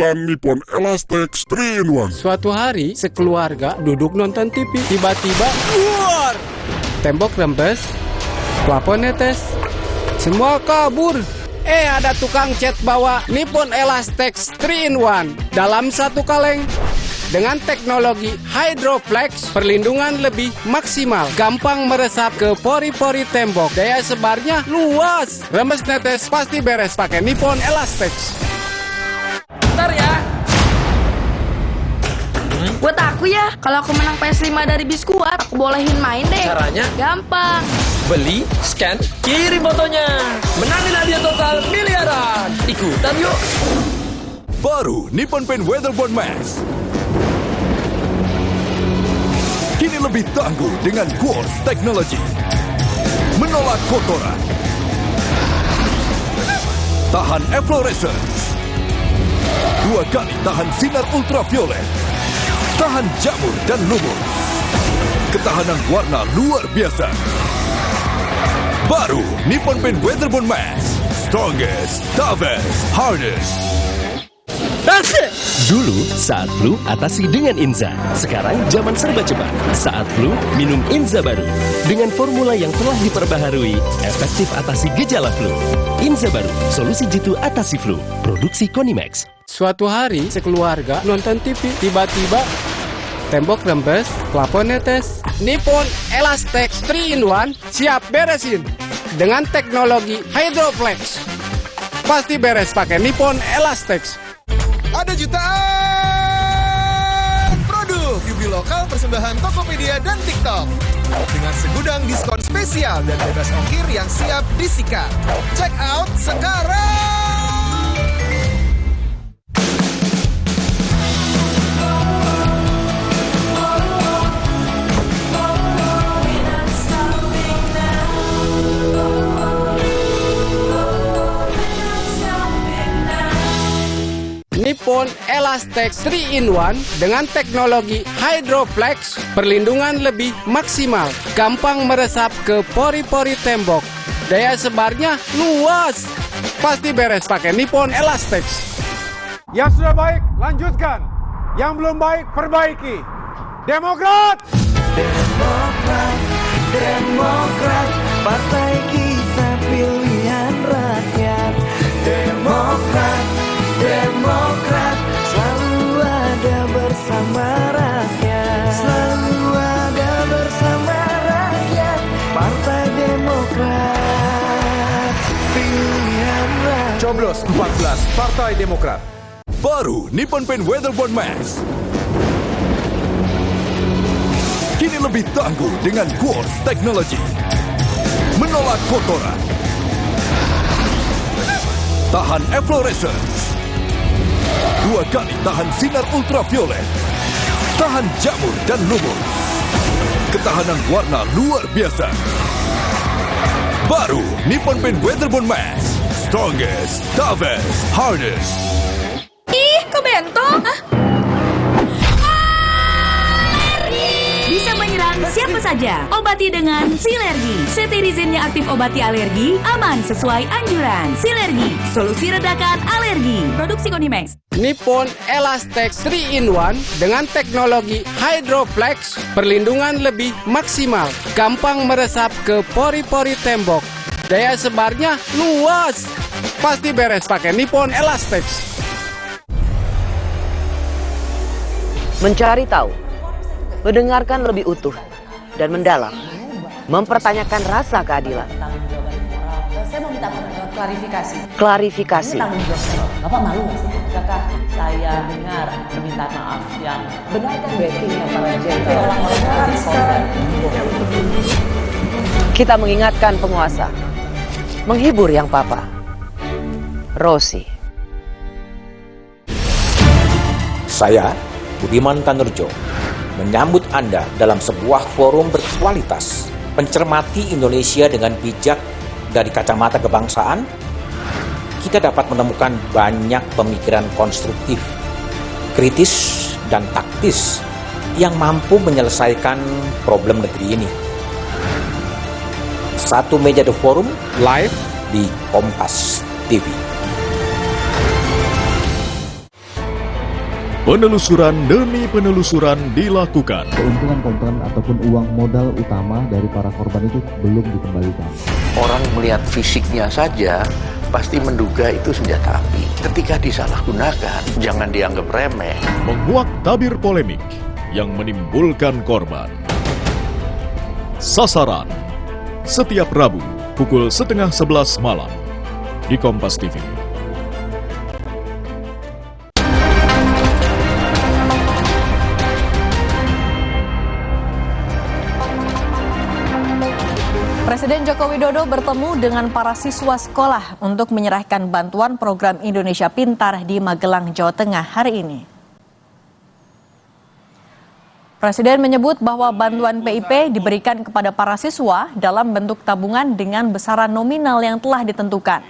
Gunakan Nippon Elastex 3-in-1. Suatu hari, sekeluarga duduk nonton TV. Tiba-tiba, luar! Tembok rembes, plafon netes, semua kabur. Ada tukang cat bawa Nippon Elastex 3-in-1 dalam satu kaleng. Dengan teknologi Hydroflex, perlindungan lebih maksimal, gampang meresap ke pori-pori tembok, daya sebarnya luas. Rembes netes pasti beres pakai Nippon Elastex. Bentar ya. Buat aku ya, kalau aku menang PS5 dari Biskuat, aku bolehin main deh. Caranya? Gampang. Beli, scan, kirim fotonya. Menangin hadiah total miliaran. Ikutan yuk. Baru Nippon Paint Weatherboard Max. Kini lebih tangguh dengan Quartz Technology. Menolak kotoran. Tahan efflorescence. 2 kali tahan sinar ultraviolet. Tahan jamur dan lumut. Ketahanan warna luar biasa. Baru Nippon Paint Weatherboard Max. Strongest, toughest, hardest. Dulu, saat flu, atasi dengan Inza. Sekarang, zaman serba cepat. Saat flu, minum Inza baru. Dengan formula yang telah diperbaharui, efektif atasi gejala flu. Inza baru, solusi jitu atasi flu. Produksi Konimax. Suatu hari, sekeluarga nonton TV. Tiba-tiba, tembok rembes, plafon netes, Nippon Elastex 3-in-1 siap beresin. Dengan teknologi Hydroflex, pasti beres pakai Nippon Elastex. Ada jutaan produk UB lokal persembahan Tokopedia dan TikTok dengan segudang diskon spesial dan bebas ongkir yang siap disikat. Check out sekarang. Nippon Elastex 3-in-1 dengan teknologi Hydroflex, perlindungan lebih maksimal, gampang meresap ke pori-pori tembok, daya sebarnya luas. Pasti beres pakai Nippon Elastex. Yang sudah baik, lanjutkan. Yang belum baik, perbaiki. Demokrat! Demokrat, Demokrat, partai kita pilihan rakyat. Demokrat, Demokrat, selalu ada bersama rakyat. Selalu ada bersama rakyat. Partai Demokrat, pilihan rakyat. Coblos 14, Partai Demokrat. Baru Nippon Paint Weatherboard Max. Kini lebih tangguh dengan Quartz Technology. Menolak kotoran. Tahan efflorescence. 2 kali tahan sinar ultraviolet. Tahan jamur dan lumut. Ketahanan warna luar biasa. Baru Nippon Paint Weatherboard Max. Strongest, toughest, hardest. Ih, kok bento? Bisa menyerang siapa saja. Obati dengan Silergi. Cetirizin yang aktif obati alergi, aman sesuai anjuran. Silergi, solusi redakan alergi. Produksi Konimax. Nippon Elastex 3-in-1 dengan teknologi Hydroflex, perlindungan lebih maksimal, gampang meresap ke pori-pori tembok, daya sebarnya luas. Pasti beres pakai Nippon Elastex. Mencari tahu, mendengarkan lebih utuh dan mendalam, mempertanyakan rasa keadilan. Saya mau minta klarifikasi. Klarifikasi. Ini tanggung jawab saya. Bapak malu nggak sih? Apakah saya dengar permintaan maaf yang benarkan backingnya para jenderal orang-orang di Polda? Kita mengingatkan penguasa, menghibur yang papa. Rosi. Saya, Budiman Tanurjo, menyambut Anda dalam sebuah forum berkualitas, mencermati Indonesia dengan bijak dari kacamata kebangsaan. Kita dapat menemukan banyak pemikiran konstruktif, kritis, dan taktis yang mampu menyelesaikan problem negeri ini. Satu meja The Forum live di Kompas TV. Penelusuran demi penelusuran dilakukan. Keuntungan ataupun uang modal utama dari para korban itu belum dikembalikan. Orang melihat fisiknya saja pasti menduga itu senjata api. Ketika disalahgunakan, jangan dianggap remeh. Menguak tabir polemik yang menimbulkan korban. Sasaran setiap Rabu pukul 10:30 malam di Kompas TV. Presiden Joko Widodo bertemu dengan para siswa sekolah untuk menyerahkan bantuan program Indonesia Pintar di Magelang, Jawa Tengah hari ini. Presiden menyebut bahwa bantuan PIP diberikan kepada para siswa dalam bentuk tabungan dengan besaran nominal yang telah ditentukan.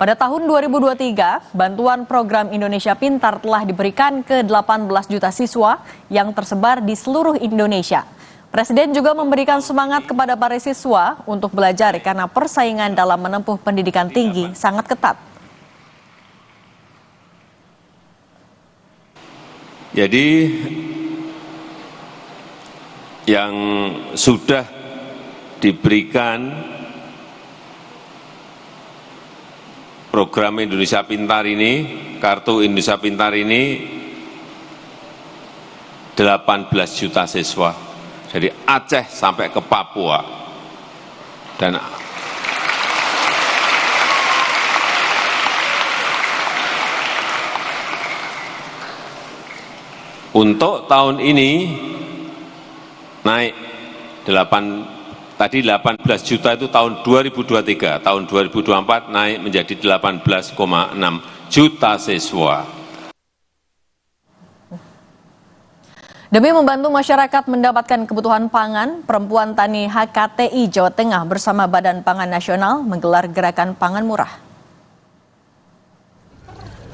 Pada tahun 2023, bantuan program Indonesia Pintar telah diberikan ke 18 juta siswa yang tersebar di seluruh Indonesia. Presiden juga memberikan semangat kepada para siswa untuk belajar karena persaingan dalam menempuh pendidikan tinggi sangat ketat. Jadi yang sudah diberikan program Indonesia Pintar ini, kartu Indonesia Pintar ini 18 juta siswa. Dari Aceh sampai ke Papua. Dan untuk tahun ini naik 18 juta itu tahun 2023, tahun 2024 naik menjadi 18,6 juta siswa. Demi membantu masyarakat mendapatkan kebutuhan pangan, Perempuan Tani HKTI Jawa Tengah bersama Badan Pangan Nasional menggelar gerakan pangan murah.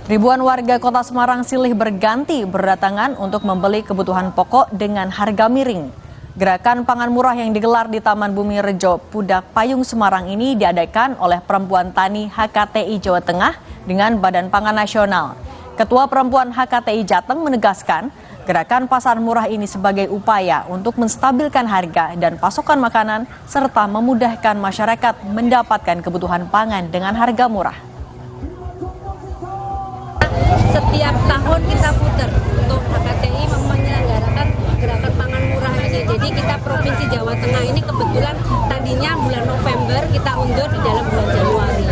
Ribuan warga Kota Semarang silih berganti berdatangan untuk membeli kebutuhan pokok dengan harga miring. Gerakan pangan murah yang digelar di Taman Bumi Rejo, Pudak Payung, Semarang ini diadakan oleh Perempuan Tani HKTI Jawa Tengah dengan Badan Pangan Nasional. Ketua Perempuan HKTI Jateng menegaskan, gerakan pasar murah ini sebagai upaya untuk menstabilkan harga dan pasokan makanan serta memudahkan masyarakat mendapatkan kebutuhan pangan dengan harga murah. Setiap tahun kita putar untuk HKTI menyelenggarakan gerakan pangan murah aja. Jadi kita Provinsi Jawa Tengah ini kebetulan tadinya bulan November kita undur di dalam bulan Januari.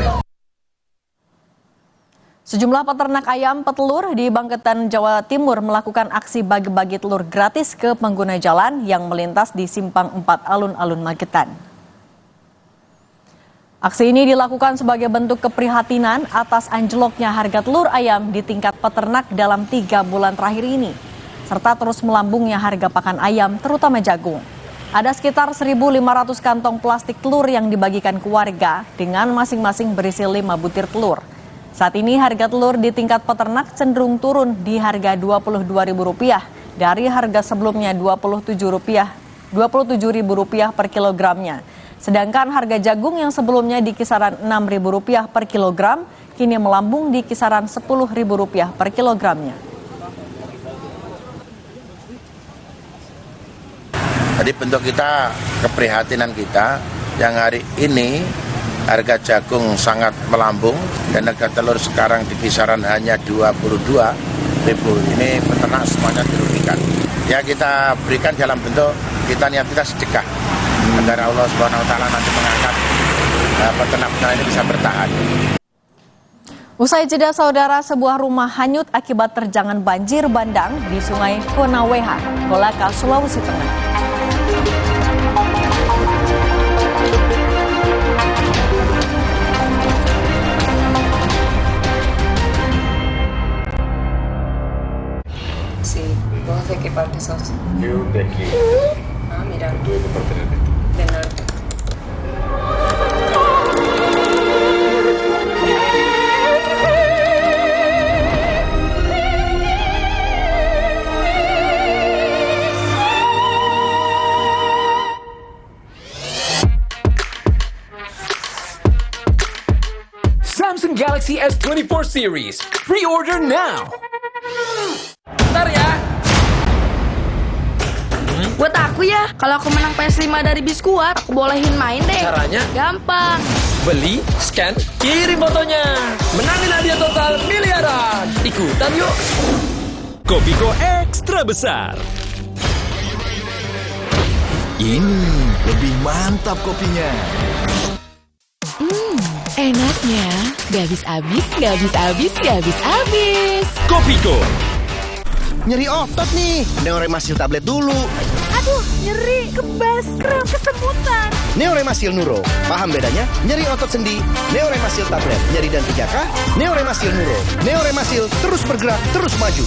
Sejumlah peternak ayam petelur di Bangketan, Jawa Timur melakukan aksi bagi-bagi telur gratis ke pengguna jalan yang melintas di Simpang 4 Alun-Alun Magetan. Aksi ini dilakukan sebagai bentuk keprihatinan atas anjloknya harga telur ayam di tingkat peternak dalam 3 bulan terakhir ini, serta terus melambungnya harga pakan ayam terutama jagung. Ada sekitar 1.500 kantong plastik telur yang dibagikan ke warga dengan masing-masing berisi 5 butir telur. Saat ini harga telur di tingkat peternak cenderung turun di harga Rp22.000 dari harga sebelumnya Rp27.000 per kilogramnya. Sedangkan harga jagung yang sebelumnya di kisaran Rp6.000 per kilogram kini melambung di kisaran Rp10.000 per kilogramnya. Jadi bentuk kita, keprihatinan kita yang hari ini harga jagung sangat melambung dan harga telur sekarang di kisaran hanya Rp22.000. Ini peternak semuanya dirugikan. Ya kita berikan dalam bentuk kita niat kita sedekah agar Allah Subhanahu Wa Taala nanti mengangkat peternak-peternak ini bisa bertahan. Usai jeda saudara, sebuah rumah hanyut akibat terjangan banjir bandang di Sungai Konaweha, Kolaka, Sulawesi Tengah. Sí, vos de qué parte sos? Yo de aquí. Ah, mira. ¿Tú de qué parte eres? De norte. Samsung Galaxy S24 series. Pre-order now. Bentar ya. Kalau aku menang PS5 dari Biskuat, aku bolehin main deh. Caranya? Gampang. Beli, scan, kirim fotonya. Menangin hadiah total miliaran. Ikutan yuk. Kopiko ekstra besar. Ini lebih mantap kopinya. Enaknya, gak habis-habis, gak habis-habis, gak habis-habis. Kopiko. Nyeri otot nih, Neoremasil tablet dulu. Aduh, nyeri, kebas, kram, kesemutan. Neoremasil Nuro, paham bedanya? Nyeri otot sendi, Neoremasil tablet. Nyeri dan 3K, Neoremasil Nuro. Neoremasil terus bergerak, terus maju.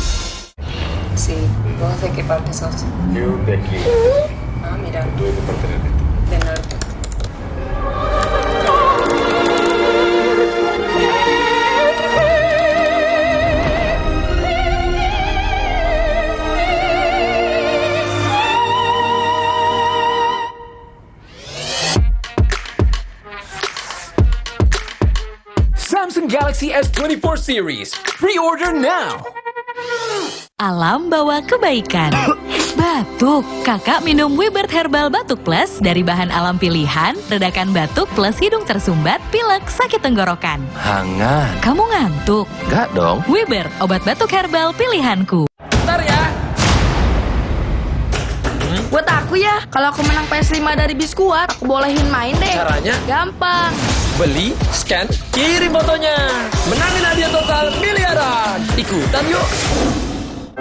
Sì, cosa che parte sos? Più da chi? Ah, mira. Dove può partire? Del nord. Samsung Galaxy S24 series. Pre-order now. Alam bawa kebaikan. Batuk, kakak minum Wibert Herbal Batuk Plus dari bahan alam pilihan, redakan batuk plus hidung tersumbat, pilek, sakit tenggorokan. Hangat. Kamu ngantuk? Enggak dong. Wibert, obat batuk herbal pilihanku. Bentar ya. Buat aku ya, kalau aku menang PS5 dari Biskuat, aku bolehin main deh. Caranya? Gampang. Beli, scan, kirim fotonya. Menangin hadiah total miliaran. Ikutan yuk.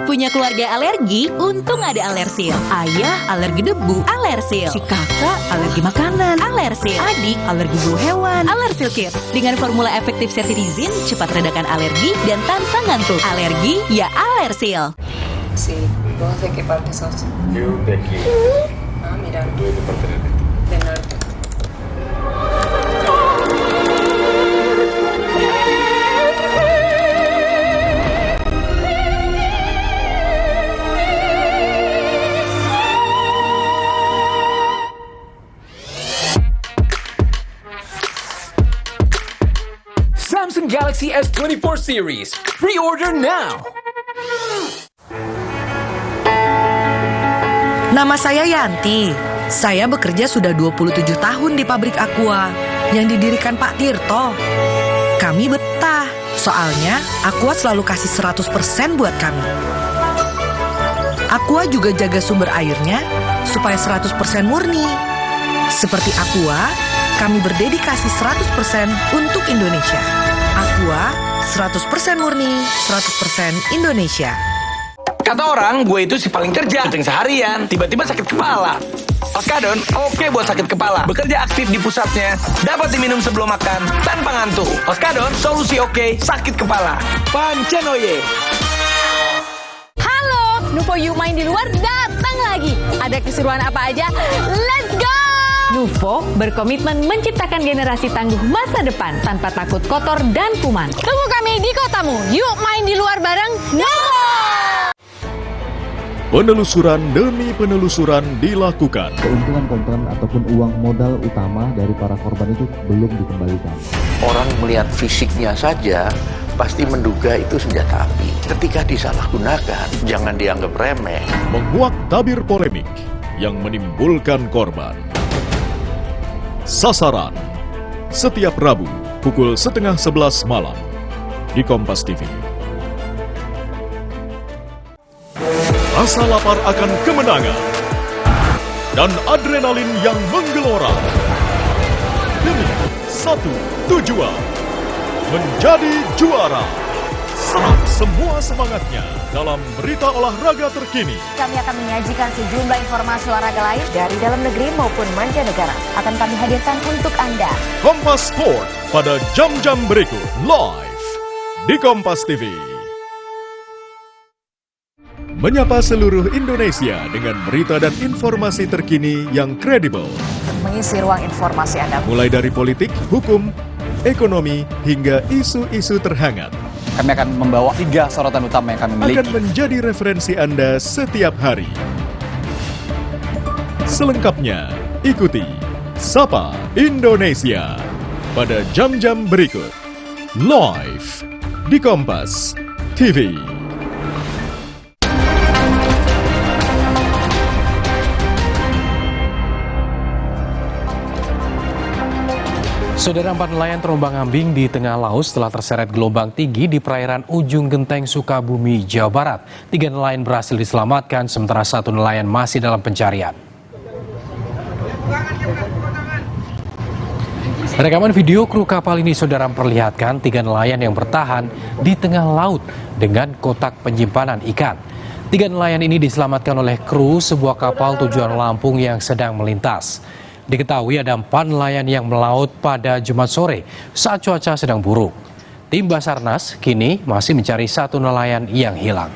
Punya keluarga alergi? Untung ada Alersil. Ayah alergi debu, Alersil. Si kakak alergi makanan, Alersil. Adik alergi bulu hewan, Alersil Kids. Dengan formula efektif cetirizin, cepat redakan alergi dan tanpa ngantuk. Alergi ya Alersil. Sì, cosa che parte sos? Più da chi? Ah, mira. Dove può partire? Del nord. Samsung Galaxy S24 series. Pre-order now. Nama saya Yanti. Saya bekerja sudah 27 tahun di pabrik Aqua yang didirikan Pak Tirto. Kami betah, soalnya Aqua selalu kasih 100% buat kami. Aqua juga jaga sumber airnya supaya 100% murni. Seperti Aqua, kami berdedikasi 100% untuk Indonesia. Aqua, 100% murni, 100% Indonesia. Kata orang, gue itu si paling kerja, kencing seharian, tiba-tiba sakit kepala. Oskadon, oke buat sakit kepala. Bekerja aktif di pusatnya, dapat diminum sebelum makan, tanpa ngantuk. Oskadon, solusi oke, sakit kepala. Pancenoye. Halo, Nuvo You main di luar datang lagi. Ada keseruan apa aja? Let's go! Nuvo berkomitmen menciptakan generasi tangguh masa depan tanpa takut kotor dan kuman. Tunggu kami di kotamu. Yuk main di luar bareng Nuvo! Penelusuran demi penelusuran dilakukan. Keuntungan konten ataupun uang modal utama dari para korban itu belum dikembalikan. Orang melihat fisiknya saja pasti menduga itu senjata api. Ketika disalahgunakan, jangan dianggap remeh. Menguak tabir polemik yang menimbulkan korban. Sasaran setiap Rabu pukul 10:30 malam di Kompas TV. Rasa lapar akan kemenangan dan adrenalin yang menggelora demi satu tujuan, menjadi juara. Serap semua semangatnya dalam berita olahraga terkini. Kami akan menyajikan sejumlah informasi olahraga lain dari dalam negeri maupun mancanegara. Akan kami hadirkan untuk Anda. Kompas Sport pada jam-jam berikut live di Kompas TV. Menyapa seluruh Indonesia dengan berita dan informasi terkini yang kredibel. Mengisi ruang informasi Anda. Mulai dari politik, hukum, ekonomi, hingga isu-isu terhangat. Kami akan membawa 3 sorotan utama yang kami miliki. Akan menjadi referensi Anda setiap hari. Selengkapnya, ikuti Sapa Indonesia pada jam-jam berikut. Live di Kompas TV. Saudara, 4 nelayan terombang-ambing di tengah laut setelah terseret gelombang tinggi di perairan Ujung Genteng, Sukabumi, Jawa Barat. 3 nelayan berhasil diselamatkan, sementara 1 nelayan masih dalam pencarian. Rekaman video kru kapal ini, saudara, memperlihatkan 3 nelayan yang bertahan di tengah laut dengan kotak penyimpanan ikan. 3 nelayan ini diselamatkan oleh kru sebuah kapal tujuan Lampung yang sedang melintas. Diketahui ada 4 nelayan yang melaut pada Jumat sore saat cuaca sedang buruk. Tim Basarnas kini masih mencari 1 nelayan yang hilang.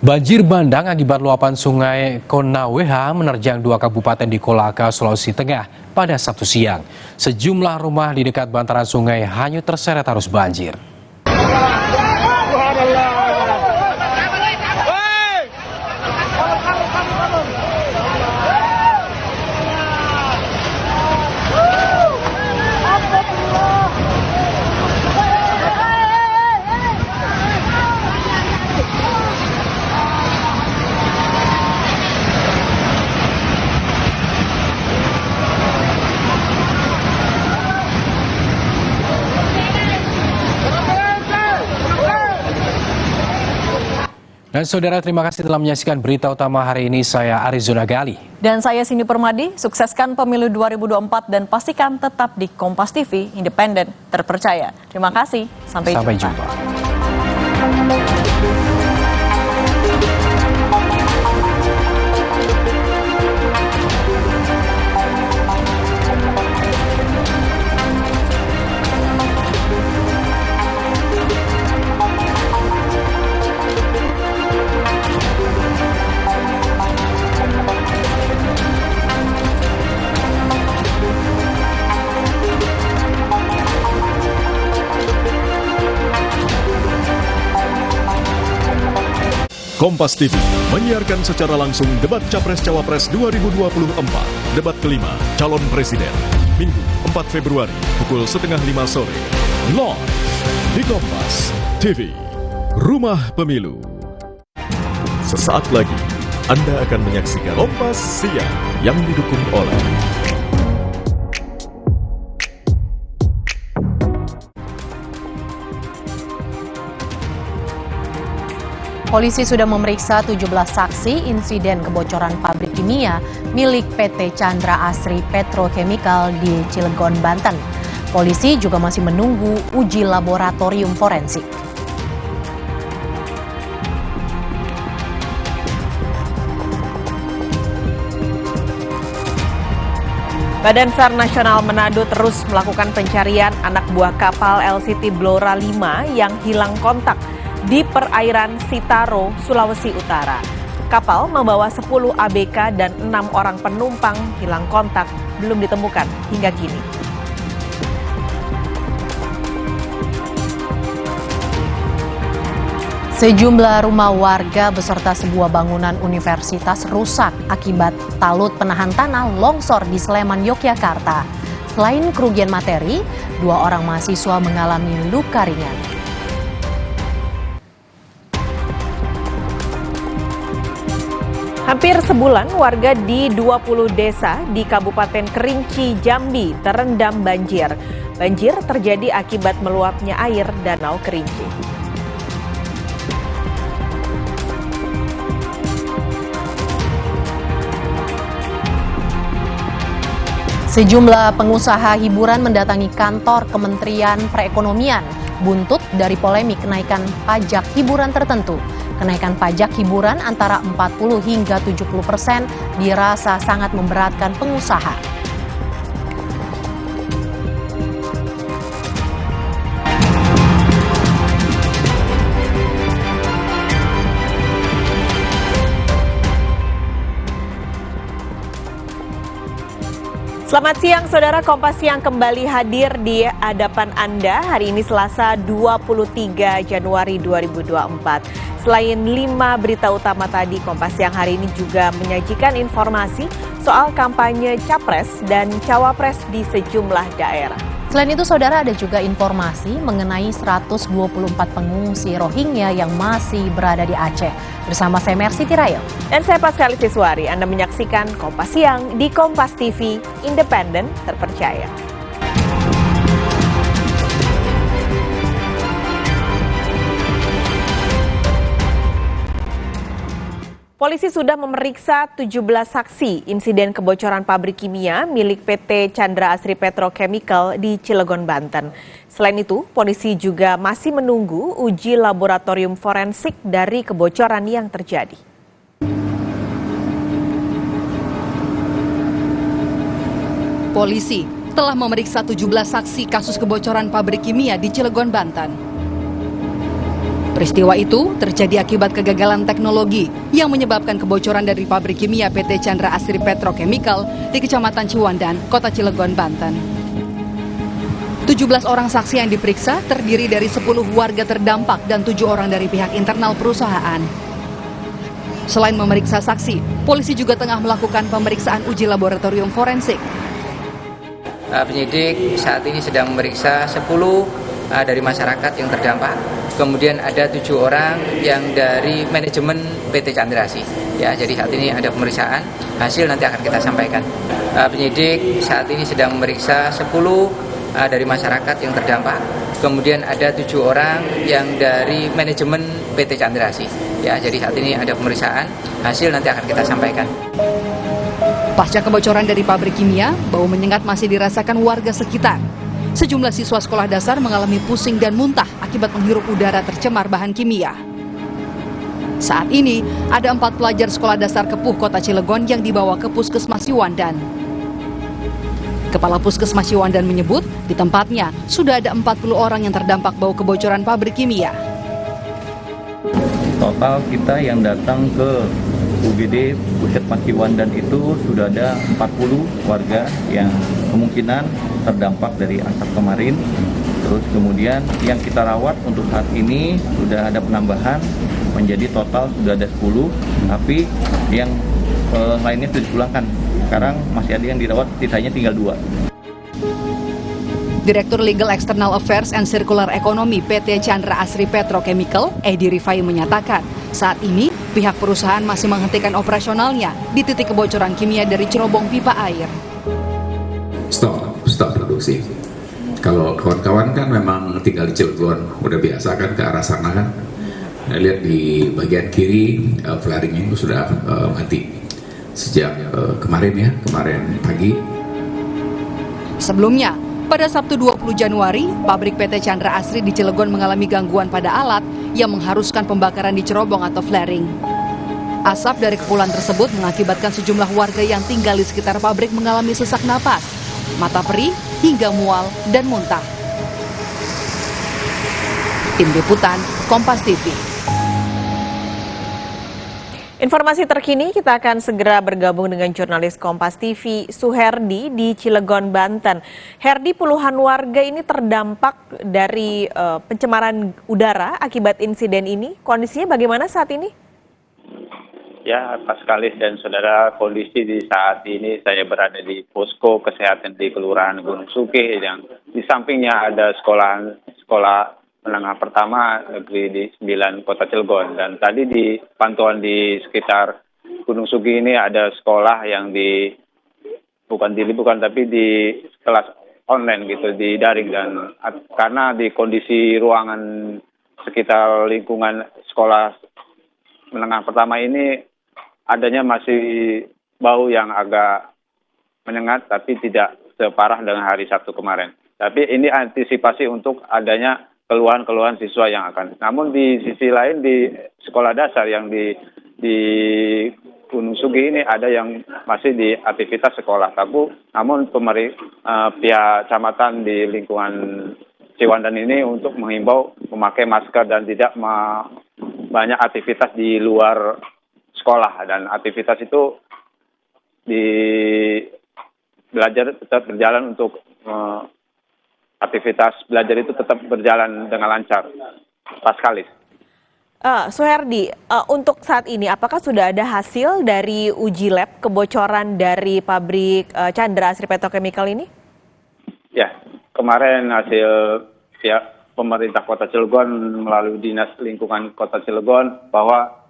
Banjir bandang akibat luapan sungai Konaweha menerjang 2 kabupaten di Kolaka, Sulawesi Tengah pada Sabtu siang. Sejumlah rumah di dekat bantaran sungai hanyut terseret arus banjir. Dan saudara, terima kasih telah menyaksikan berita utama hari ini. Saya Arizona Gali. Dan saya Cindy Permadi. Sukseskan pemilu 2024 dan pastikan tetap di Kompas TV, independen, terpercaya. Terima kasih. Sampai jumpa. Kompas TV menyiarkan secara langsung debat Capres-Cawapres 2024, debat kelima calon presiden, Minggu 4 Februari pukul 4:30 sore, live di Kompas TV, Rumah Pemilu. Sesaat lagi, Anda akan menyaksikan Kompas Siang yang didukung oleh Polisi sudah memeriksa 17 saksi insiden kebocoran pabrik kimia milik PT Chandra Asri Petrochemical di Cilegon, Banten. Polisi juga masih menunggu uji laboratorium forensik. Badan SAR Nasional Manado terus melakukan pencarian anak buah kapal LCT Blora 5 yang hilang kontak di perairan Sitaro, Sulawesi Utara. Kapal membawa 10 ABK dan 6 orang penumpang hilang kontak belum ditemukan hingga kini. Sejumlah rumah warga beserta sebuah bangunan universitas rusak akibat talut penahan tanah longsor di Sleman, Yogyakarta. Selain kerugian materi, 2 orang mahasiswa mengalami luka ringan. Hampir sebulan warga di 20 desa di Kabupaten Kerinci, Jambi terendam banjir. Banjir terjadi akibat meluapnya air Danau Kerinci. Sejumlah pengusaha hiburan mendatangi kantor Kementerian Perekonomian buntut dari polemik kenaikan pajak hiburan tertentu. Kenaikan pajak hiburan antara 40 hingga 70% dirasa sangat memberatkan pengusaha. Selamat siang, Saudara. Kompas Siang kembali hadir di hadapan Anda hari ini Selasa 23 Januari 2024. Selain 5 berita utama tadi, Kompas Siang hari ini juga menyajikan informasi soal kampanye Capres dan Cawapres di sejumlah daerah. Selain itu, saudara, ada juga informasi mengenai 124 pengungsi Rohingya yang masih berada di Aceh. Bersama saya Mercy Tirayo. Dan saya Pascalis Siswari. Anda menyaksikan Kompas Siang di Kompas TV, independen, terpercaya. Polisi sudah memeriksa 17 saksi insiden kebocoran pabrik kimia milik PT Chandra Asri Petrochemical di Cilegon, Banten. Selain itu, polisi juga masih menunggu uji laboratorium forensik dari kebocoran yang terjadi. Polisi telah memeriksa 17 saksi kasus kebocoran pabrik kimia di Cilegon, Banten. Peristiwa itu terjadi akibat kegagalan teknologi yang menyebabkan kebocoran dari pabrik kimia PT Chandra Asri Petrochemical di Kecamatan Ciwandan, Kota Cilegon, Banten. 17 orang saksi yang diperiksa terdiri dari 10 warga terdampak dan 7 orang dari pihak internal perusahaan. Selain memeriksa saksi, polisi juga tengah melakukan pemeriksaan uji laboratorium forensik. Penyidik saat ini sedang memeriksa 10 dari masyarakat yang terdampak. Kemudian ada 7 orang yang dari manajemen PT Chandra Asri. Ya, jadi saat ini ada pemeriksaan, hasil nanti akan kita sampaikan. Penyidik saat ini sedang memeriksa 10 dari masyarakat yang terdampak. Kemudian ada 7 orang yang dari manajemen PT Chandra Asri. Ya, jadi saat ini ada pemeriksaan, hasil nanti akan kita sampaikan. Pasca kebocoran dari pabrik kimia, bau menyengat masih dirasakan warga sekitar. Sejumlah siswa sekolah dasar mengalami pusing dan muntah akibat menghirup udara tercemar bahan kimia. Saat ini, ada 4 pelajar sekolah dasar Kepuh Kota Cilegon yang dibawa ke Puskesmas Ciwandan. Kepala Puskesmas Ciwandan menyebut, di tempatnya sudah ada 40 orang yang terdampak bau kebocoran pabrik kimia. Total kita yang datang ke UGD Puskesmas Ciwandan itu sudah ada 40 warga yang kemungkinan terdampak dari asap kemarin. Terus kemudian yang kita rawat untuk saat ini sudah ada penambahan menjadi total sudah ada 10, tapi yang lainnya sudah dipulangkan. Sekarang masih ada yang dirawat, sisanya tinggal 2. Direktur Legal External Affairs and Circular Economy PT Chandra Asri Petrochemical, Edi Rifai menyatakan, saat ini pihak perusahaan masih menghentikan operasionalnya di titik kebocoran kimia dari cerobong pipa air. Stop produksi. Kalau kawan-kawan kan memang tinggal di Cilegon, udah biasa kan ke arah sana kan. Lihat di bagian kiri flaringnya itu sudah mati sejak kemarin pagi. Sebelumnya, pada Sabtu 20 Januari, pabrik PT Chandra Asri di Cilegon mengalami gangguan pada alat yang mengharuskan pembakaran di cerobong atau flaring. Asap dari kepulan tersebut mengakibatkan sejumlah warga yang tinggal di sekitar pabrik mengalami sesak napas, mata perih, hingga mual dan muntah. Tim Liputan, Kompas TV. Informasi terkini kita akan segera bergabung dengan jurnalis Kompas TV Suherdi di Cilegon, Banten. Herdi, puluhan warga ini terdampak dari pencemaran udara akibat insiden ini. Kondisinya bagaimana saat ini? Ya, Pascalis dan saudara, kondisi di saat ini saya berada di posko kesehatan di Kelurahan Gunung Sugih yang di sampingnya ada sekolah menengah pertama negeri di 9 Kota Cilegon. Dan tadi di pantauan di sekitar Gunung Sugih ini ada sekolah yang bukan tapi di kelas online gitu, di daring. Dan karena di kondisi ruangan sekitar lingkungan sekolah menengah pertama ini adanya masih bau yang agak menyengat, tapi tidak separah dengan hari Sabtu kemarin. Tapi ini antisipasi untuk adanya keluhan-keluhan siswa yang akan. Namun di sisi lain di sekolah dasar yang di Gunung Sugih ini ada yang masih di aktivitas sekolah tabu. Namun pihak kecamatan di lingkungan Ciwandan ini untuk menghimbau memakai masker dan tidak banyak aktivitas di luar sekolah, dan aktivitas itu di belajar tetap berjalan untuk aktivitas belajar itu tetap berjalan dengan lancar. Pascalis. Suherdi, untuk saat ini apakah sudah ada hasil dari uji lab kebocoran dari pabrik Chandra Asri Petrochemical ini? Ya, kemarin hasil pihak pemerintah Kota Cilegon melalui Dinas Lingkungan Kota Cilegon bahwa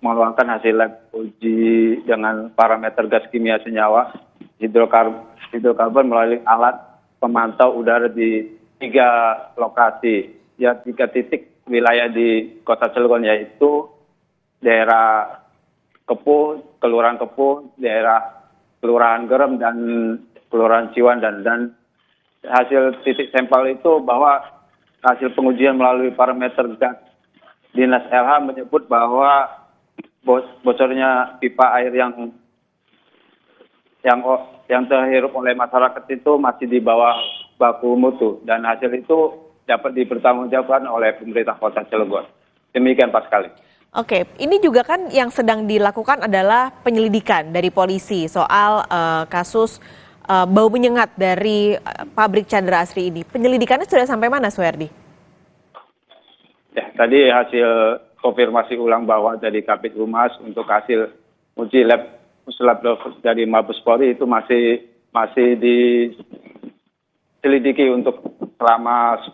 mengeluarkan hasil lab uji dengan parameter gas kimia senyawa hidrokarbon melalui alat pemantau udara di 3 lokasi, 3 titik wilayah di Kota Cilegon, yaitu daerah Kepuh, Kelurahan Kepuh, daerah Kelurahan Gerem dan Kelurahan Ciwandan. Dan hasil titik sampel itu bahwa hasil pengujian melalui parameter gas, Dinas LH menyebut bahwa bocornya pipa air yang terhirup oleh masyarakat itu masih di bawah baku mutu, dan hasil itu dapat dipertanggungjawabkan oleh pemerintah Kota Cilegon. Demikian Pak sekali. Oke, ini juga kan yang sedang dilakukan adalah penyelidikan dari polisi soal kasus bau menyengat dari pabrik Chandra Asri ini. Penyelidikannya sudah sampai mana, Suherdi? Ya, tadi hasil konfirmasi ulang bahwa dari Kabid Humas untuk hasil uji lab dari Mabes Polri itu masih diselidiki untuk selama 10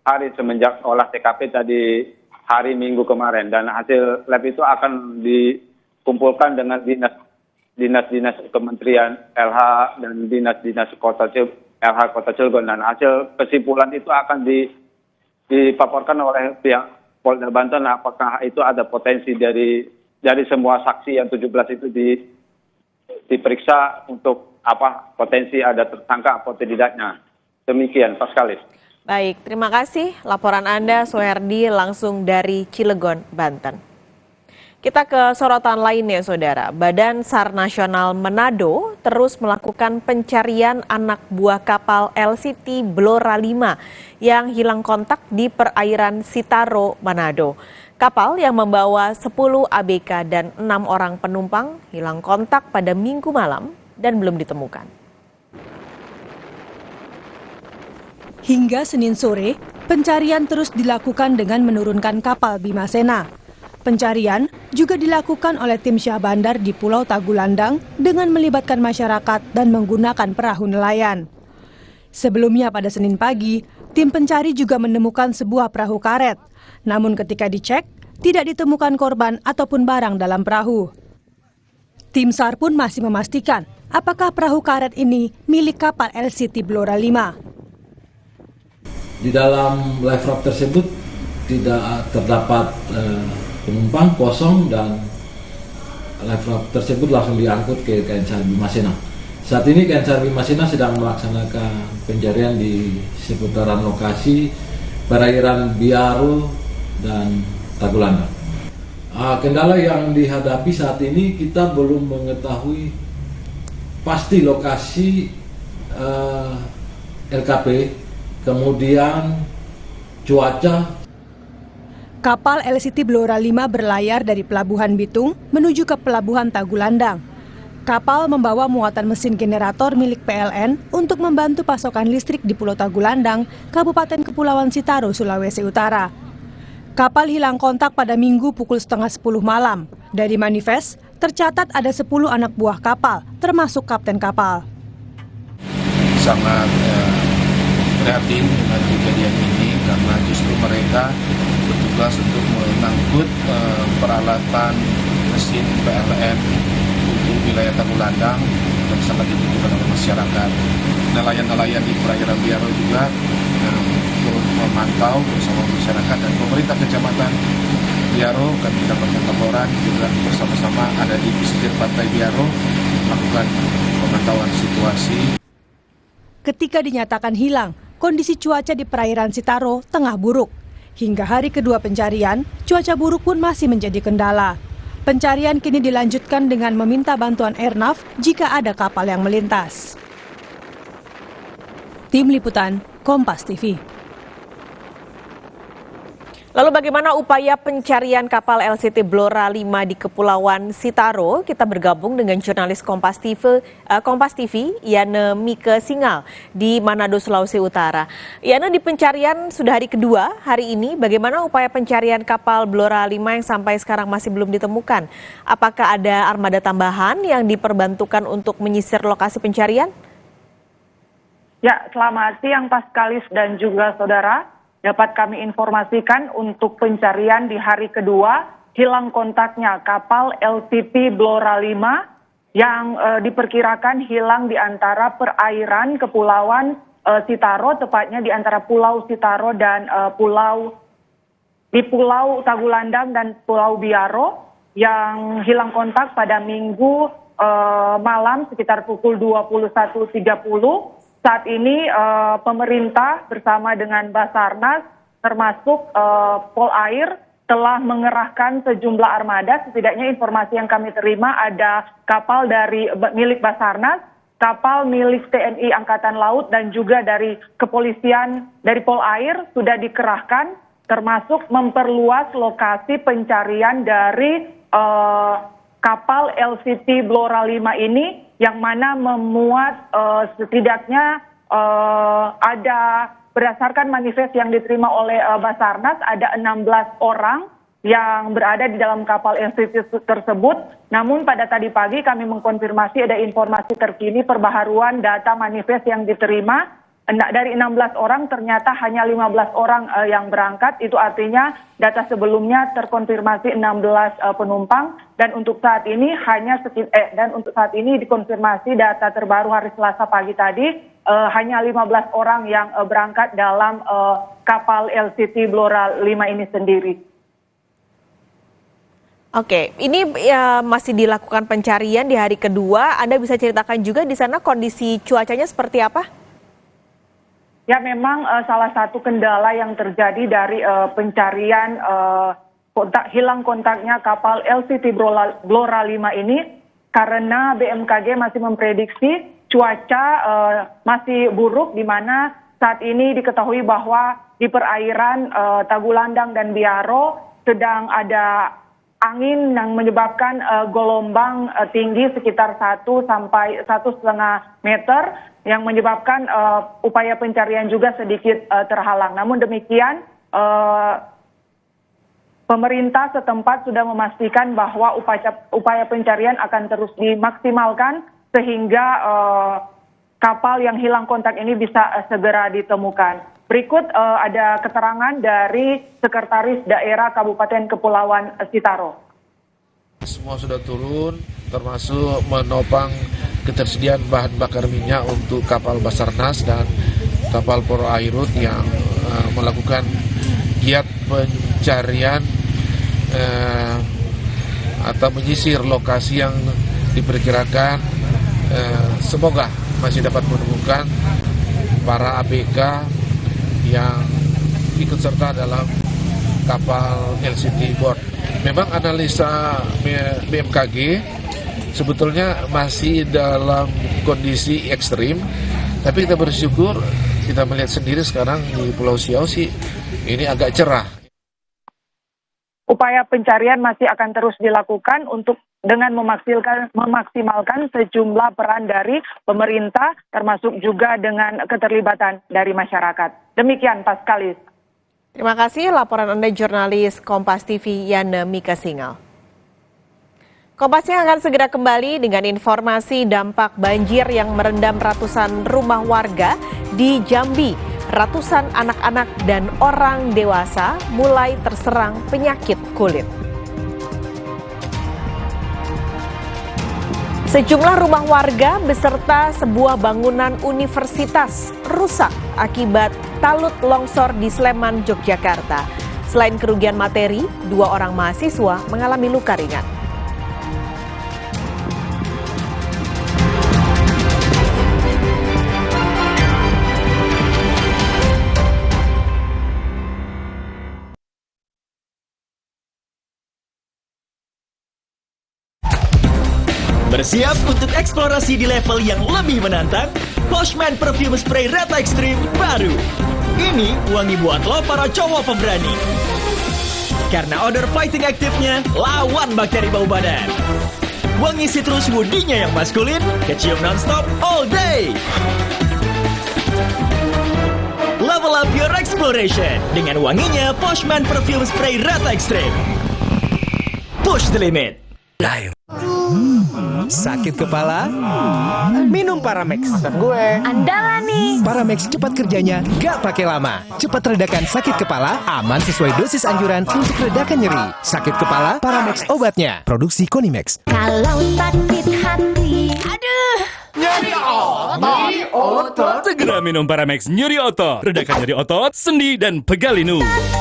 hari semenjak olah TKP tadi hari Minggu kemarin, dan hasil lab itu akan dikumpulkan dengan dinas-dinas Kementerian LH dan dinas-dinas LH Kota Cilegon, dan hasil kesimpulan itu akan dipaparkan oleh pihak Polda Banten apakah itu ada potensi dari semua saksi yang 17 itu diperiksa untuk potensi ada tersangka atau tidaknya. Demikian Pak sekali. Baik, terima kasih laporan Anda Suherdi langsung dari Cilegon, Banten. Kita ke sorotan lainnya, Saudara. Badan SAR Nasional Manado terus melakukan pencarian anak buah kapal LCT Blora 5 yang hilang kontak di perairan Sitaro, Manado. Kapal yang membawa 10 ABK dan 6 orang penumpang hilang kontak pada Minggu malam dan belum ditemukan. Hingga Senin sore, pencarian terus dilakukan dengan menurunkan kapal Bimasena. Pencarian juga dilakukan oleh tim Syah Bandar di Pulau Tagulandang dengan melibatkan masyarakat dan menggunakan perahu nelayan. Sebelumnya pada Senin pagi, tim pencari juga menemukan sebuah perahu karet. Namun ketika dicek, tidak ditemukan korban ataupun barang dalam perahu. Tim SAR pun masih memastikan apakah perahu karet ini milik kapal LCT Blora 5. Di dalam life raft tersebut tidak terdapat penumpang, kosong, dan life raft tersebut langsung diangkut ke KN SAR Bimasena. Saat ini KN SAR Bimasena sedang melaksanakan pencarian di seputaran lokasi perairan Biaro dan Tagulandang. Kendala yang dihadapi saat ini, kita belum mengetahui pasti lokasi LKP, kemudian cuaca. Kapal LCT Blora 5 berlayar dari Pelabuhan Bitung menuju ke Pelabuhan Tagulandang. Kapal membawa muatan mesin generator milik PLN untuk membantu pasokan listrik di Pulau Tagulandang, Kabupaten Kepulauan Sitaro, Sulawesi Utara. Kapal hilang kontak pada Minggu pukul 9:30 malam. Dari manifest, tercatat ada 10 anak buah kapal, termasuk kapten kapal. Sangat prihatin dengan kejadian ini karena justru mereka bertugas untuk mengangkut peralatan mesin PLN untuk wilayah Tagulandang yang sangat dibutuhkan oleh masyarakat. Nelayan-nelayan di perairan Biaro juga turut memantau bersama masyarakat, dan pemerintah kecamatan Biaro kami mendapatkan laporan juga bersama-sama ada di pesisir pantai Biaro melakukan pemantauan situasi. Ketika dinyatakan hilang, kondisi cuaca di perairan Sitaro tengah buruk. Hingga hari kedua pencarian, cuaca buruk pun masih menjadi kendala. Pencarian kini dilanjutkan dengan meminta bantuan Airnav jika ada kapal yang melintas. Tim Liputan, Kompas TV. Lalu bagaimana upaya pencarian kapal LCT Blora 5 di Kepulauan Sitaro? Kita bergabung dengan jurnalis Kompas TV, Yana Mika Singal di Manado, Sulawesi Utara. Yana, di pencarian sudah hari kedua hari ini, bagaimana upaya pencarian kapal Blora 5 yang sampai sekarang masih belum ditemukan? Apakah ada armada tambahan yang diperbantukan untuk menyisir lokasi pencarian? Ya, selamat siang Paskalis dan juga saudara. Dapat kami informasikan untuk pencarian di hari kedua, hilang kontaknya kapal LCT Blora 5 yang diperkirakan hilang di antara perairan Kepulauan Sitaro, tepatnya di antara Pulau Sitaro dan Pulau Tagulandang dan Pulau Biaro, yang hilang kontak pada Minggu malam sekitar pukul 21.30. Saat ini pemerintah bersama dengan Basarnas termasuk Polair telah mengerahkan sejumlah armada. Setidaknya informasi yang kami terima ada kapal milik Basarnas, kapal milik TNI Angkatan Laut dan juga dari kepolisian dari Polair sudah dikerahkan, termasuk memperluas lokasi pencarian dari kapal LCT Blora 5 ini, yang mana memuat setidaknya ada, berdasarkan manifest yang diterima oleh Basarnas, ada 16 orang yang berada di dalam kapal LCT tersebut. Namun pada tadi pagi kami mengkonfirmasi ada informasi terkini perbaharuan data manifest yang diterima. Dari 16 orang ternyata hanya 15 orang yang berangkat. Itu artinya data sebelumnya terkonfirmasi 16 penumpang, dan untuk saat ini dikonfirmasi data terbaru hari Selasa pagi tadi hanya 15 orang yang berangkat dalam kapal LCT Blora 5 ini sendiri. Oke, ini masih dilakukan pencarian di hari kedua. Anda bisa ceritakan juga di sana kondisi cuacanya seperti apa? Ya, memang salah satu kendala yang terjadi dari pencarian hilang kontaknya kapal LCT Blora 5 ini, karena BMKG masih memprediksi cuaca masih buruk, di mana saat ini diketahui bahwa di perairan Tagulandang dan Biaro sedang ada angin yang menyebabkan gelombang tinggi sekitar 1 sampai 1,5 meter, yang menyebabkan upaya pencarian juga sedikit terhalang. Namun demikian, pemerintah setempat sudah memastikan bahwa upaya pencarian akan terus dimaksimalkan sehingga kapal yang hilang kontak ini bisa segera ditemukan. Berikut ada keterangan dari Sekretaris Daerah Kabupaten Kepulauan Sitaro. Semua sudah turun, termasuk menopang ketersediaan bahan bakar minyak untuk kapal Basarnas dan kapal Polairut yang melakukan giat pencarian atau menyisir lokasi yang diperkirakan semoga masih dapat menemukan para ABK yang ikut serta dalam kapal LCT Board. Memang analisa BMKG sebetulnya masih dalam kondisi ekstrim, tapi kita bersyukur kita melihat sendiri sekarang di Pulau Siau sih ini agak cerah. Upaya pencarian masih akan terus dilakukan dengan memaksimalkan sejumlah peran dari pemerintah, termasuk juga dengan keterlibatan dari masyarakat. Demikian Paskalis. Terima kasih laporan Anda jurnalis Kompas TV Yana Mika Singal. Kompasnya akan segera kembali dengan informasi dampak banjir yang merendam ratusan rumah warga di Jambi. Ratusan anak-anak dan orang dewasa mulai terserang penyakit kulit. Sejumlah rumah warga beserta sebuah bangunan universitas rusak akibat talut longsor di Sleman, Yogyakarta. Selain kerugian materi, 2 orang mahasiswa mengalami luka ringan. Bersiap untuk eksplorasi di level yang lebih menantang? Poshman Perfume Spray Rata Extreme baru. Ini wangi buat lo para cowok pemberani. Karena odor fighting aktifnya, lawan bakteri bau badan. Wangi citrus woody-nya yang maskulin, kecium non-stop all day. Level up your exploration dengan wanginya Poshman Perfume Spray Rata Extreme. Push the limit. Live. Sakit kepala? Minum Paramex. Gue. Andalan nih. Paramex cepat kerjanya, gak pakai lama. Cepat redakan sakit kepala, aman sesuai dosis anjuran untuk redakan nyeri. Sakit kepala, Paramex obatnya. Produksi Konimex. Kalau sakit hati, aduh. Nyeri otot. Segera minum Paramex nyeri otot. Redakan nyeri otot, sendi, dan pegal linu.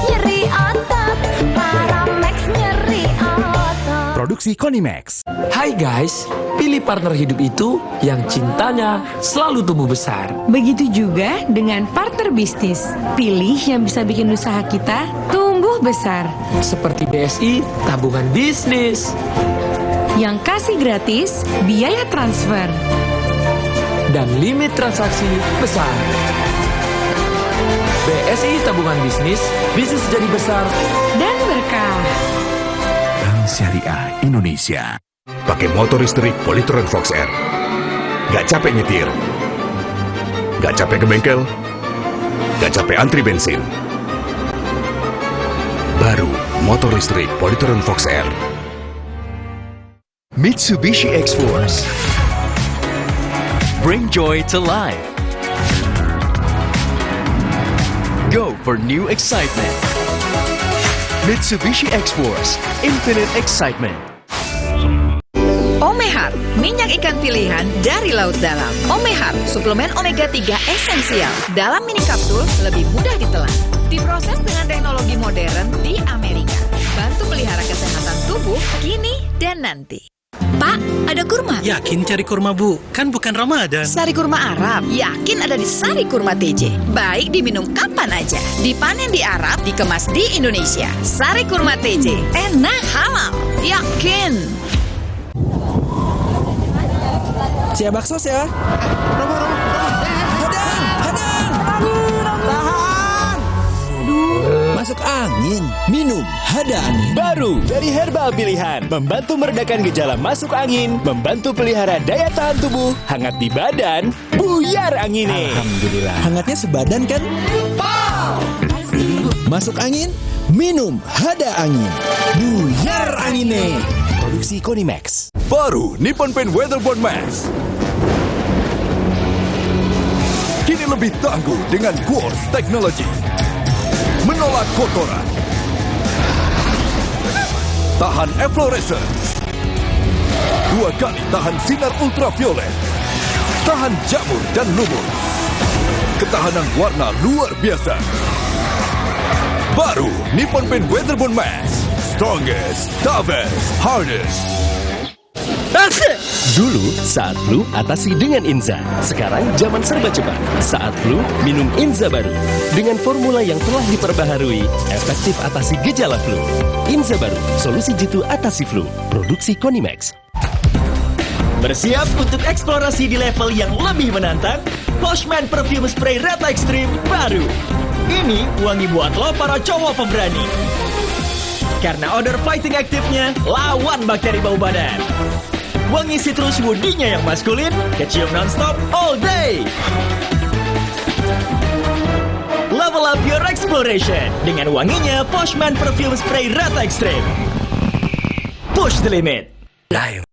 Nyeri otot, Paramex nyeri otot. Produksi Konimex. Hai guys, pilih partner hidup itu yang cintanya selalu tumbuh besar. Begitu juga dengan partner bisnis. Pilih yang bisa bikin usaha kita tumbuh besar. Seperti BSI, tabungan bisnis. Yang kasih gratis biaya transfer. Dan limit transaksi besar. BSI tabungan bisnis, bisnis jadi besar. Dan berkah. Bank Syariah Indonesia. Pakai motor listrik Polytron Fox R. Gak capek nyetir. Gak capek ke bengkel. Gak capek antri bensin. Baru motor listrik Polytron Fox R. Mitsubishi X-Force. Bring joy to life. Go for new excitement. Mitsubishi X-Force. Infinite excitement. Omehar, minyak ikan pilihan dari laut dalam. Omehar, suplemen omega 3 esensial. Dalam mini kapsul, lebih mudah ditelan. Diproses dengan teknologi modern di Amerika. Bantu pelihara kesehatan tubuh kini dan nanti. Pak, ada kurma? Yakin cari kurma, Bu? Kan bukan Ramadan. Sari kurma Arab, yakin ada di Sari Kurma TJ. Baik diminum kapan aja. Dipanen di Arab, dikemas di Indonesia. Sari Kurma TJ, enak halal, yakin. Siap bakso ya? Masuk angin, minum Hada Angin. Baru dari herbal pilihan, membantu meredakan gejala masuk angin, membantu pelihara daya tahan tubuh, hangat di badan, buyar angine. Alhamdulillah. Hangatnya sebadan kan? Masuk angin, minum Hada Angin. Buyar angine. Produksi Konimex. Baru Nippon Paint Weatherboard Max. Kini lebih tangguh dengan Quartz Technology. Menolak kotoran. Tahan efflorescence. 2 kali tahan sinar ultraviolet. Tahan jamur dan lumut. Ketahanan warna luar biasa. Baru Nippon Paint Weatherboard Max. Strongest, toughest, hardest. Dulu, saat flu, atasi dengan Inza. Sekarang, zaman serba cepat. Saat flu, minum Inza baru. Dengan formula yang telah diperbaharui, efektif atasi gejala flu. Inza baru, solusi jitu atasi flu. Produksi Konimex. Bersiap untuk eksplorasi di level yang lebih menantang? Poshman Perfume Spray Rata Extreme baru. Ini wangi buat lo para cowok pemberani. Karena odor fighting aktifnya, lawan bakteri bau badan. Wangi citrus woody-nya yang maskulin, kecium non-stop all day. Level up your exploration dengan wanginya Poshman Perfume Spray Rata Extreme. Push the limit. Live.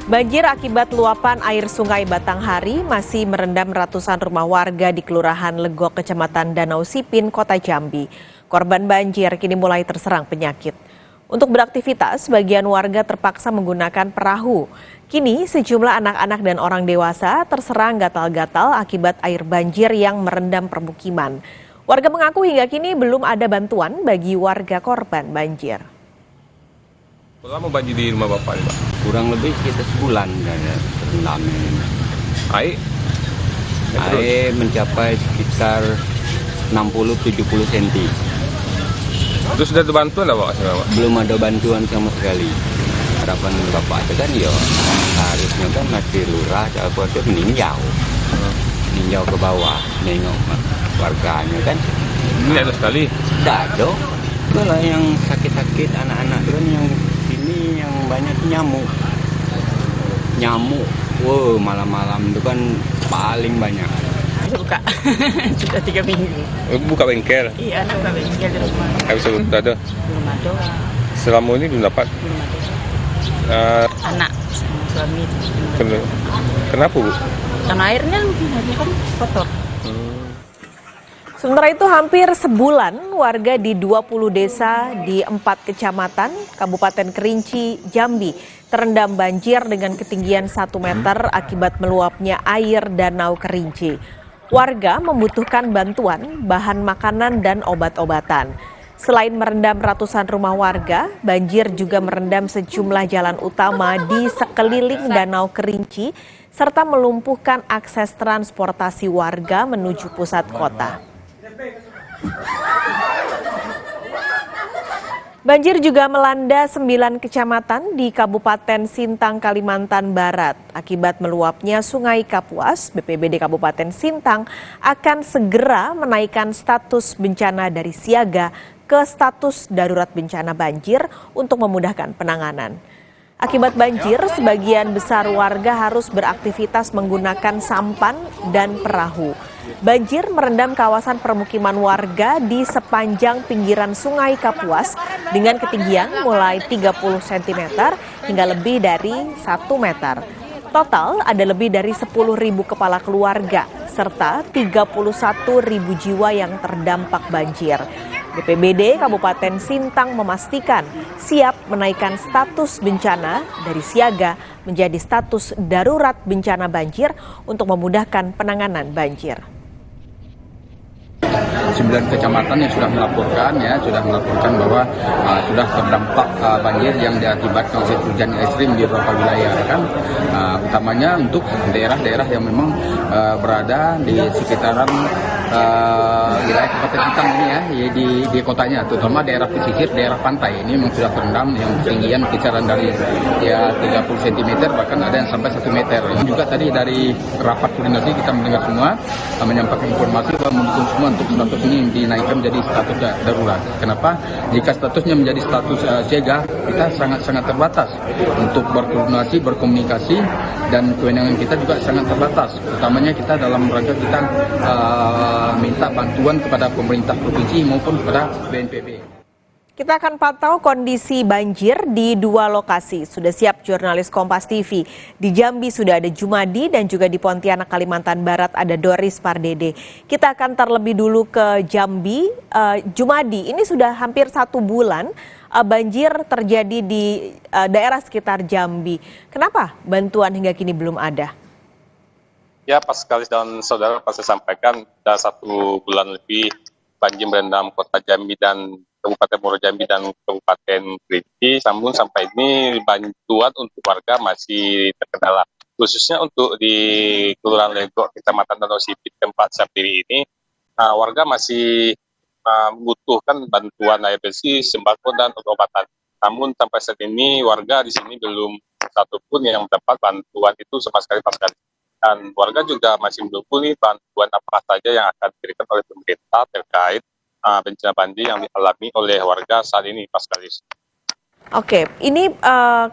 Banjir akibat luapan air sungai Batanghari masih merendam ratusan rumah warga di Kelurahan Legok, Kecamatan Danau Sipin, Kota Jambi. Korban banjir kini mulai terserang penyakit. Untuk beraktivitas, sebagian warga terpaksa menggunakan perahu. Kini sejumlah anak-anak dan orang dewasa terserang gatal-gatal akibat air banjir yang merendam permukiman. Warga mengaku hingga kini belum ada bantuan bagi warga korban banjir. Lama banjir di rumah Bapak, Pak? Kurang lebih sekitar sebulan terendam. Air mencapai sekitar 60-70 cm. Terus sudah ada bantuan nggak, Pak? Belum ada bantuan sama sekali. Harapan Bapak itu kan ya harusnya kan masih lurah atau itu meninjau ke bawah, nengok warganya kan. Ini ada sekali? Tidak ada. Kalau yang sakit-sakit anak-anak itu kan yang ini yang banyak nyamuk Wow, malam-malam itu kan paling banyak. Buka, sudah 3 minggu. Buka bengkel? Iya, anak buka bengkel di rumah. Habis itu ada? Belum ada. Selama ini belum dapat? Belum ada. Anak sama suami. Kenapa, Bu? Karena airnya kan kotor. Sementara itu hampir sebulan warga di 20 desa di 4 kecamatan Kabupaten Kerinci, Jambi terendam banjir dengan ketinggian 1 meter akibat meluapnya air Danau Kerinci. Warga membutuhkan bantuan bahan makanan dan obat-obatan. Selain merendam ratusan rumah warga, banjir juga merendam sejumlah jalan utama di sekeliling Danau Kerinci serta melumpuhkan akses transportasi warga menuju pusat kota. Banjir juga melanda 9 kecamatan di Kabupaten Sintang, Kalimantan Barat. Akibat meluapnya Sungai Kapuas, BPBD Kabupaten Sintang akan segera menaikkan status bencana dari siaga ke status darurat bencana banjir untuk memudahkan penanganan. Akibat banjir, sebagian besar warga harus beraktivitas menggunakan sampan dan perahu. Banjir merendam kawasan permukiman warga di sepanjang pinggiran Sungai Kapuas dengan ketinggian mulai 30 cm hingga lebih dari 1 meter. Total ada lebih dari 10.000 kepala keluarga serta 31.000 jiwa yang terdampak banjir. BPBD Kabupaten Sintang memastikan siap menaikkan status bencana dari siaga menjadi status darurat bencana banjir untuk memudahkan penanganan banjir. 9 kecamatan yang sudah melaporkan bahwa sudah terdampak banjir yang diakibatkan oleh hujan ekstrim di beberapa wilayah kan, utamanya untuk daerah-daerah yang memang berada di sekitaran wilayah Kabupaten Sintang ini ya, di kotanya, terutama daerah pesisir, daerah pantai ini memang sudah terendam yang ketinggian kisaran dari 30 cm bahkan ada yang sampai 1 meter. Ini juga tadi dari rapat koordinasi kita mendengar semua menyampaikan informasi bahwa mendukung semua untuk status ini dinaikkan menjadi status darurat. Kenapa? Jika statusnya menjadi status siaga, kita sangat-sangat terbatas untuk berkoordinasi, berkomunikasi, dan kewenangan kita juga sangat terbatas. Utamanya kita dalam rangka kita minta bantuan kepada pemerintah provinsi maupun kepada BNPB. Kita akan pantau kondisi banjir di 2 lokasi. Sudah siap jurnalis Kompas TV. Di Jambi sudah ada Jumadi dan juga di Pontianak, Kalimantan Barat ada Doris Pardede. Kita akan terlebih dulu ke Jambi. Jumadi, ini sudah hampir 1 bulan banjir terjadi di daerah sekitar Jambi. Kenapa bantuan hingga kini belum ada? Ya, pas sekali dan saudara pasti sampaikan sudah 1 bulan lebih banjir merendam kota Jambi dan Kabupaten Muaro Jambi dan Kabupaten Kerinci, namun sampai ini bantuan untuk warga masih terkendala. Khususnya untuk di Kelurahan Legok, Kecamatan Danau Sipit, tempat saya berdiri ini, warga masih membutuhkan bantuan air bersih, sembako, dan obat-obatan. Namun sampai saat ini warga di sini belum satupun yang mendapat bantuan itu sama sekali. Dan warga juga masih menunggu nih bantuan apa saja yang akan diberikan oleh pemerintah terkait bencana banjir yang dialami oleh warga saat ini, Pak Skalis. Oke, ini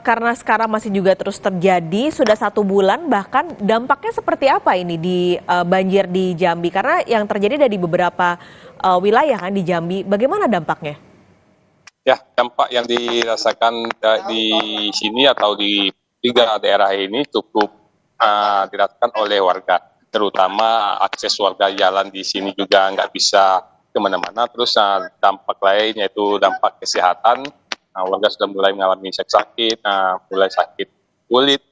karena sekarang masih juga terus terjadi, sudah 1 bulan, bahkan dampaknya seperti apa ini di banjir di Jambi? Karena yang terjadi dari beberapa wilayah kan di Jambi, bagaimana dampaknya? Ya, dampak yang dirasakan di sini atau di 3 daerah ini cukup dirasakan oleh warga, terutama akses warga jalan di sini juga nggak bisa kemana-mana. Terus dampak lain yaitu dampak kesehatan, warga sudah mulai mengalami sakit, mulai sakit kulit,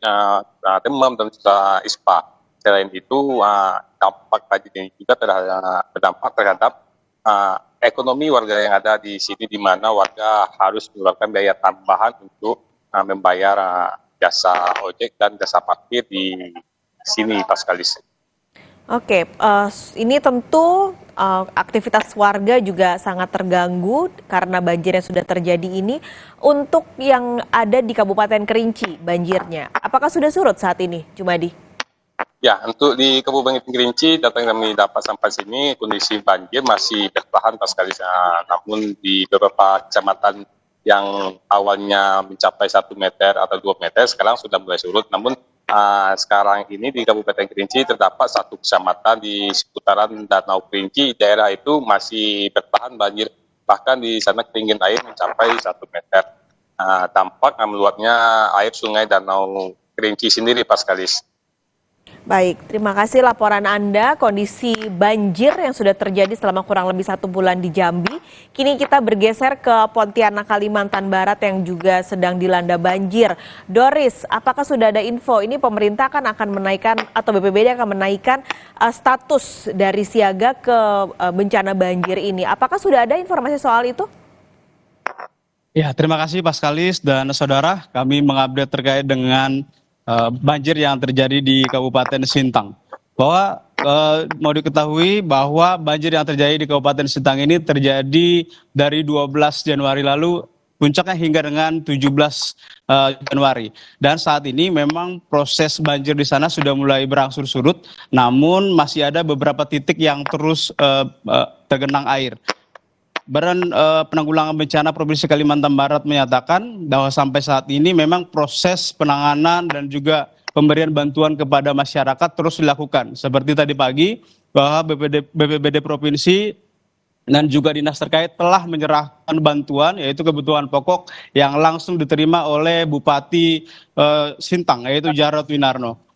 demam, dan juga ispa. Selain itu, dampak banjir ini juga berdampak terhadap ekonomi warga yang ada di sini, di mana warga harus mengeluarkan biaya tambahan untuk membayar jasa ojek dan jasa parkir di sini, Pak Skalis. Oke, ini tentu aktivitas warga juga sangat terganggu karena banjir yang sudah terjadi ini. Untuk yang ada di Kabupaten Kerinci banjirnya, apakah sudah surut saat ini, Jumadi? Ya, untuk di Kabupaten Kerinci, data yang kami dapat sampai sini, kondisi banjir masih bertahan, Pak Skalis. Namun di beberapa kecamatan yang awalnya mencapai 1 meter atau 2 meter, sekarang sudah mulai surut. Namun Sekarang ini di Kabupaten Kerinci terdapat 1 kecamatan di seputaran Danau Kerinci, daerah itu masih bertahan banjir, bahkan di sana ketinggian air mencapai 1 meter. Tampak meluapnya air sungai Danau Kerinci sendiri, Paskalis. Baik, terima kasih laporan Anda. Kondisi banjir yang sudah terjadi selama kurang lebih 1 bulan di Jambi. Kini kita bergeser ke Pontianak, Kalimantan Barat yang juga sedang dilanda banjir. Doris, apakah sudah ada info? Ini pemerintah kan akan menaikkan atau BPBD akan menaikkan status dari siaga ke bencana banjir ini. Apakah sudah ada informasi soal itu? Ya, terima kasih Paskalis dan saudara. Kami mengupdate terkait dengan banjir yang terjadi di Kabupaten Sintang. Bahwa mau diketahui bahwa banjir yang terjadi di Kabupaten Sintang ini terjadi dari 12 Januari lalu, puncaknya hingga dengan 17 Januari. Dan saat ini memang proses banjir di sana sudah mulai berangsur surut, namun masih ada beberapa titik yang terus tergenang air. Badan Penanggulangan Bencana Provinsi Kalimantan Barat menyatakan bahwa sampai saat ini memang proses penanganan dan juga pemberian bantuan kepada masyarakat terus dilakukan. Seperti tadi pagi bahwa BPBD Provinsi dan juga dinas terkait telah menyerahkan bantuan, yaitu kebutuhan pokok yang langsung diterima oleh Bupati Sintang, yaitu Jarod Winarno.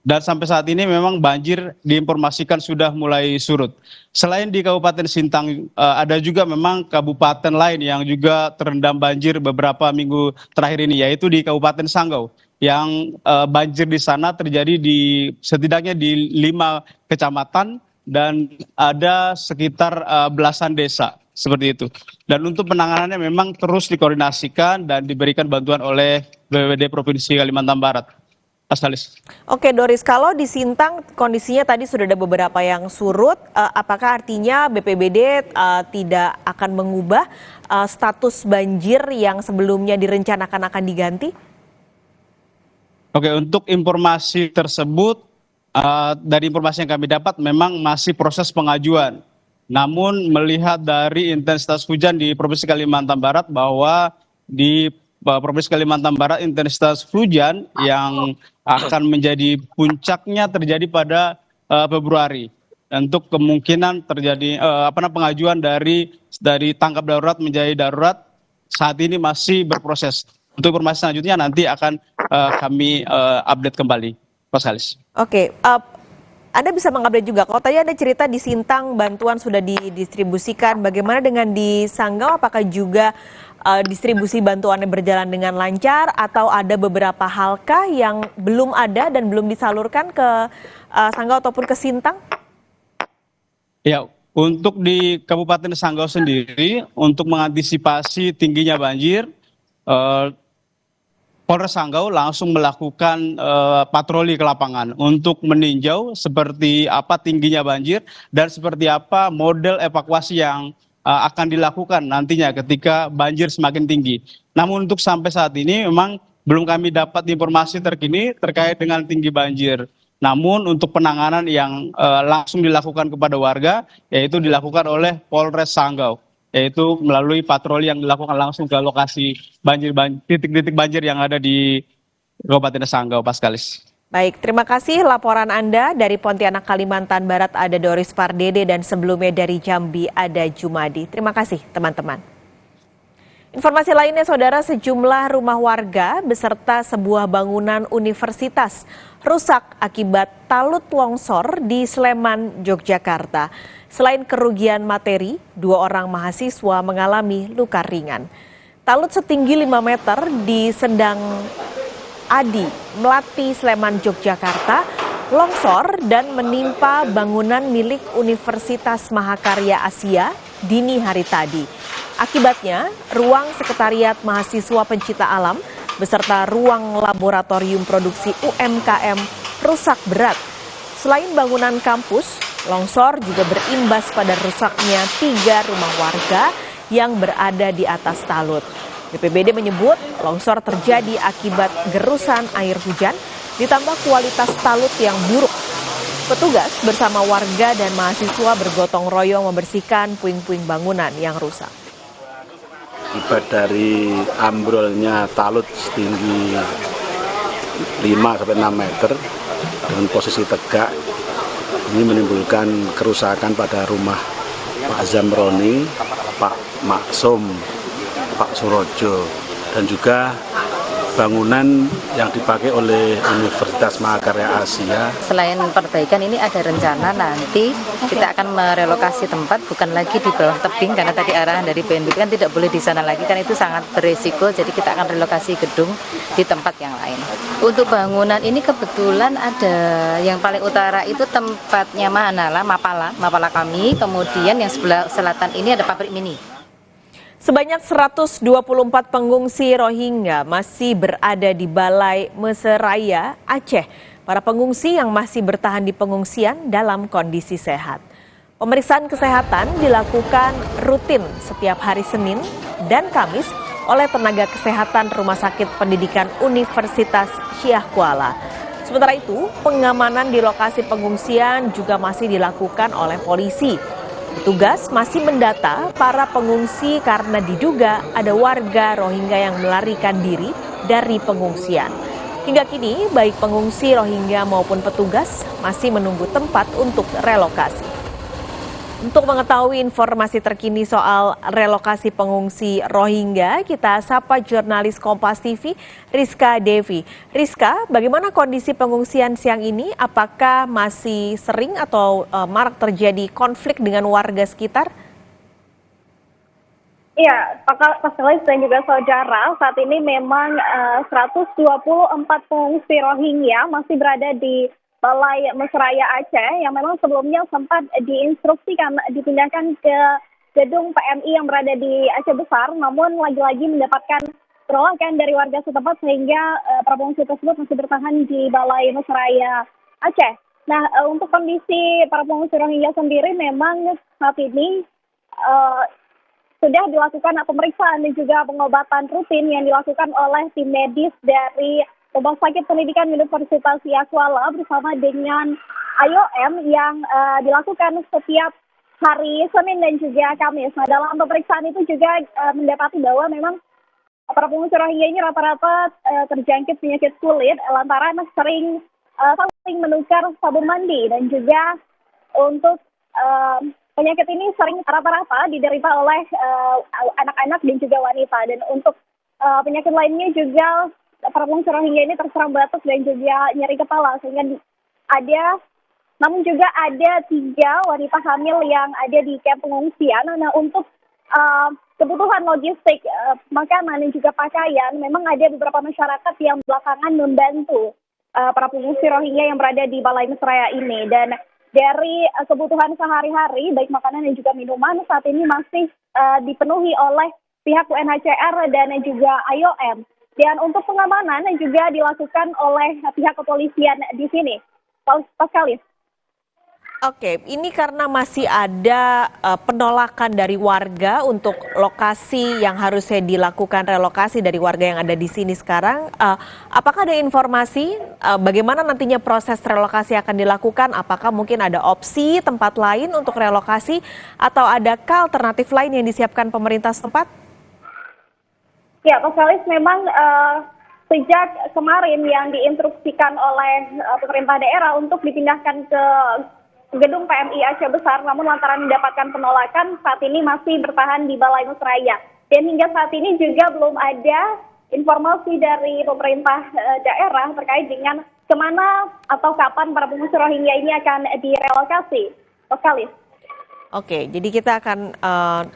Dan sampai saat ini memang banjir diinformasikan sudah mulai surut. Selain di Kabupaten Sintang, ada juga memang kabupaten lain yang juga terendam banjir beberapa minggu terakhir ini, yaitu di Kabupaten Sanggau. Yang banjir di sana terjadi setidaknya di 5 kecamatan dan ada sekitar belasan desa, seperti itu. Dan untuk penanganannya memang terus dikoordinasikan dan diberikan bantuan oleh BPBD Provinsi Kalimantan Barat. Oke Doris, kalau di Sintang kondisinya tadi sudah ada beberapa yang surut, apakah artinya BPBD tidak akan mengubah status banjir yang sebelumnya direncanakan akan diganti? Oke, untuk informasi tersebut, dari informasi yang kami dapat memang masih proses pengajuan. Namun melihat dari intensitas hujan di Provinsi Kalimantan Barat bahwa di Provinsi Kalimantan Barat intensitas hujan yang akan menjadi puncaknya terjadi pada Februari. Untuk kemungkinan terjadi pengajuan dari tanggap darurat menjadi darurat saat ini masih berproses. Untuk informasi selanjutnya nanti akan kami update kembali, Pak Salis. Oke, Anda bisa mengupdate juga. Kalau tadi ada cerita di Sintang bantuan sudah didistribusikan, bagaimana dengan di Sanggau? Apakah juga distribusi bantuannya berjalan dengan lancar atau ada beberapa halka yang belum ada dan belum disalurkan ke Sanggau ataupun ke Sintang? Ya, untuk di Kabupaten Sanggau sendiri, untuk mengantisipasi tingginya banjir, Polres Sanggau langsung melakukan patroli ke lapangan untuk meninjau seperti apa tingginya banjir dan seperti apa model evakuasi yang akan dilakukan nantinya ketika banjir semakin tinggi. Namun untuk sampai saat ini memang belum kami dapat informasi terkini terkait dengan tinggi banjir. Namun untuk penanganan yang langsung dilakukan kepada warga, yaitu dilakukan oleh Polres Sanggau, yaitu melalui patroli yang dilakukan langsung ke lokasi titik-titik banjir yang ada di Kabupaten Sanggau, Paskalis. Baik, terima kasih laporan Anda dari Pontianak, Kalimantan Barat ada Doris Pardede dan sebelumnya dari Jambi ada Jumadi. Terima kasih teman-teman. Informasi lainnya saudara, sejumlah rumah warga beserta sebuah bangunan universitas rusak akibat talut longsor di Sleman, Yogyakarta. Selain kerugian materi, 2 orang mahasiswa mengalami luka ringan. Talut setinggi 5 meter di Sendang Adi, Melati, Sleman, Yogyakarta, longsor dan menimpa bangunan milik Universitas Mahakarya Asia dini hari tadi. Akibatnya, ruang sekretariat mahasiswa pencinta alam beserta ruang laboratorium produksi UMKM rusak berat. Selain bangunan kampus, longsor juga berimbas pada rusaknya 3 rumah warga yang berada di atas talut. BPBD menyebut longsor terjadi akibat gerusan air hujan ditambah kualitas talut yang buruk. Petugas bersama warga dan mahasiswa bergotong royong membersihkan puing-puing bangunan yang rusak. Akibat dari ambrolnya talut setinggi 5 5-6 meter dengan posisi tegak. Ini menimbulkan kerusakan pada rumah Pak Zamroni, Pak Maksum, Pak Surojo, dan juga bangunan yang dipakai oleh Universitas Mahakarya Asia. Selain perbaikan ini ada rencana nanti kita akan merelokasi tempat, bukan lagi di bawah tebing karena tadi arahan dari BNPB kan tidak boleh di sana lagi, kan itu sangat beresiko, jadi kita akan relokasi gedung di tempat yang lain. Untuk bangunan ini kebetulan ada yang paling utara itu tempatnya Mapala kami, kemudian yang sebelah selatan ini ada pabrik mini. Sebanyak 124 pengungsi Rohingya masih berada di Balai Mesraya, Aceh. Para pengungsi yang masih bertahan di pengungsian dalam kondisi sehat. Pemeriksaan kesehatan dilakukan rutin setiap hari Senin dan Kamis oleh tenaga kesehatan Rumah Sakit Pendidikan Universitas Syah Kuala. Sementara itu, pengamanan di lokasi pengungsian juga masih dilakukan oleh polisi. Petugas masih mendata para pengungsi karena diduga ada warga Rohingya yang melarikan diri dari pengungsian. Hingga kini, baik pengungsi Rohingya maupun petugas masih menunggu tempat untuk relokasi. Untuk mengetahui informasi terkini soal relokasi pengungsi Rohingya, kita sapa jurnalis Kompas TV, Rizka Devi. Rizka, bagaimana kondisi pengungsian siang ini? Apakah masih sering atau marak terjadi konflik dengan warga sekitar? Iya, Pak Kalis dan juga saudara, saat ini memang 124 pengungsi Rohingya masih berada di Balai Mesraya Aceh yang memang sebelumnya sempat diinstruksikan dipindahkan ke gedung PMI yang berada di Aceh Besar, namun lagi-lagi mendapatkan penolakan dari warga setempat sehingga para pengungsi tersebut masih bertahan di Balai Mesraya Aceh. Nah, untuk kondisi para pengungsi Rohingya sendiri memang saat ini sudah dilakukan pemeriksaan dan juga pengobatan rutin yang dilakukan oleh tim medis dari Rumah Sakit Pendidikan Universitas Syah Kuala bersama dengan IOM yang dilakukan setiap hari Senin dan juga Kamis. Nah, dalam pemeriksaan itu juga mendapati bahwa memang para pengungsi Rohingya ini rata-rata terjangkit penyakit kulit lantaran sering menukar sabun mandi, dan juga untuk penyakit ini sering rata-rata diderita oleh anak-anak dan juga wanita. Dan untuk penyakit lainnya juga para pengungsi Rohingya ini terserang batuk dan juga nyeri kepala, sehingga namun juga ada 3 wanita hamil yang ada di kamp pengungsian. Nah, untuk kebutuhan logistik, makanan dan juga pakaian, memang ada beberapa masyarakat yang belakangan membantu para pengungsi Rohingya yang berada di Balai Mesraya ini. Dan dari kebutuhan sehari-hari, baik makanan dan juga minuman, saat ini masih dipenuhi oleh pihak UNHCR dan juga IOM. Dan untuk pengamanan juga dilakukan oleh pihak kepolisian di sini. Pak Kalis. Oke, ini karena masih ada penolakan dari warga untuk lokasi yang harusnya dilakukan relokasi dari warga yang ada di sini sekarang. Apakah ada informasi bagaimana nantinya proses relokasi akan dilakukan? Apakah mungkin ada opsi tempat lain untuk relokasi atau adakah alternatif lain yang disiapkan pemerintah setempat? Ya, Pak Kalis, memang sejak kemarin yang diinstruksikan oleh pemerintah daerah untuk dipindahkan ke gedung PMI Aceh Besar, namun lantaran mendapatkan penolakan, saat ini masih bertahan di Balai Mesraya. Dan hingga saat ini juga belum ada informasi dari pemerintah daerah terkait dengan kemana atau kapan para pengungsi Rohingya ini akan direlokasi. Pak Kalis. Oke, jadi kita akan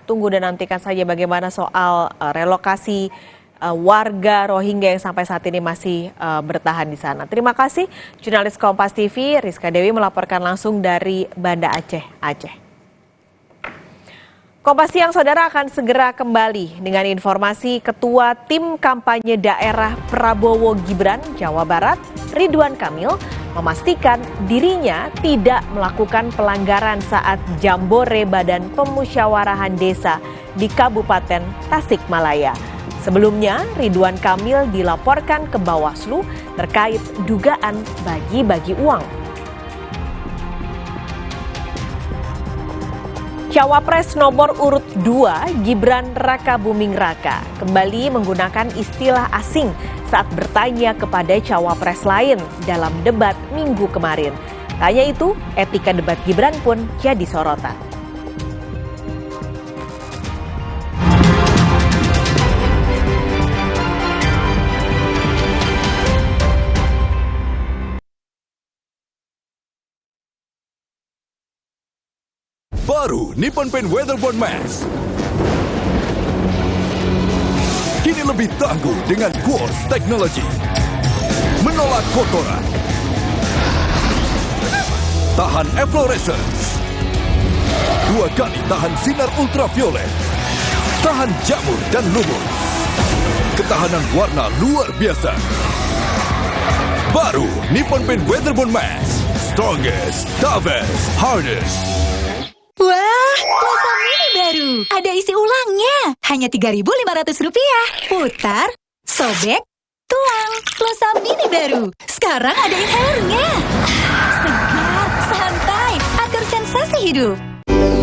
tunggu dan nantikan saja bagaimana soal relokasi warga Rohingya yang sampai saat ini masih bertahan di sana. Terima kasih, jurnalis Kompas TV Rizka Dewi melaporkan langsung dari Banda Aceh, Aceh. Kompas Siang, saudara, akan segera kembali dengan informasi Ketua Tim Kampanye Daerah Prabowo Gibran Jawa Barat, Ridwan Kamil, memastikan dirinya tidak melakukan pelanggaran saat jambore Badan Pemusyawarahan Desa di Kabupaten Tasikmalaya. Sebelumnya, Ridwan Kamil dilaporkan ke Bawaslu terkait dugaan bagi-bagi uang. Cawapres nomor urut 2 Gibran Rakabuming Raka kembali menggunakan istilah asing saat bertanya kepada cawapres lain dalam debat minggu kemarin. Tanya itu, etika debat Gibran pun jadi sorotan. Baru Nippon Paint Weatherboard Max. Kini lebih tangguh dengan Quartz Technology. Menolak kotoran. Tahan efflorescence. 2 kali tahan sinar ultraviolet. Tahan jamur dan lumut. Ketahanan warna luar biasa. Baru Nippon Paint Weatherboard Max. Strongest, toughest, hardest. Wah, Plaza Mini baru. Ada isi ulangnya. Hanya Rp3.500. Putar, sobek, tuang. Plaza Mini baru. Sekarang ada inhalernya. Segar, santai, atur sensasi hidup.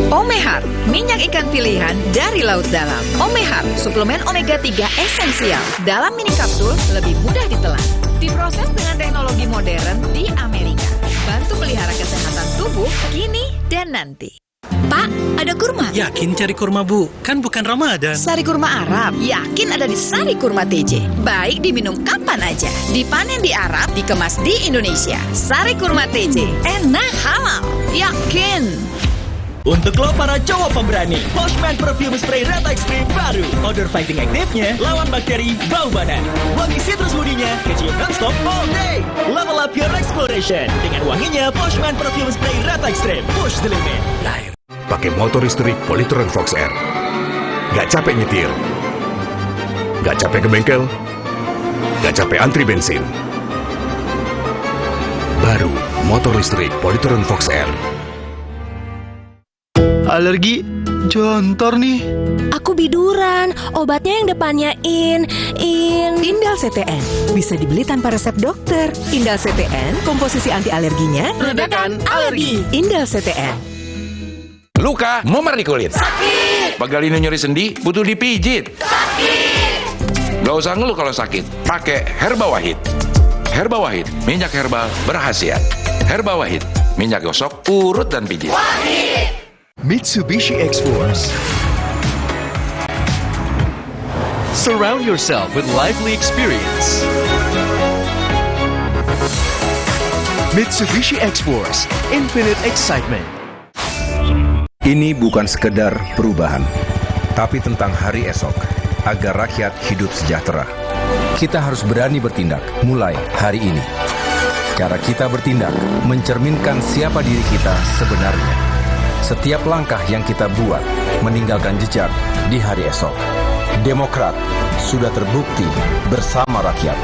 Omehar, minyak ikan pilihan dari laut dalam. Omehar, suplemen omega 3 esensial. Dalam mini kapsul, lebih mudah ditelan. Diproses dengan teknologi modern di Amerika. Bantu pelihara kesehatan tubuh kini dan nanti. Pak, ada kurma? Yakin cari kurma, Bu? Kan bukan Ramadan. Sari kurma Arab, yakin ada di Sari Kurma TJ. Baik diminum kapan aja. Dipanen di Arab, dikemas di Indonesia. Sari Kurma TJ, enak, halal, yakin. Untuk lo para cowok pemberani, Poshman Perfume Spray Rata Extreme baru. Odor fighting aktifnya, lawan bakteri, bau badan. Wangi citrus woody-nya, kecium non-stop all day. Level up your exploration. Dengan wanginya, Poshman Perfume Spray Rata Extreme. Push the limit. Pakai motor listrik Polytron Fox R. Gak capek nyetir. Gak capek ke bengkel. Gak capek antri bensin. Baru motor listrik Polytron Fox R. Alergi jontor nih. Aku biduran, obatnya yang depannya Indal CTN. Bisa dibeli tanpa resep dokter. Indal CTN, komposisi anti alerginya Redakan alergi. Indal CTN. Luka, memar di kulit. Sakit. Pegalinu nyeri sendi, butuh dipijit. Sakit. Gak usah ngeluh kalau sakit. Pakai Herba Wahid. Herba Wahid, minyak herbal berkhasiat. Herba Wahid, minyak gosok, urut dan pijit. Wahid. Mitsubishi X-Force. Surround yourself with lively experience. Mitsubishi X-Force, infinite excitement. Ini bukan sekedar perubahan, tapi tentang hari esok, agar rakyat hidup sejahtera. Kita harus berani bertindak, mulai hari ini. Cara kita bertindak mencerminkan siapa diri kita sebenarnya. Setiap langkah yang kita buat meninggalkan jejak di hari esok. Demokrat sudah terbukti bersama rakyat.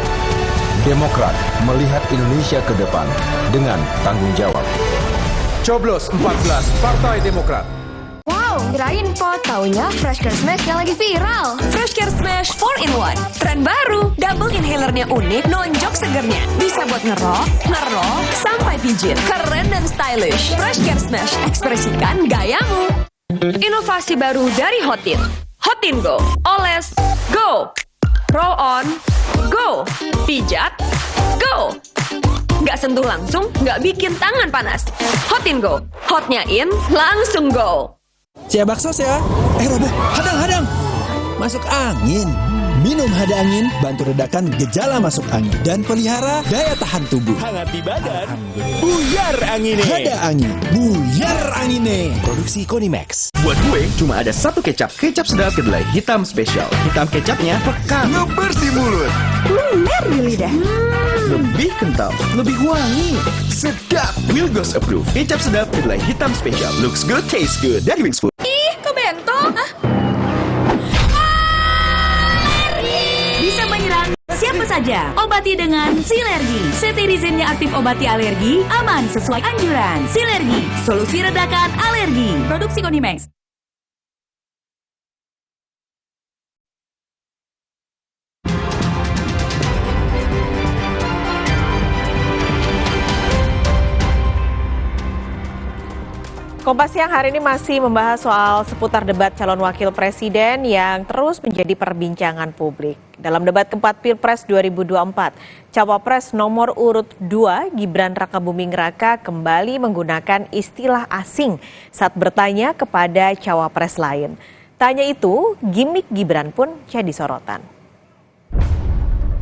Demokrat melihat Indonesia ke depan dengan tanggung jawab. Coblos 14 Partai Demokrat. Wow, kirain pot, taunya Fresh Care Smash yang lagi viral. Fresh Care Smash 4-in-1. Tren baru, double inhalernya unik, nonjok segernya. Bisa buat ngerok, sampai pijit. Keren dan stylish. Fresh Care Smash, ekspresikan gayamu. Inovasi baru dari Hotin. Hotin Go. Oles, go. Roll on, go. Pijat, go. Nggak sentuh langsung, nggak bikin tangan panas. Hotin Go. Hotnya in, langsung go. Siap bakso ya. Robo, hadang. Masuk angin. Minum hada angin, bantu redakan gejala masuk angin. Dan pelihara daya tahan tubuh. Hangat di badan. Buyar angine. Hada angin, buyar angine. Produksi Konimax. Buat gue, cuma ada satu kecap. Kecap sedap kedelai hitam spesial. Hitam kecapnya pekat. Ngebersih mulut. Lumer di lidah. Lebih kental, lebih wangi. Sedap. Wilgos Approve. Kecap sedap kedelai hitam spesial. Looks good, tastes good. Dari Wings Food. Ih, kok bentol? Bisa menyerang siapa saja. Obati dengan Silergi. Cetirizine aktif obati alergi, aman sesuai anjuran. Silergi, solusi redakan alergi. Produksi Konimax. Kompas Siang hari ini masih membahas soal seputar debat calon wakil presiden yang terus menjadi perbincangan publik. Dalam debat keempat Pilpres 2024, Cawapres nomor urut 2 Gibran Rakabuming Raka kembali menggunakan istilah asing saat bertanya kepada Cawapres lain. Tanya itu, gimmick Gibran pun jadi sorotan.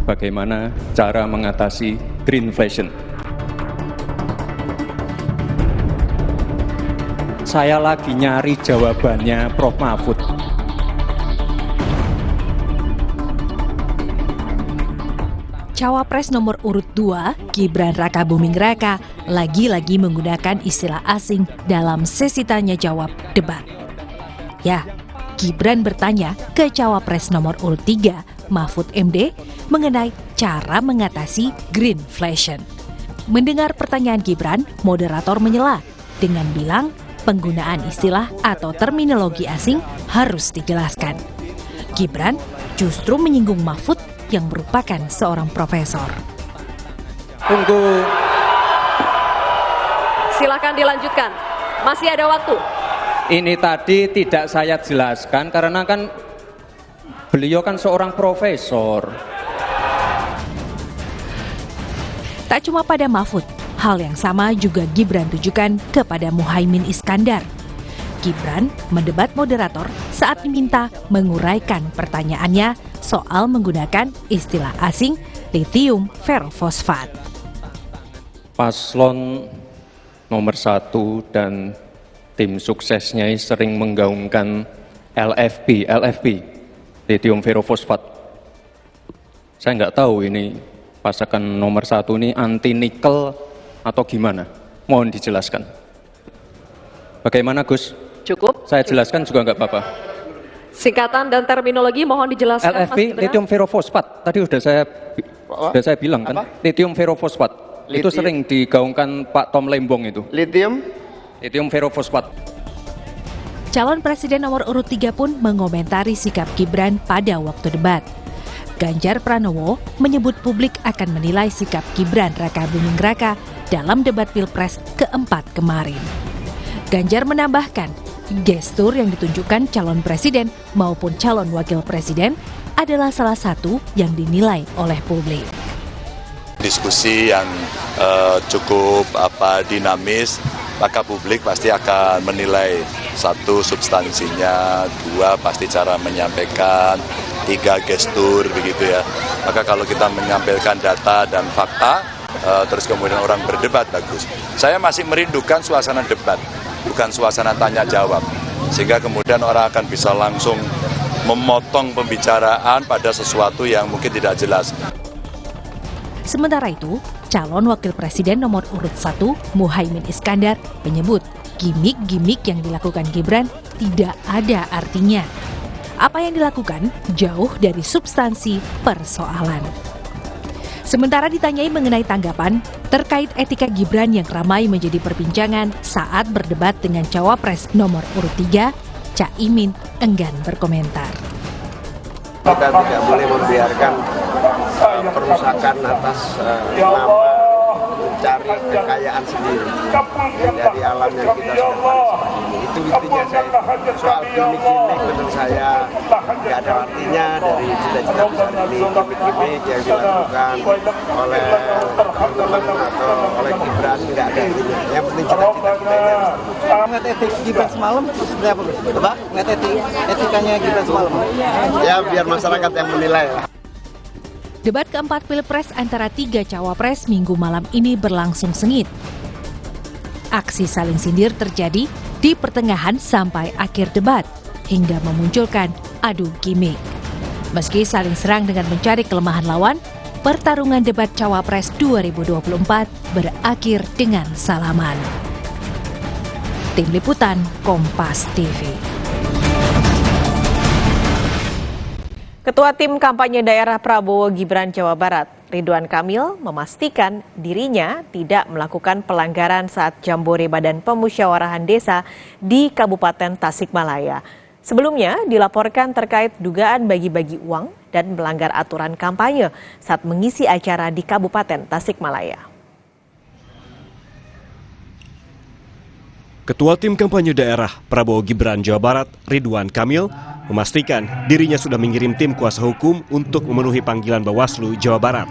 Bagaimana cara mengatasi greenflation? Saya lagi nyari jawabannya Prof. Mahfud. Cawapres nomor urut 2, Gibran Rakabuming Raka, lagi-lagi menggunakan istilah asing dalam sesi tanya jawab debat. Ya, Gibran bertanya ke Cawapres nomor urut 3, Mahfud MD, mengenai cara mengatasi greenflation. Mendengar pertanyaan Gibran, moderator menyela dengan bilang, penggunaan istilah atau terminologi asing harus dijelaskan. Gibran justru menyinggung Mahfud yang merupakan seorang profesor. Tunggu. Silakan dilanjutkan. Masih ada waktu. Ini tadi tidak saya jelaskan karena kan beliau kan seorang profesor. Tak cuma pada Mahfud, hal yang sama juga Gibran tujukan kepada Muhaimin Iskandar. Gibran mendebat moderator saat diminta menguraikan pertanyaannya soal menggunakan istilah asing lithium ferrofosfat. Paslon nomor 1 dan tim suksesnya sering menggaungkan LFP, lithium ferrofosfat. Saya nggak tahu ini pasangan nomor 1 ini anti nikel atau gimana? Mohon dijelaskan. Bagaimana Gus? Cukup? Saya jelaskan juga nggak apa-apa. Singkatan dan terminologi mohon dijelaskan. LFP, lithium ferrofosfat. Tadi sudah saya bilang kan, lithium ferrofosfat. Itu sering digaungkan Pak Tom Lembong itu. Lithium ferrofosfat. Calon presiden nomor urut 3 pun mengomentari sikap Gibran pada waktu debat. Ganjar Pranowo menyebut publik akan menilai sikap Gibran Rakabuming Raka dalam debat Pilpres keempat kemarin. Ganjar menambahkan, gestur yang ditunjukkan calon presiden maupun calon wakil presiden adalah salah satu yang dinilai oleh publik. Diskusi yang cukup dinamis, maka publik pasti akan menilai, 1 substansinya, 2 pasti cara menyampaikan, 3 gestur begitu ya. Maka kalau kita menyampaikan data dan fakta, terus kemudian orang berdebat, bagus. Saya masih merindukan suasana debat, bukan suasana tanya jawab, sehingga kemudian orang akan bisa langsung memotong pembicaraan pada sesuatu yang mungkin tidak jelas. Sementara itu, calon wakil presiden nomor urut 1, Muhaimin Iskandar, menyebut gimmick-gimmick yang dilakukan Gibran tidak ada artinya. Apa yang dilakukan jauh dari substansi persoalan. Sementara ditanyai mengenai tanggapan terkait etika Gibran yang ramai menjadi perbincangan saat berdebat dengan Cawapres nomor urut 3, Caimin enggan berkomentar. Kita tidak boleh membiarkan perusakan atas nama mencari kekayaan sendiri dari alam yang kita sudah ini. Itu intinya saya. Soal gimmick-gimmick menurut saya nggak ada artinya dari cita-cita besar ini. Gimmick yang dilakukan oleh teman-teman atau oleh Gibran nggak ada artinya. Yang penting cita-cita kita ini harus terwujud. Nggak etik Gibran semalam seperti apa? Apa? Nggak etikanya Gibran semalam? Ya biar masyarakat yang menilai lah. Debat keempat Pilpres antara 3 Cawapres Minggu malam ini berlangsung sengit. Aksi saling sindir terjadi di pertengahan sampai akhir debat, hingga memunculkan adu gimmick. Meski saling serang dengan mencari kelemahan lawan, pertarungan debat Cawapres 2024 berakhir dengan salaman. Tim Liputan Kompas TV. Ketua Tim Kampanye Daerah Prabowo Gibran Jawa Barat, Ridwan Kamil, memastikan dirinya tidak melakukan pelanggaran saat jambore Badan Pemusyawarahan Desa di Kabupaten Tasikmalaya. Sebelumnya dilaporkan terkait dugaan bagi-bagi uang dan melanggar aturan kampanye saat mengisi acara di Kabupaten Tasikmalaya. Ketua Tim Kampanye Daerah Prabowo Gibran Jawa Barat, Ridwan Kamil, memastikan dirinya sudah mengirim tim kuasa hukum untuk memenuhi panggilan Bawaslu Jawa Barat.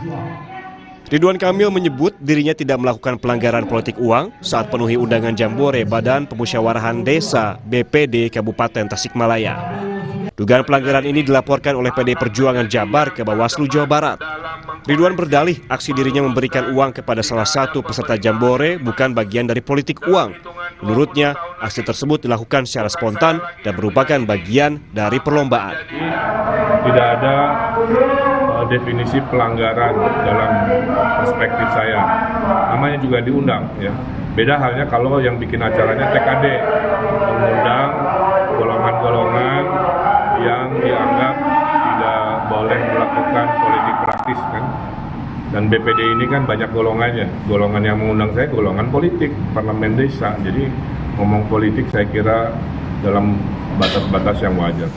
Ridwan Kamil menyebut dirinya tidak melakukan pelanggaran politik uang saat penuhi undangan jambore Badan Pemusyawarahan Desa BPD Kabupaten Tasikmalaya. Dugaan pelanggaran ini dilaporkan oleh PD Perjuangan Jabar ke Bawaslu Jawa Barat. Ridwan berdalih aksi dirinya memberikan uang kepada salah satu peserta jambore bukan bagian dari politik uang. Menurutnya, aksi tersebut dilakukan secara spontan dan merupakan bagian dari perlombaan. Tidak ada definisi pelanggaran dalam perspektif saya. Namanya juga diundang, ya. Beda halnya kalau yang bikin acaranya TKD, mengundang golongan-golongan yang dianggap tidak boleh melakukan politik praktis, kan. Dan BPD ini kan banyak golongannya. Golongan yang mengundang saya golongan politik, parlemen desa. Jadi ngomong politik saya kira dalam batas-batas yang wajar.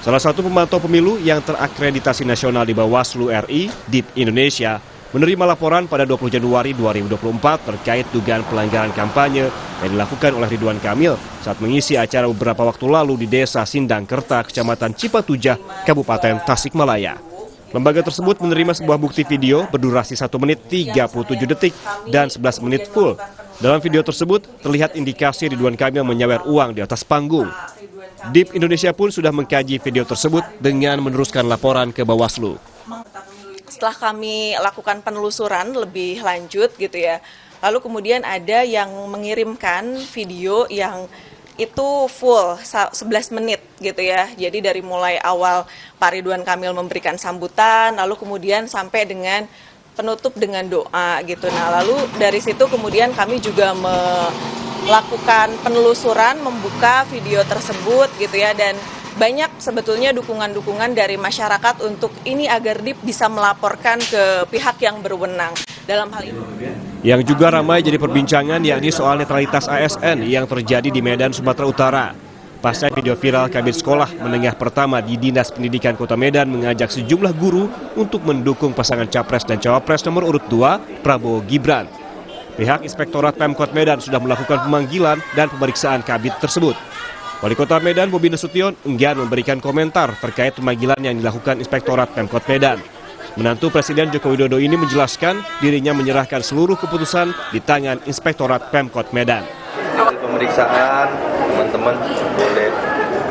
Salah satu pemantau pemilu yang terakreditasi nasional di Bawaslu RI, DIP Indonesia, menerima laporan pada 20 Januari 2024 terkait dugaan pelanggaran kampanye yang dilakukan oleh Ridwan Kamil saat mengisi acara beberapa waktu lalu di Desa Sindangkerta, Kecamatan Cipatujah, Kabupaten Tasikmalaya. Lembaga tersebut menerima sebuah bukti video berdurasi 1 menit 37 detik dan 11 menit full. Dalam video tersebut terlihat indikasi Ridwan Kamil menyawer uang di atas panggung. DIP Indonesia pun sudah mengkaji video tersebut dengan meneruskan laporan ke Bawaslu. Setelah kami lakukan penelusuran lebih lanjut gitu ya, lalu kemudian ada yang mengirimkan video yang itu full 11 menit gitu ya. Jadi dari mulai awal Pak Ridwan Kamil memberikan sambutan, lalu kemudian sampai dengan penutup dengan doa gitu. Nah, lalu dari situ kemudian kami juga melakukan penelusuran, membuka video tersebut gitu ya, dan banyak sebetulnya dukungan-dukungan dari masyarakat untuk ini agar DIP bisa melaporkan ke pihak yang berwenang dalam hal ini. Yang juga ramai jadi perbincangan yakni soal netralitas ASN yang terjadi di Medan, Sumatera Utara. Pasca video viral Kabid Sekolah Menengah Pertama di Dinas Pendidikan Kota Medan mengajak sejumlah guru untuk mendukung pasangan Capres dan Cawapres nomor urut 2 Prabowo Gibran. Pihak Inspektorat Pemkot Medan sudah melakukan pemanggilan dan pemeriksaan Kabid tersebut. Wali Kota Medan Bobi Nasution enggan memberikan komentar terkait pemanggilan yang dilakukan Inspektorat Pemkot Medan. Menantu Presiden Joko Widodo ini menjelaskan dirinya menyerahkan seluruh keputusan di tangan Inspektorat Pemkot Medan. Hasil pemeriksaan, teman-teman boleh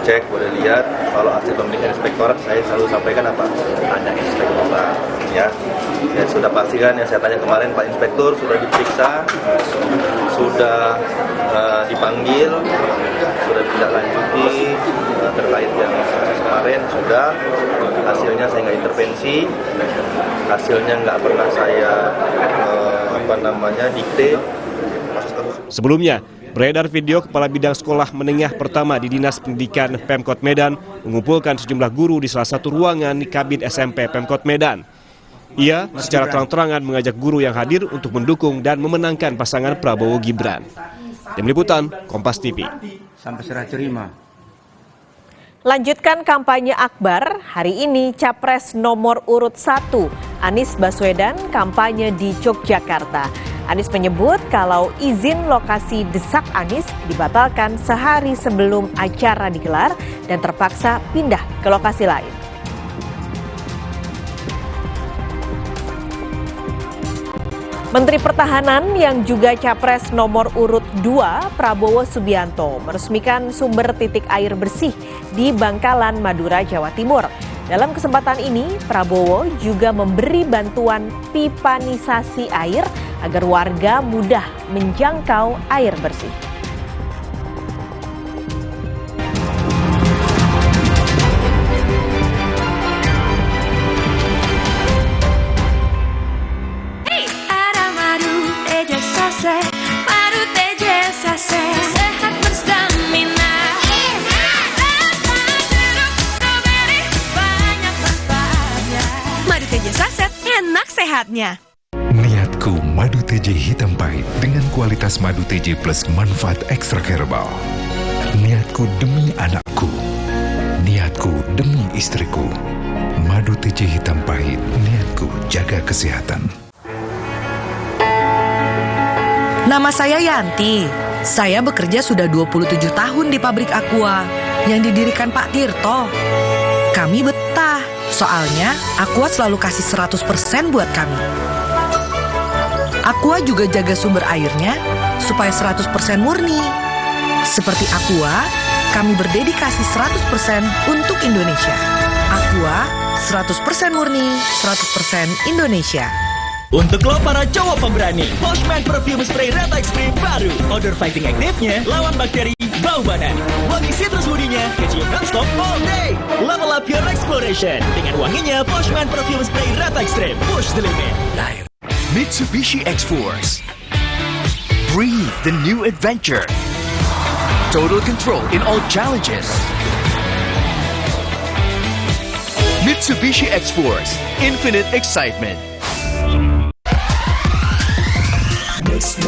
cek, boleh lihat. Kalau hasil pemeriksaan Inspektorat saya selalu sampaikan apa? Tanya Inspektorat, ya. Ya sudah pasti kan yang saya tanya kemarin Pak Inspektur sudah diperiksa, sudah dipanggil, sudah ditindaklanjuti terkait yang kemarin sudah. Hasilnya saya nggak intervensi, hasilnya nggak pernah saya dikte. Sebelumnya, beredar video Kepala Bidang Sekolah Menengah Pertama di Dinas Pendidikan Pemkot Medan mengumpulkan sejumlah guru di salah satu ruangan di Kabid SMP Pemkot Medan. Ia secara terang-terangan mengajak guru yang hadir untuk mendukung dan memenangkan pasangan Prabowo Gibran. Tim Liputan, Kompas TV. Sampai serah terima. Lanjutkan kampanye akbar, hari ini Capres nomor urut 1, Anies Baswedan, kampanye di Yogyakarta. Anies menyebut kalau izin lokasi desak Anies dibatalkan sehari sebelum acara digelar dan terpaksa pindah ke lokasi lain. Menteri Pertahanan yang juga Capres nomor urut 2 Prabowo Subianto meresmikan sumber titik air bersih di Bangkalan, Madura, Jawa Timur. Dalam kesempatan ini, Prabowo juga memberi bantuan pipanisasi air agar warga mudah menjangkau air bersih. Sehat berstamina. Banyak manfaatnya. Madu TJ Saset, enak sehatnya. Niatku madu TJ hitam pahit dengan kualitas madu TJ plus manfaat ekstra herbal. Niatku demi anakku. Niatku demi istriku. Madu TJ hitam pahit, niatku jaga kesehatan. Nama saya Yanti. Saya bekerja sudah 27 tahun di pabrik Aqua yang didirikan Pak Tirto. Kami betah, soalnya Aqua selalu kasih 100% buat kami. Aqua juga jaga sumber airnya supaya 100% murni. Seperti Aqua, kami berdedikasi 100% untuk Indonesia. Aqua, 100% murni, 100% Indonesia. Untuk lo para cowok pemberani, Poshman Perfume Spray Rata Extreme baru. Odor fighting aktifnya lawan bakteri bau badan. Wangi citrus woody-nya kecium non-stop all day. Level up your exploration dengan wanginya Poshman Perfume Spray Rata Extreme. Push the limit. Mitsubishi X-Force. Breathe the new adventure. Total control in all challenges. Mitsubishi X-Force. Infinite excitement. Mix,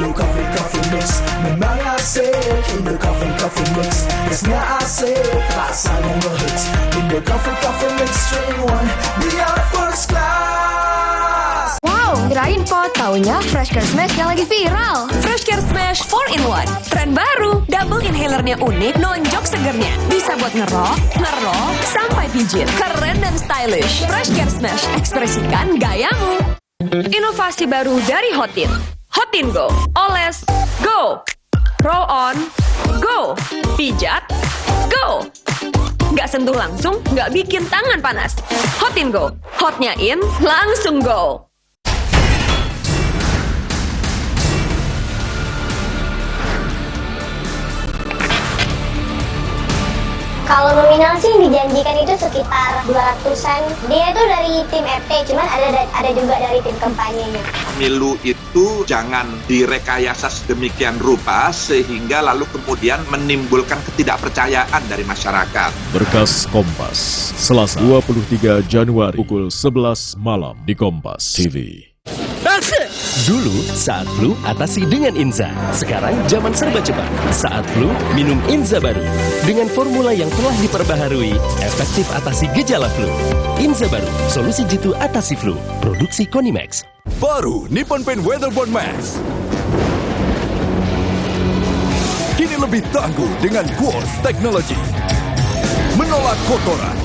Indo Coffee Mix. Memang asik, Indo Coffee Mix. Mixnya asik, rasanya ngehits. Indo Coffee Mix, strain one, we are first class. Wow, kirain pot, taunya Fresh Care Smash yang lagi viral. Fresh Care Smash 4-in-1, tren baru. Double inhalernya unik, nonjok segernya. Bisa buat ngerok, sampai pijit. Keren dan stylish. Fresh Care Smash, ekspresikan gayamu. Inovasi baru dari Hotin. Hotin Go. Oles, go. Roll on, go. Pijat, go. Nggak sentuh langsung, nggak bikin tangan panas. Hotin Go. Hotnya in, langsung go. Kalau nominal sih dijanjikan itu sekitar 200-an. Dia itu dari tim FT, cuman ada juga dari tim kampanyenya. Pemilu itu jangan direkayasa sedemikian rupa sehingga lalu kemudian menimbulkan ketidakpercayaan dari masyarakat. Berkas Kompas, Selasa 23 Januari pukul 11 malam di Kompas TV. Dulu, saat flu, atasi dengan Inza. Sekarang, zaman serba cepat. Saat flu, minum Inza baru. Dengan formula yang telah diperbaharui, efektif atasi gejala flu. Inza baru, solusi jitu atasi flu. Produksi Konimax. Baru Nippon Paint Weatherboard Max. Kini lebih tangguh dengan Quartz Technology. Menolak kotoran.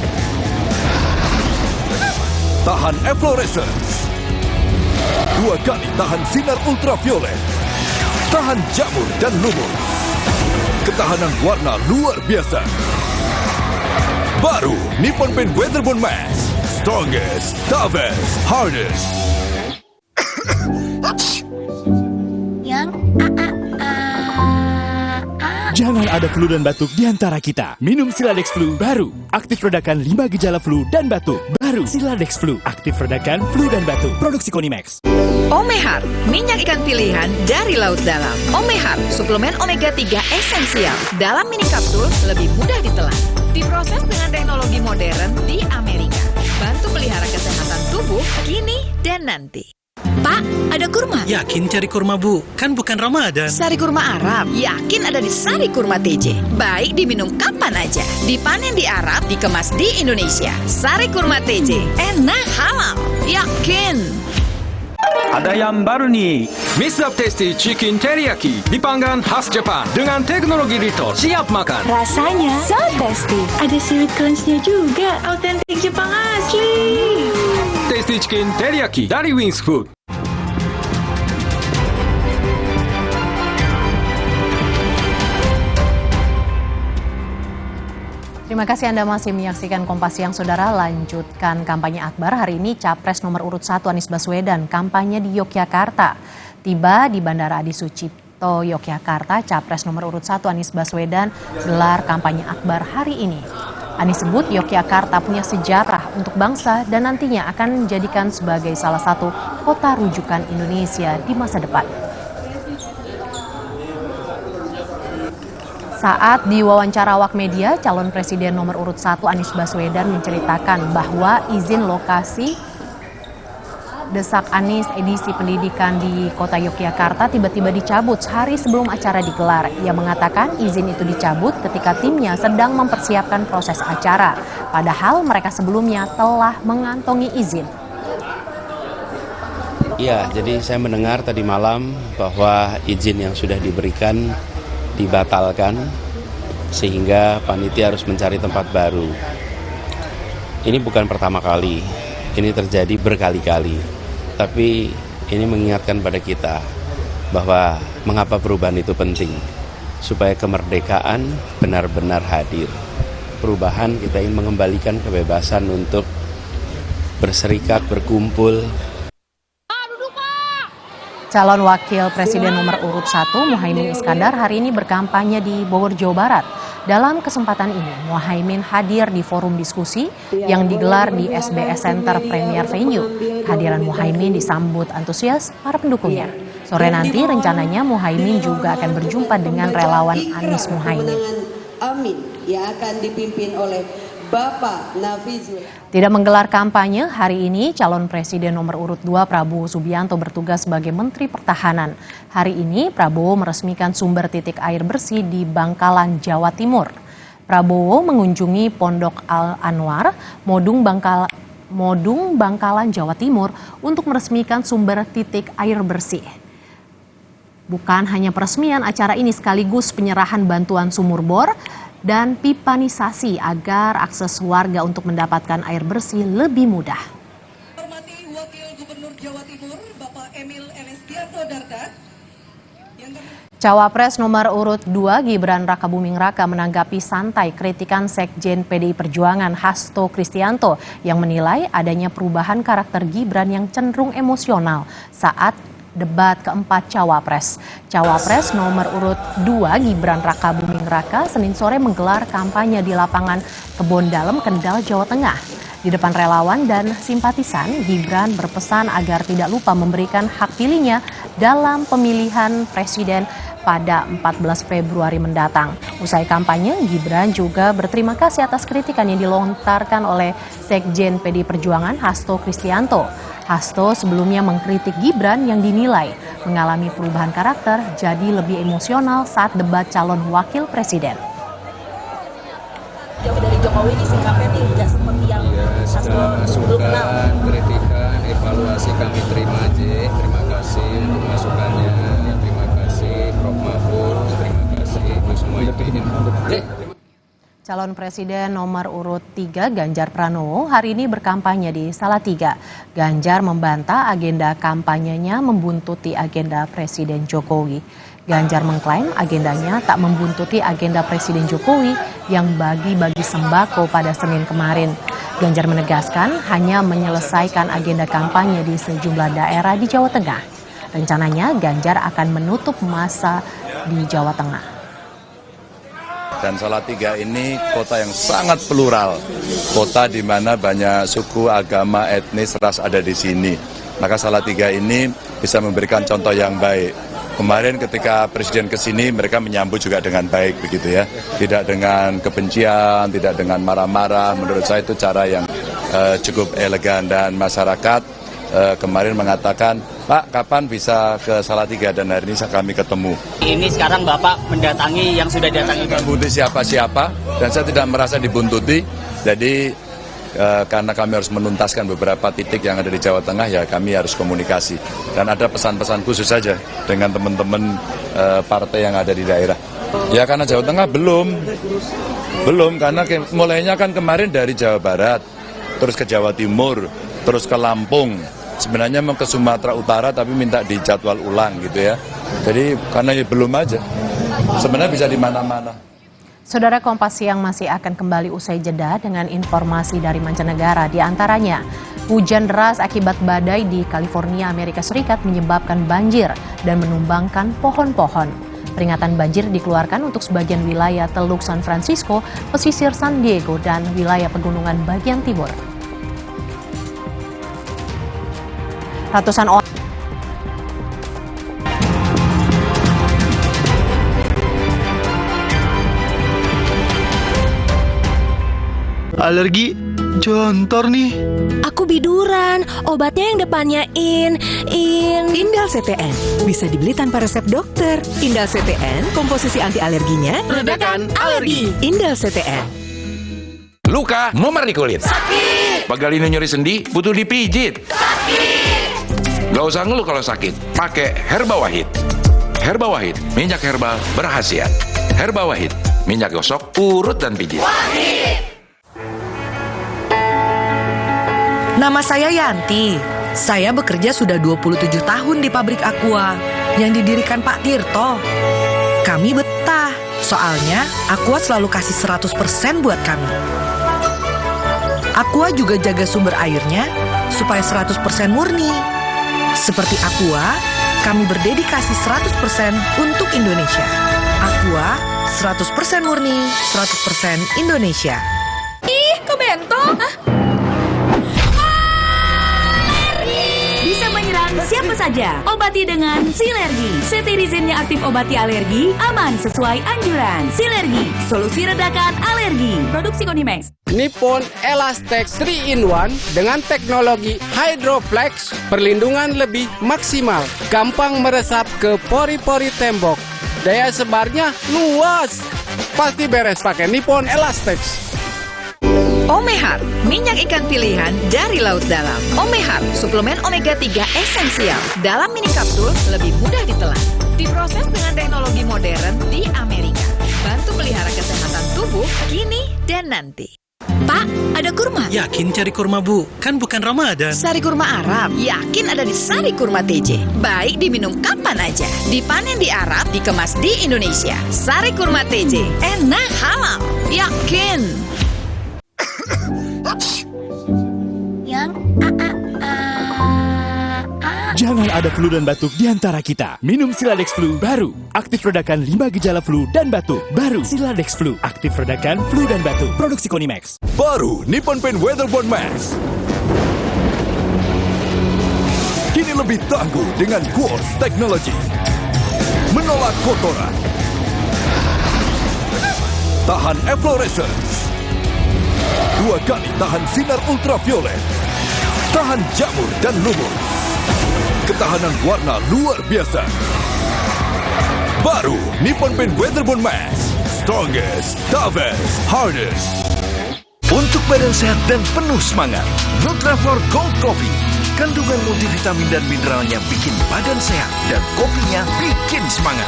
Tahan efflorescence. 2 kali tahan sinar ultraviolet. Tahan jamur dan lumut. Ketahanan warna luar biasa. Baru Nippon Paint Weatherboard Max. Strongest, toughest, hardest. Jangan ada flu dan batuk di antara kita. Minum Siladex Flu baru. Aktif redakan 5 gejala flu dan batuk. Baru Siladex Flu. Aktif redakan flu dan batuk. Produksi Konimax. Omehar, minyak ikan pilihan dari laut dalam. Omehar, suplemen omega 3 esensial. Dalam mini kapsul, lebih mudah ditelan. Diproses dengan teknologi modern di Amerika. Bantu pelihara kesehatan tubuh kini dan nanti. Pak, ada kurma. Yakin cari kurma, Bu? Kan bukan Ramadan. Sari kurma Arab. Yakin ada di Sari Kurma TJ. Baik diminum kapan aja. Dipanen di Arab, dikemas di Indonesia. Sari Kurma TJ. Enak, halal. Yakin. Ada yang baru nih. Mr. Tasty Chicken Teriyaki dipanggang khas Jepang dengan teknologi Rito. Siap makan. Rasanya so tasty. Ada seaweed crunch-nya juga. Autentik Jepang asli. Tasty Chicken Teriyaki dari Wings Food. Terima kasih Anda masih menyaksikan Kompas Siang, Saudara. Lanjutkan kampanye akbar hari ini Capres nomor urut 1 Anies Baswedan kampanye di Yogyakarta. Tiba di Bandara Adi Sucipto, Yogyakarta, Capres nomor urut 1 Anies Baswedan gelar kampanye akbar hari ini. Anies sebut Yogyakarta punya sejarah untuk bangsa dan nantinya akan menjadikan sebagai salah satu kota rujukan Indonesia di masa depan. Saat diwawancara awak media, calon presiden nomor urut 1 Anies Baswedan menceritakan bahwa izin lokasi Desak Anies edisi pendidikan di kota Yogyakarta tiba-tiba dicabut sehari sebelum acara digelar. Ia mengatakan izin itu dicabut ketika timnya sedang mempersiapkan proses acara, padahal mereka sebelumnya telah mengantongi izin. Ya, jadi saya mendengar tadi malam bahwa izin yang sudah diberikan dibatalkan sehingga panitia harus mencari tempat baru. Ini bukan pertama kali, ini terjadi berkali-kali. Tapi ini mengingatkan pada kita bahwa mengapa perubahan itu penting, supaya kemerdekaan benar-benar hadir. Perubahan kita ingin mengembalikan kebebasan untuk berserikat, berkumpul. Calon Wakil Presiden nomor urut 1 Muhaimin Iskandar hari ini berkampanye di Bogor, Jawa Barat. Dalam kesempatan ini, Muhaimin hadir di forum diskusi yang digelar di SBS Center Premier Venue. Kehadiran Muhaimin disambut antusias para pendukungnya. Sore nanti rencananya Muhaimin juga akan berjumpa dengan relawan Anies Muhaimin. Amin yang akan dipimpin oleh Bapak Nafizul. Tidak menggelar kampanye, hari ini calon presiden nomor urut 2 Prabowo Subianto bertugas sebagai Menteri Pertahanan. Hari ini Prabowo meresmikan sumber titik air bersih di Bangkalan, Jawa Timur. Prabowo mengunjungi Pondok Al-Anwar, Modung Bangkalan, Jawa Timur untuk meresmikan sumber titik air bersih. Bukan hanya peresmian, acara ini sekaligus penyerahan bantuan sumur bor dan pipanisasi agar akses warga untuk mendapatkan air bersih lebih mudah. Hormati Wakil Gubernur Jawa Timur, Bapak Emil Elestiato Dardak. Cawapres nomor urut 2 Gibran Rakabuming Raka menanggapi santai kritikan Sekjen PDI Perjuangan Hasto Kristianto yang menilai adanya perubahan karakter Gibran yang cenderung emosional saat debat keempat Cawapres. Cawapres nomor urut 2 Gibran Rakabuming Raka Senin sore menggelar kampanye di lapangan Kebon Dalem, Kendal, Jawa Tengah. Di depan relawan dan simpatisan, Gibran berpesan agar tidak lupa memberikan hak pilihnya dalam pemilihan presiden pada 14 Februari mendatang. Usai kampanye, Gibran juga berterima kasih atas kritikan yang dilontarkan oleh Sekjen PDI Perjuangan Hasto Kristianto. Hasto sebelumnya mengkritik Gibran yang dinilai mengalami perubahan karakter jadi lebih emosional saat debat calon wakil presiden. Jauh dari Jokowi ini sikapnya tidak seperti yang Hasto sebelumnya. Kritikan, evaluasi kami terima aja. Terima kasih untuk masukannya. Terima kasih Prof. Mahfud. Terima kasih untuk semua itu. Calon Presiden nomor urut 3 Ganjar Pranowo hari ini berkampanye di Salatiga. Ganjar membantah agenda kampanyenya membuntuti agenda Presiden Jokowi. Ganjar mengklaim agendanya tak membuntuti agenda Presiden Jokowi yang bagi-bagi sembako pada Senin kemarin. Ganjar menegaskan hanya menyelesaikan agenda kampanye di sejumlah daerah di Jawa Tengah. Rencananya Ganjar akan menutup masa di Jawa Tengah. Dan Salatiga ini kota yang sangat plural, kota di mana banyak suku, agama, etnis, ras ada di sini. Maka Salatiga ini bisa memberikan contoh yang baik. Kemarin ketika Presiden ke sini mereka menyambut juga dengan baik begitu ya. Tidak dengan kebencian, tidak dengan marah-marah. Menurut saya itu cara yang cukup elegan dan masyarakat kemarin mengatakan, Pak, kapan bisa ke Salatiga, dan hari ini kami ketemu. Ini sekarang Bapak mendatangi yang sudah datangi. Buntuti siapa-siapa, dan saya tidak merasa dibuntuti. Jadi karena kami harus menuntaskan beberapa titik yang ada di Jawa Tengah, ya kami harus komunikasi. Dan ada pesan-pesan khusus saja dengan teman-teman partai yang ada di daerah. Ya karena Jawa Tengah belum karena mulainya kan kemarin dari Jawa Barat, terus ke Jawa Timur, terus ke Lampung. Sebenarnya mau ke Sumatera Utara tapi minta dijadwal ulang gitu ya. Jadi karena belum aja. Sebenarnya bisa di mana-mana. Saudara, Kompas Siang masih akan kembali usai jeda dengan informasi dari mancanegara. Di antaranya, hujan deras akibat badai di California, Amerika Serikat menyebabkan banjir dan menumbangkan pohon-pohon. Peringatan banjir dikeluarkan untuk sebagian wilayah Teluk San Francisco, pesisir San Diego, dan wilayah pegunungan bagian timur. Ratusan orang alergi jontor nih. Aku biduran, obatnya yang depannya Indal CTN bisa dibeli tanpa resep dokter. Indal CTN, komposisi anti alerginya meredakan alergi. Indal CTN. Luka, memar di kulit. Sakit. Pegal ini nyeri sendi, butuh dipijit. Sakit. Gak usah ngeluh kalau sakit, pakai Herba Wahid. Herba Wahid, minyak herbal berkhasiat. Herba Wahid, minyak gosok, urut dan pijit. Nama saya Yanti. Saya bekerja sudah 27 tahun di pabrik Aqua yang didirikan Pak Tirto. Kami betah, soalnya Aqua selalu kasih 100% buat kami. Aqua juga jaga sumber airnya supaya 100% murni. Seperti Aqua, kami berdedikasi 100% untuk Indonesia. Aqua, 100% murni, 100% Indonesia. Ih, kok bento? Bisa menyerang siapa saja. Obati dengan Silergi. Cetirizin yang aktif obati alergi, aman sesuai anjuran. Silergi, solusi redakan alergi. Produksi Konimax. Nippon Elastex 3-in-1 dengan teknologi Hydroflex, perlindungan lebih maksimal, gampang meresap ke pori-pori tembok, daya sebarnya luas. Pasti beres pakai Nippon Elastex. Omehar, minyak ikan pilihan dari laut dalam. Omehar, suplemen omega 3 esensial. Dalam mini kapsul, lebih mudah ditelan. Diproses dengan teknologi modern di Amerika. Bantu pelihara kesehatan tubuh kini dan nanti. Pak, ada kurma? Yakin cari kurma, Bu? Kan bukan Ramadan. Sari kurma Arab, yakin ada di Sari Kurma TJ. Baik diminum kapan aja. Dipanen di Arab, dikemas di Indonesia. Sari Kurma TJ, enak halal. Yakin. Jangan ada flu dan batuk di antara kita. Minum Siladex Flu baru. Aktif redakan 5 gejala flu dan batuk. Baru Siladex Flu. Aktif redakan flu dan batuk. Produksi Konimax. Baru Nippon Paint Weatherboard Max. Kini lebih tangguh dengan Quartz Technology. Menolak kotoran. Tahan efflorescence. 2 kali tahan sinar ultraviolet. Tahan jamur dan lumut. Ketahanan warna luar biasa. Baru Nippon Paint Weatherboard Max. Strongest, toughest, hardest. Untuk badan sehat dan penuh semangat, Nutraflor Gold Coffee. Kandungan multivitamin dan mineralnya bikin badan sehat dan kopinya bikin semangat.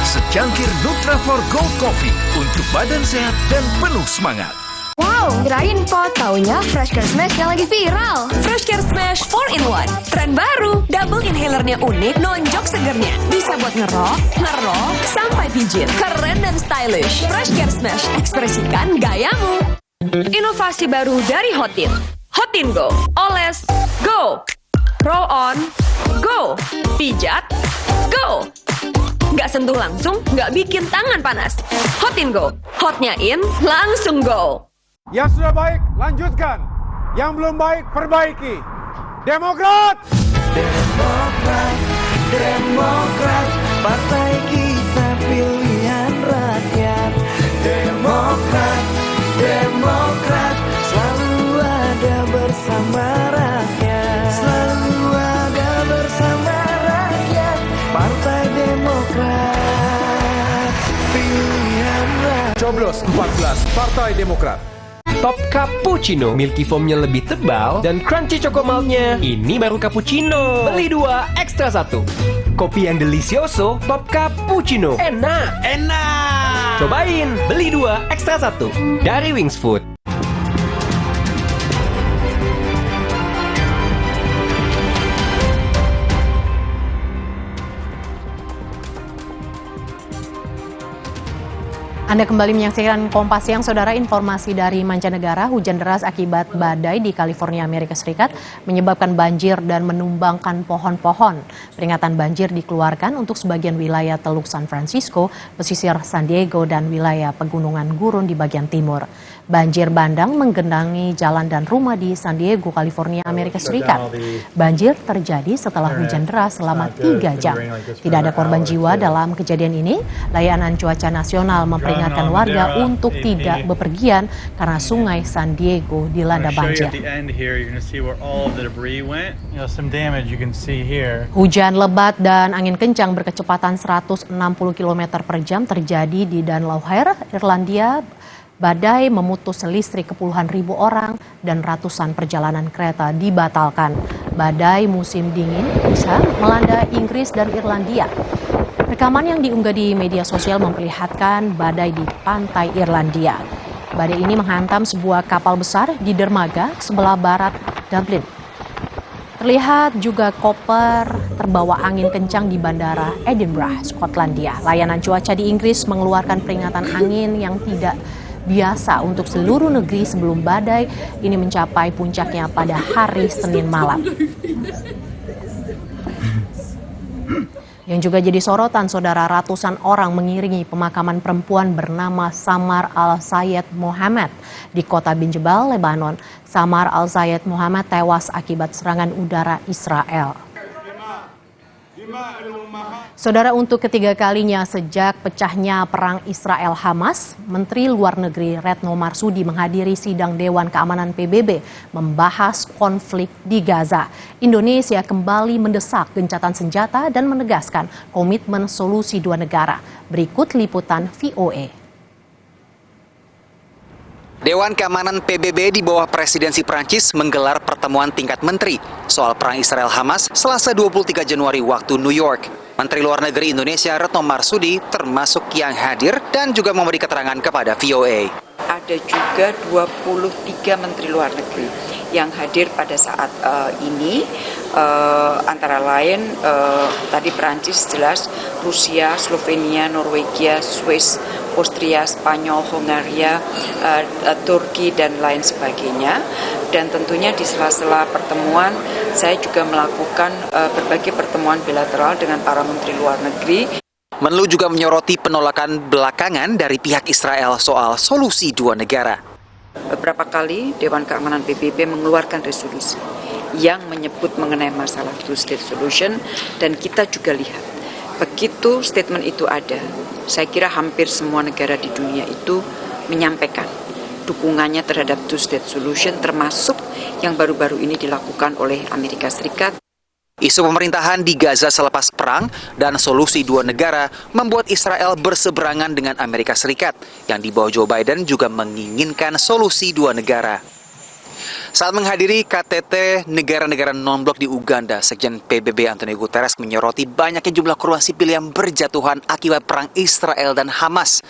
Secangkir Nutraflor Gold Coffee untuk badan sehat dan penuh semangat. Wow, kirain pot. Taunya Fresh Care Smash yang lagi viral. Fresh Care Smash 4-in-1. Tren baru. Double inhalernya unik, nonjok segernya. Bisa buat ngerok, sampai pijit. Keren dan stylish. Fresh Care Smash. Ekspresikan gayamu. Inovasi baru dari Hotin. Hotin Go. Oles, go. Roll on, go. Pijat, go. Nggak sentuh langsung, nggak bikin tangan panas. Hotin Go. Hotnya in, langsung go. Yang sudah baik, lanjutkan. Yang belum baik, perbaiki. Demokrat! Demokrat, Demokrat, partai kita pilihan rakyat. Demokrat, Demokrat, selalu ada bersama rakyat. Selalu ada bersama rakyat. Partai Demokrat, pilihan rakyat. Coblos 14, Partai Demokrat. Top Cappuccino, milky foamnya lebih tebal dan crunchy chocomaltnya. Ini baru cappuccino. Beli 2, ekstra 1. Kopi yang delicioso, Top Cappuccino. Enak. Cobain, beli 2, ekstra 1. Dari Wings Food. Anda kembali menyaksikan Kompas Siang, Saudara. Informasi dari mancanegara, hujan deras akibat badai di California, Amerika Serikat menyebabkan banjir dan menumbangkan pohon-pohon. Peringatan banjir dikeluarkan untuk sebagian wilayah Teluk San Francisco, pesisir San Diego, dan wilayah pegunungan gurun di bagian timur. Banjir bandang menggenangi jalan dan rumah di San Diego, California, Amerika Serikat. Banjir terjadi setelah hujan deras selama 3 jam. Tidak ada korban jiwa dalam kejadian ini. Layanan Cuaca Nasional memperingatkan warga untuk tidak bepergian karena sungai San Diego dilanda banjir. Hujan lebat dan angin kencang berkecepatan 160 km per jam terjadi di Danelaw, Irlandia. Badai memutus listrik ke puluhan ribu orang dan ratusan perjalanan kereta dibatalkan. Badai musim dingin bisa melanda Inggris dan Irlandia. Rekaman yang diunggah di media sosial memperlihatkan badai di pantai Irlandia. Badai ini menghantam sebuah kapal besar di dermaga sebelah barat Dublin. Terlihat juga koper terbawa angin kencang di bandara Edinburgh, Skotlandia. Layanan cuaca di Inggris mengeluarkan peringatan angin yang tidak biasa untuk seluruh negeri sebelum badai ini mencapai puncaknya pada hari Senin malam. Yang juga jadi sorotan, saudara, ratusan orang mengiringi pemakaman perempuan bernama Samar Al-Sayed Mohammed di kota Bin Jebel, Lebanon. Samar Al-Sayed Mohammed tewas akibat serangan udara Israel. Saudara, untuk ketiga kalinya sejak pecahnya perang Israel-Hamas, Menteri Luar Negeri Retno Marsudi menghadiri sidang Dewan Keamanan PBB membahas konflik di Gaza. Indonesia kembali mendesak gencatan senjata dan menegaskan komitmen solusi dua negara. Berikut liputan VOA. Dewan Keamanan PBB di bawah presidensi Prancis menggelar pertemuan tingkat menteri soal perang Israel-Hamas Selasa 23 Januari waktu New York. Menteri Luar Negeri Indonesia Retno Marsudi termasuk yang hadir dan juga memberi keterangan kepada VOA. Ada juga 23 Menteri Luar Negeri yang hadir pada saat ini, antara lain tadi Prancis jelas, Rusia, Slovenia, Norwegia, Swiss, Austria, Spanyol, Hongaria, Turki, dan lain sebagainya. Dan tentunya di sela-sela pertemuan, saya juga melakukan berbagai pertemuan bilateral dengan para Menteri Luar Negeri. Menlu juga menyoroti penolakan belakangan dari pihak Israel soal solusi dua negara. Beberapa kali Dewan Keamanan PBB mengeluarkan resolusi yang menyebut mengenai masalah two-state solution, dan kita juga lihat begitu statement itu ada, saya kira hampir semua negara di dunia itu menyampaikan dukungannya terhadap two-state solution, termasuk yang baru-baru ini dilakukan oleh Amerika Serikat. Isu pemerintahan di Gaza selepas perang dan solusi dua negara membuat Israel berseberangan dengan Amerika Serikat yang di bawah Joe Biden juga menginginkan solusi dua negara. Saat menghadiri KTT negara-negara non-blok di Uganda, Sekjen PBB Antonio Guterres menyoroti banyaknya jumlah korban sipil yang berjatuhan akibat perang Israel dan Hamas.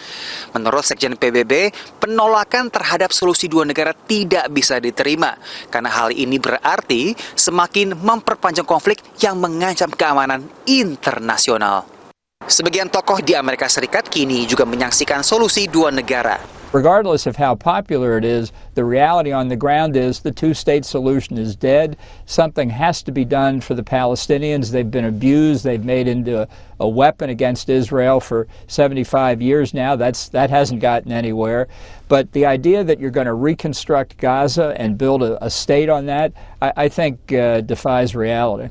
Menurut Sekjen PBB, penolakan terhadap solusi dua negara tidak bisa diterima karena hal ini berarti semakin memperpanjang konflik yang mengancam keamanan internasional. Sebagian tokoh di Amerika Serikat kini juga menyaksikan solusi dua negara. Regardless of how popular it is, the reality on the ground is the two-state solution is dead. Something has to be done for the Palestinians. They've been abused. They've made into a weapon against Israel for 75 years now. That hasn't gotten anywhere. But the idea that you're going to reconstruct Gaza and build a state on that, I think defies reality.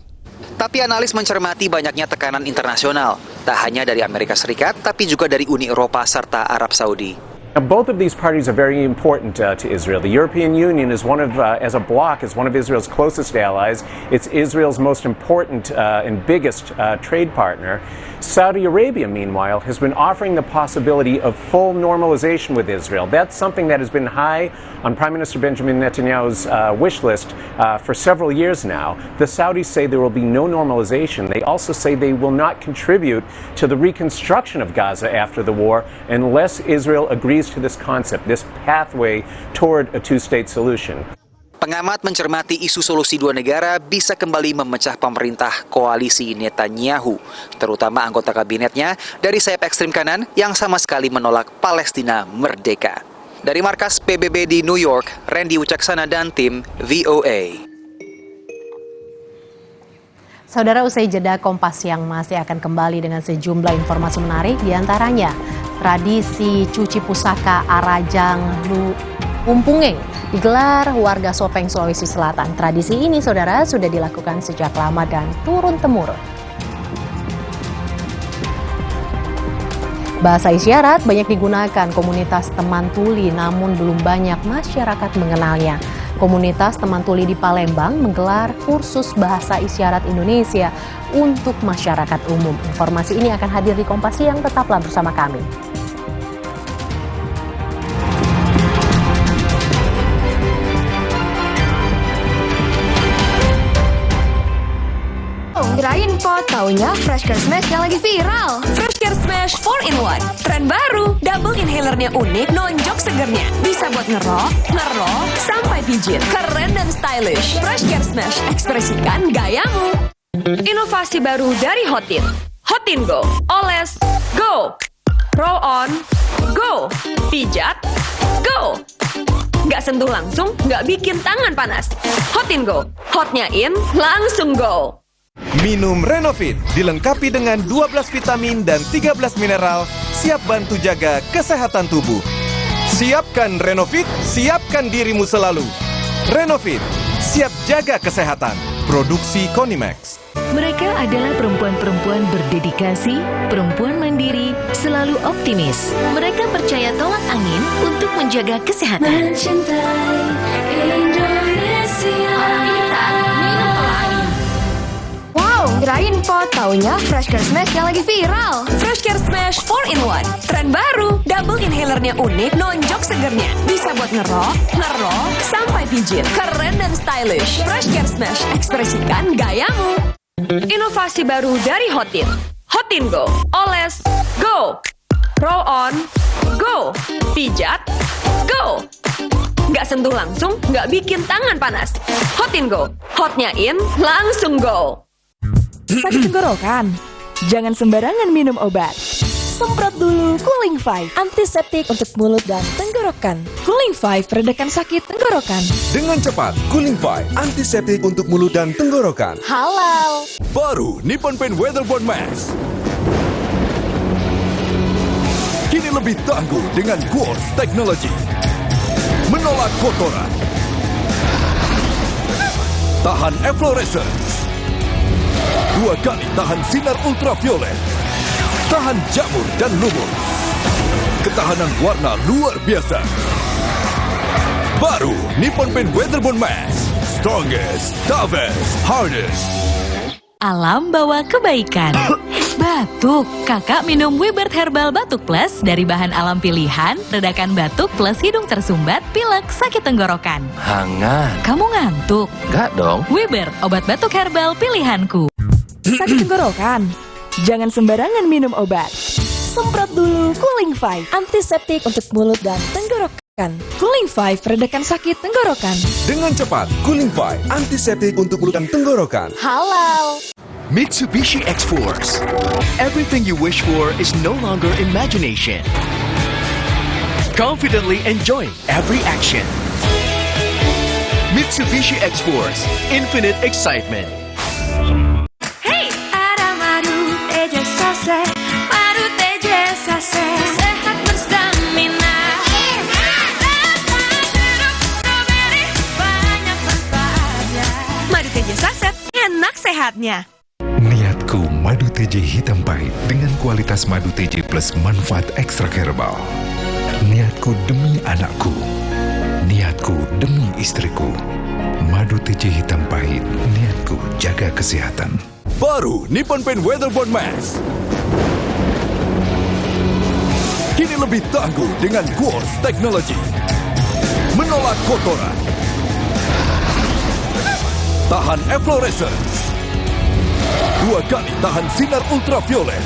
Tapi analis mencermati banyaknya tekanan internasional, tak hanya dari Amerika Serikat, tapi juga dari Uni Eropa serta Arab Saudi. Now, both of these parties are very important to Israel. The European Union is as a bloc, is one of Israel's closest allies. It's Israel's most important and biggest trade partner. Saudi Arabia, meanwhile, has been offering the possibility of full normalization with Israel. That's something that has been high on Prime Minister Benjamin Netanyahu's wish list for several years now. The Saudis say there will be no normalization. They also say they will not contribute to the reconstruction of Gaza after the war unless Israel agrees to this concept, this pathway toward a two-state solution. Pengamat mencermati isu solusi dua negara bisa kembali memecah pemerintah koalisi Netanyahu, terutama anggota kabinetnya dari sayap ekstrim kanan yang sama sekali menolak Palestina merdeka. Dari markas PBB di New York, Randy Wicaksana dan tim VOA. Saudara, usai jeda Kompas Siang masih akan kembali dengan sejumlah informasi menarik, diantaranya tradisi cuci pusaka Arajang Umpungeng digelar warga Sopeng, Sulawesi Selatan. Tradisi ini, saudara, sudah dilakukan sejak lama dan turun-temurun. Bahasa isyarat banyak digunakan komunitas teman tuli, namun belum banyak masyarakat mengenalnya. Komunitas teman tuli di Palembang menggelar kursus bahasa isyarat Indonesia untuk masyarakat umum. Informasi ini akan hadir di Kompas Siang, tetaplah bersama kami. taunya Fresh Care Smash yang lagi viral. Fresh Care Smash 4-in-1, tren baru. Double inhalernya unik, nonjok segernya. Bisa buat ngerok, sampai pijit. Keren dan stylish. Fresh Care Smash, ekspresikan gayamu. Inovasi baru dari Hotin. Hotin Go, oles, go. Roll on, go. Pijat, go. Nggak sentuh langsung, nggak bikin tangan panas. Hotin Go, hotnya in, langsung go. Minum Renovit, dilengkapi dengan 12 vitamin dan 13 mineral, siap bantu jaga kesehatan tubuh. Siapkan Renovit, siapkan dirimu selalu. Renovit, siap jaga kesehatan. Produksi Konimax. Mereka adalah perempuan-perempuan berdedikasi, perempuan mandiri, selalu optimis. Mereka percaya tolak angin untuk menjaga kesehatan. Mencintai Indonesia. Wow, kirain pot taunya Fresh Care Smash yang lagi viral. Fresh Care Smash 4-in-1, tren baru. Double inhalernya unik, nonjok segernya. Bisa buat ngerok, sampai pijit. Keren dan stylish. Fresh Care Smash, ekspresikan gayamu. Inovasi baru dari Hotin. Hotin Go, oles, go. Roll on, go. Pijat, go. Nggak sentuh langsung, nggak bikin tangan panas. Hotin Go, hotnya in, langsung go. Sakit tenggorokan? Jangan sembarangan minum obat. Semprot dulu Cooling 5, antiseptik untuk mulut dan tenggorokan. Cooling 5 meredakan sakit tenggorokan. Dengan cepat, Cooling 5, antiseptik untuk mulut dan tenggorokan. Halal. Baru Nippon Paint Weatherboard Mask. Kini lebih tangguh dengan Quartz Technology. Menolak kotoran. Tahan efflorescence. 2 kali tahan sinar ultraviolet. Tahan jamur dan lumut. Ketahanan warna luar biasa. Baru Nippon Paint Weatherboard Mask. Strongest, toughest, hardest. Alam bawa kebaikan. Batuk, kakak minum Wibert Herbal Batuk Plus dari bahan alam pilihan, redakan batuk plus hidung tersumbat, pilek, sakit tenggorokan. Hangat. Kamu ngantuk? Enggak dong. Wibert, obat batuk herbal pilihanku. Sakit tenggorokan? Jangan sembarangan minum obat. Semprot dulu Cooling 5, antiseptik untuk mulut dan tenggorokan. Cooling 5 meredakan sakit tenggorokan. Dengan cepat, Cooling 5, antiseptik untuk mulut dan tenggorokan. Halal. Mitsubishi X-Force. Everything you wish for is no longer imagination. Confidently enjoy every action. Mitsubishi X-Force. Infinite excitement. Hey, ada madu teja sase, madu teja sase, sehat berstamina. Banyak manfaatnya. Madu teja saset, enak sehatnya. Niatku madu TJ hitam pahit dengan kualitas madu TJ plus manfaat ekstrak herbal. Niatku demi anakku. Niatku demi istriku. Madu TJ hitam pahit, niatku jaga kesehatan. Baru Nippon Paint Weatherboard Mask. Kini lebih tangguh dengan Quartz Technology. Menolak kotoran. Tahan efflorescence. 2 kali tahan sinar ultraviolet.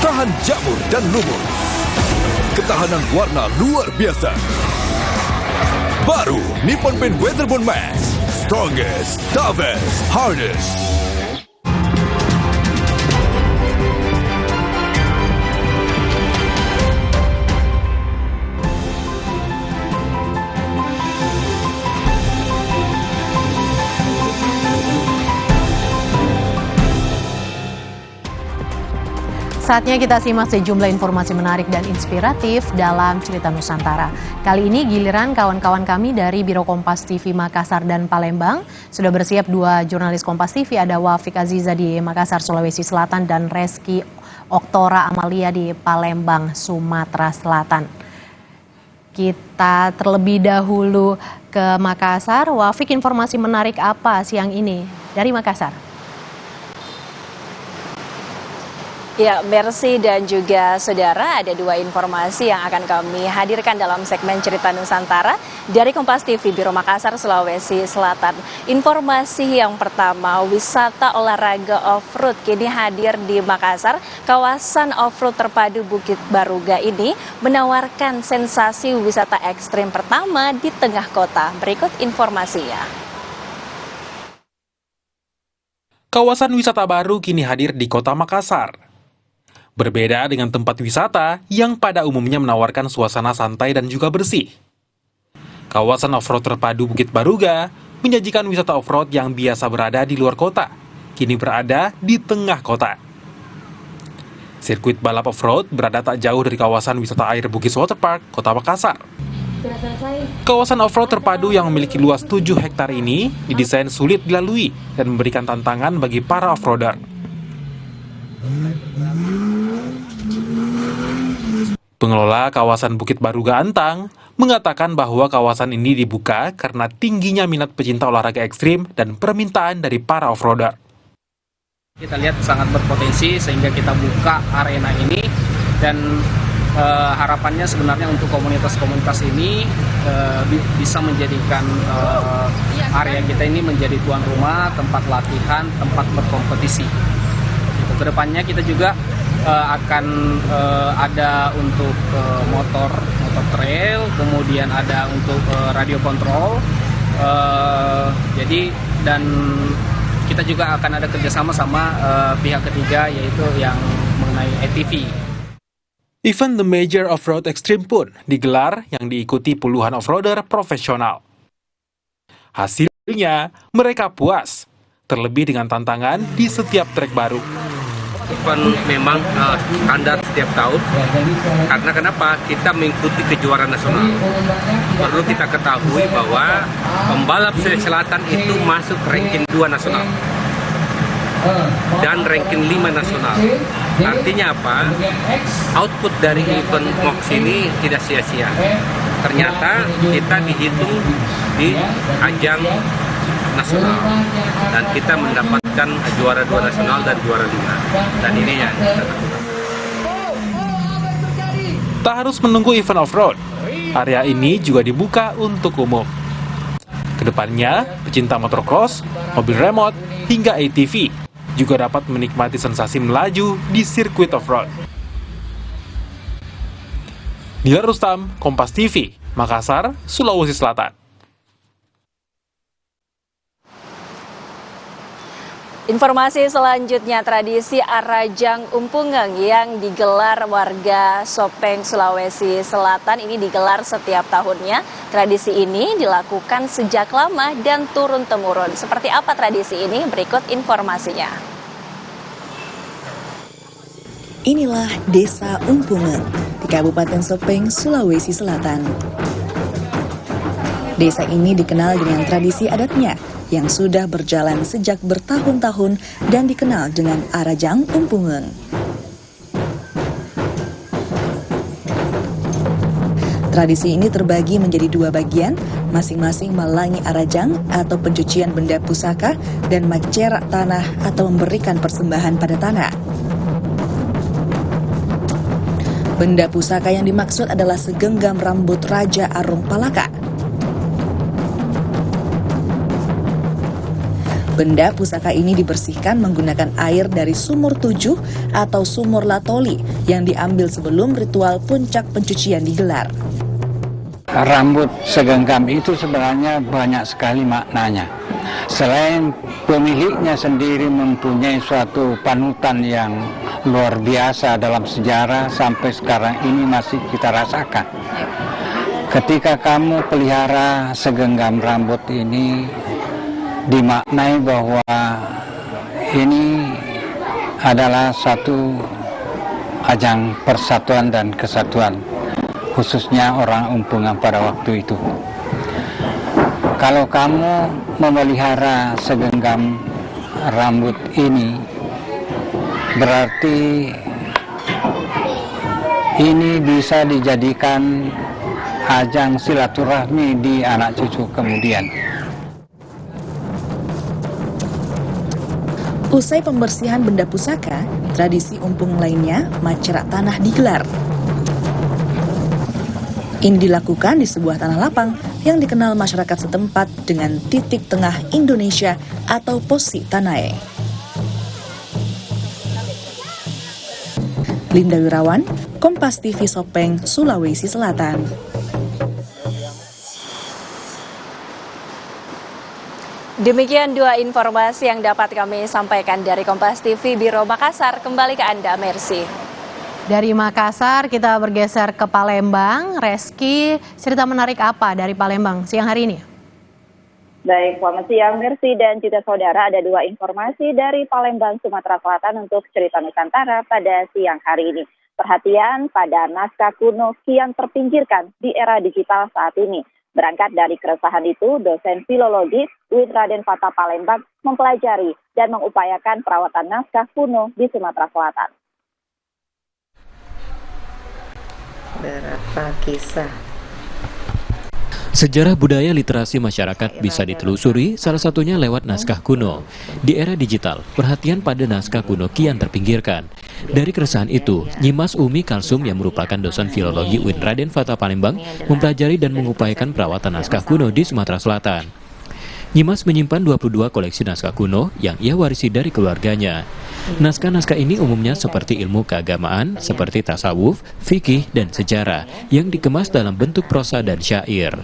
Tahan jamur dan lumut. Ketahanan warna luar biasa. Baru Nippon Paint Weatherboard Mask. Strongest, toughest, hardest. Saatnya kita simak sejumlah informasi menarik dan inspiratif dalam Cerita Nusantara. Kali ini giliran kawan-kawan kami dari Biro Kompas TV Makassar dan Palembang. Sudah bersiap 2 jurnalis Kompas TV, ada Wafik Aziza di Makassar, Sulawesi Selatan, dan Reski Oktora Amalia di Palembang, Sumatera Selatan. Kita terlebih dahulu ke Makassar. Wafik, informasi menarik apa siang ini dari Makassar? Ya, Mercy dan juga saudara, ada dua informasi yang akan kami hadirkan dalam segmen Cerita Nusantara dari Kompas TV Biro Makassar, Sulawesi Selatan. Informasi yang pertama, wisata olahraga off-road kini hadir di Makassar. Kawasan off-road terpadu Bukit Baruga ini menawarkan sensasi wisata ekstrim pertama di tengah kota. Berikut informasinya. Kawasan wisata baru kini hadir di kota Makassar. Berbeda dengan tempat wisata yang pada umumnya menawarkan suasana santai dan juga bersih. Kawasan off-road terpadu Bukit Baruga menyajikan wisata off-road yang biasa berada di luar kota, kini berada di tengah kota. Sirkuit balap off-road berada tak jauh dari kawasan wisata air Bugis Waterpark, Kota Makassar. Kawasan off-road terpadu yang memiliki luas 7 hektar ini didesain sulit dilalui dan memberikan tantangan bagi para off-roader. Pengelola kawasan Bukit Baruga Antang mengatakan bahwa kawasan ini dibuka karena tingginya minat pecinta olahraga ekstrim dan permintaan dari para off-roader. Kita lihat sangat berpotensi sehingga kita buka arena ini dan harapannya sebenarnya untuk komunitas-komunitas ini bisa menjadikan area kita ini menjadi tuan rumah, tempat latihan, tempat berkompetisi. Kedepannya kita juga akan ada untuk motor trail, kemudian ada untuk radio kontrol. Jadi dan kita juga akan ada kerjasama sama pihak ketiga yaitu yang mengenai ATV. Event The Major Off-Road Extreme pun digelar yang diikuti puluhan off-roader profesional. Hasilnya mereka puas, terlebih dengan tantangan di setiap trek baru. Event memang standar setiap tahun, karena kenapa? Kita mengikuti kejuaraan nasional. Perlu kita ketahui bahwa pembalap Sulawesi Selatan itu masuk ranking 2 nasional dan ranking 5 nasional. Artinya apa? Output dari event MOX ini tidak sia-sia. Ternyata kita dihitung di ajang nasional dan kita mendapatkan juara 2 nasional dan juara 5, dan ini yang kita lakukan. Tak harus menunggu event off-road, area ini juga dibuka untuk umum. Kedepannya, pecinta motocross, mobil remote, hingga ATV juga dapat menikmati sensasi melaju di sirkuit off-road. Dilar Rustam, Kompas TV, Makassar, Sulawesi Selatan. Informasi selanjutnya, tradisi Arajang Umpungeng yang digelar warga Sopeng, Sulawesi Selatan ini digelar setiap tahunnya. Tradisi ini dilakukan sejak lama dan turun-temurun. Seperti apa tradisi ini? Berikut informasinya. Inilah Desa Umpungeng di Kabupaten Sopeng, Sulawesi Selatan. Desa ini dikenal dengan tradisi adatnya yang sudah berjalan sejak bertahun-tahun dan dikenal dengan Arajang Umpungeng. Tradisi ini terbagi menjadi 2 bagian, masing-masing melangi arajang atau pencucian benda pusaka dan mencerak tanah atau memberikan persembahan pada tanah. Benda pusaka yang dimaksud adalah segenggam rambut Raja Arung Palaka. Benda pusaka ini dibersihkan menggunakan air dari sumur 7 atau sumur latoli yang diambil sebelum ritual puncak pencucian digelar. Rambut segenggam itu sebenarnya banyak sekali maknanya. Selain pemiliknya sendiri mempunyai suatu panutan yang luar biasa dalam sejarah, sampai sekarang ini masih kita rasakan. Ketika kamu pelihara segenggam rambut ini, dimaknai bahwa ini adalah satu ajang persatuan dan kesatuan, khususnya orang Umpungeng pada waktu itu. Kalau kamu memelihara segenggam rambut ini, berarti ini bisa dijadikan ajang silaturahmi di anak cucu kemudian. Usai pembersihan benda pusaka, Tradisi umpung lainnya, macerak tanah digelar. Ini dilakukan di sebuah tanah lapang yang dikenal masyarakat setempat dengan titik tengah Indonesia atau Posi Tanae. Linda Wirawan, Kompas TV Sopeng, Sulawesi Selatan. Demikian dua informasi yang dapat kami sampaikan dari Kompas TV Biro Makassar. Kembali ke Anda, Mercy. Dari Makassar kita bergeser ke Palembang. Reski, cerita menarik apa dari Palembang siang hari ini? Baik, selamat siang Mercy dan juga saudara. Ada dua informasi dari Palembang, Sumatera Selatan untuk cerita Nusantara pada siang hari ini. Perhatian pada naskah kuno kian terpinggirkan di era digital saat ini. Berangkat dari keresahan itu, dosen filologi UIN Raden Fata Palembang mempelajari dan mengupayakan perawatan naskah kuno di Sumatera Selatan. Berapa kisah? Sejarah budaya literasi masyarakat bisa ditelusuri, salah satunya lewat naskah kuno. Di era digital, perhatian pada naskah kuno kian terpinggirkan. Dari keresahan itu, Nyimas Umi Kalsum yang merupakan dosen filologi UIN Raden Fata Palembang mempelajari dan mengupayakan perawatan naskah kuno di Sumatera Selatan. Nyimas menyimpan 22 koleksi naskah kuno yang ia warisi dari keluarganya. Naskah-naskah ini umumnya seperti ilmu keagamaan, seperti tasawuf, fikih, dan sejarah, yang dikemas dalam bentuk prosa dan syair.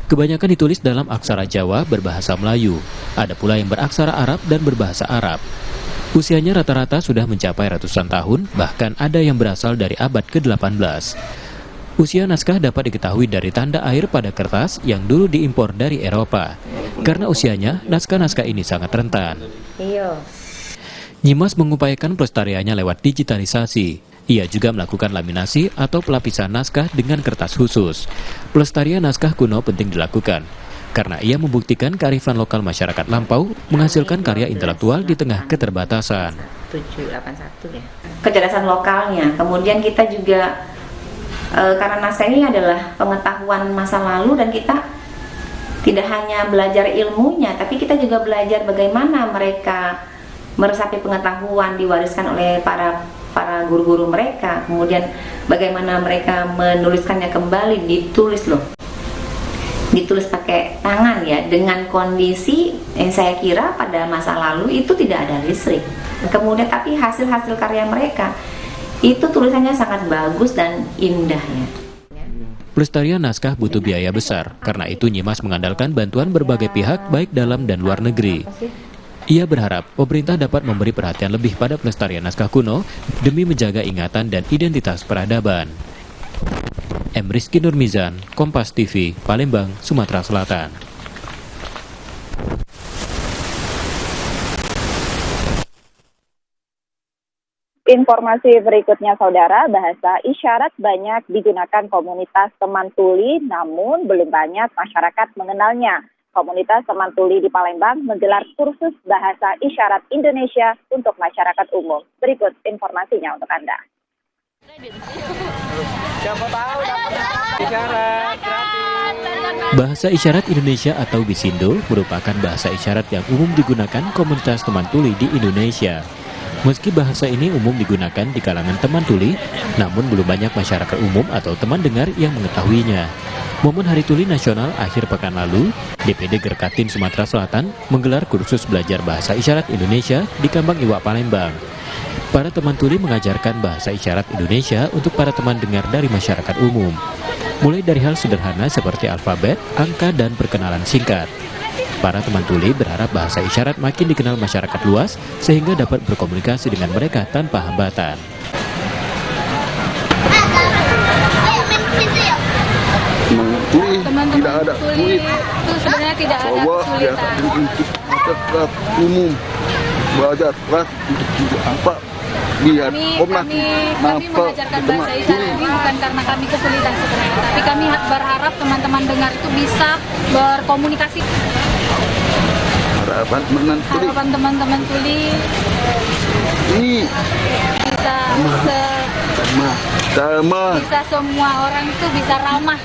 Kebanyakan ditulis dalam aksara Jawa berbahasa Melayu. Ada pula yang beraksara Arab dan berbahasa Arab. Usianya rata-rata sudah mencapai ratusan tahun, bahkan ada yang berasal dari abad ke-18. Usia naskah dapat diketahui dari tanda air pada kertas yang dulu diimpor dari Eropa. Karena usianya, naskah-naskah ini sangat rentan. Nyimas mengupayakan pelestariannya lewat digitalisasi. Ia juga melakukan laminasi atau pelapisan naskah dengan kertas khusus. Pelestarian naskah kuno penting dilakukan, karena ia membuktikan kearifan lokal masyarakat lampau menghasilkan karya intelektual di tengah keterbatasan. 781 ya. Kecerdasan lokalnya, kemudian kita juga karena naskah ini adalah pengetahuan masa lalu dan kita tidak hanya belajar ilmunya, tapi kita juga belajar bagaimana mereka meresapi pengetahuan diwariskan oleh para guru-guru mereka, kemudian bagaimana mereka menuliskannya kembali, ditulis pakai tangan ya, dengan kondisi yang saya kira pada masa lalu itu tidak ada listrik. Kemudian tapi hasil-hasil karya mereka itu tulisannya sangat bagus dan indah ya. Pelestarian naskah butuh biaya besar, karena itu Nyimas mengandalkan bantuan berbagai pihak baik dalam dan luar negeri. Ia berharap pemerintah dapat memberi perhatian lebih pada pelestarian naskah kuno demi menjaga ingatan dan identitas peradaban. M. Rizky Nurmizan, Kompas TV, Palembang, Sumatera Selatan. Informasi berikutnya saudara, bahasa isyarat banyak digunakan komunitas teman tuli, namun belum banyak masyarakat mengenalnya. Komunitas teman tuli di Palembang menggelar kursus bahasa isyarat Indonesia untuk masyarakat umum. Berikut informasinya untuk Anda. Bahasa isyarat Indonesia atau Bisindo merupakan bahasa isyarat yang umum digunakan komunitas teman tuli di Indonesia. Meski bahasa ini umum digunakan di kalangan teman tuli, namun belum banyak masyarakat umum atau teman dengar yang mengetahuinya. Momen Hari Tuli Nasional akhir pekan lalu, DPD Gerkatin Sumatera Selatan menggelar kursus belajar bahasa isyarat Indonesia di Kambang Iwak Palembang. Para teman tuli mengajarkan bahasa isyarat Indonesia untuk para teman dengar dari masyarakat umum. Mulai dari hal sederhana seperti alfabet, angka, dan perkenalan singkat. Para teman tuli berharap bahasa isyarat makin dikenal masyarakat luas sehingga dapat berkomunikasi dengan mereka tanpa hambatan. Teman-teman tidak ada tuli itu sebenarnya tidak ada kesulitan. Masyarakat umum belajar keras untuk apa? Biar kami mengajarkan bahasa isyarat ini bukan karena kami kesulitan sebenarnya, tapi kami berharap teman-teman dengar itu bisa berkomunikasi. Harapan teman-teman tuli ini bisa semua orang itu bisa ramah.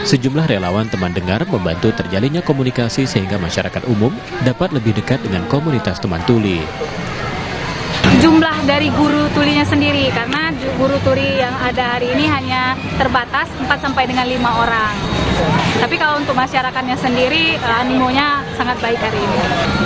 Sejumlah relawan teman dengar membantu terjalinnya komunikasi sehingga masyarakat umum dapat lebih dekat dengan komunitas teman tuli. dari guru tulinya sendiri, karena guru tuli yang ada hari ini hanya terbatas 4 sampai dengan 5 orang. Tapi kalau untuk masyarakatnya sendiri, animonya sangat baik hari ini.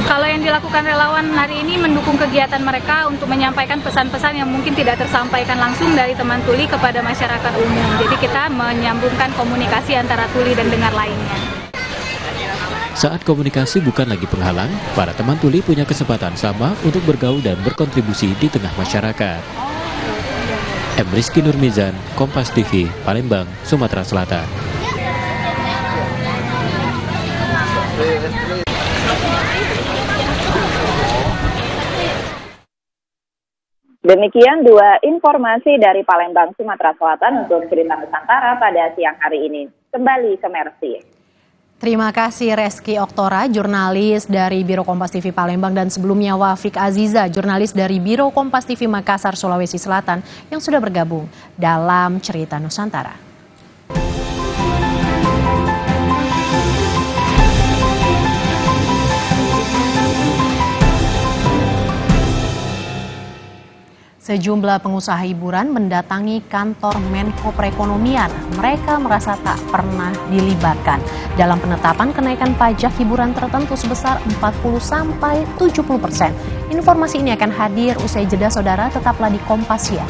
Kalau yang dilakukan relawan hari ini mendukung kegiatan mereka untuk menyampaikan pesan-pesan yang mungkin tidak tersampaikan langsung dari teman tuli kepada masyarakat umum. Jadi kita menyambungkan komunikasi antara tuli dan dengar lainnya. Saat komunikasi bukan lagi penghalang, para teman tuli punya kesempatan sama untuk bergaul dan berkontribusi di tengah masyarakat. M. Rizky Nurmizan, Kompas TV, Palembang, Sumatera Selatan. Demikian dua informasi dari Palembang, Sumatera Selatan untuk Cerita Nusantara pada siang hari ini. Kembali ke Mercy. Terima kasih Reski Oktora, jurnalis dari Biro Kompas TV Palembang, dan sebelumnya Wafik Aziza, jurnalis dari Biro Kompas TV Makassar, Sulawesi Selatan, yang sudah bergabung dalam Cerita Nusantara. Sejumlah pengusaha hiburan mendatangi kantor Menko Perekonomian. Mereka merasa tak pernah dilibatkan dalam penetapan kenaikan pajak hiburan tertentu sebesar 40-70%. Informasi ini akan hadir usai jeda, saudara. Tetaplah di Kompas ya.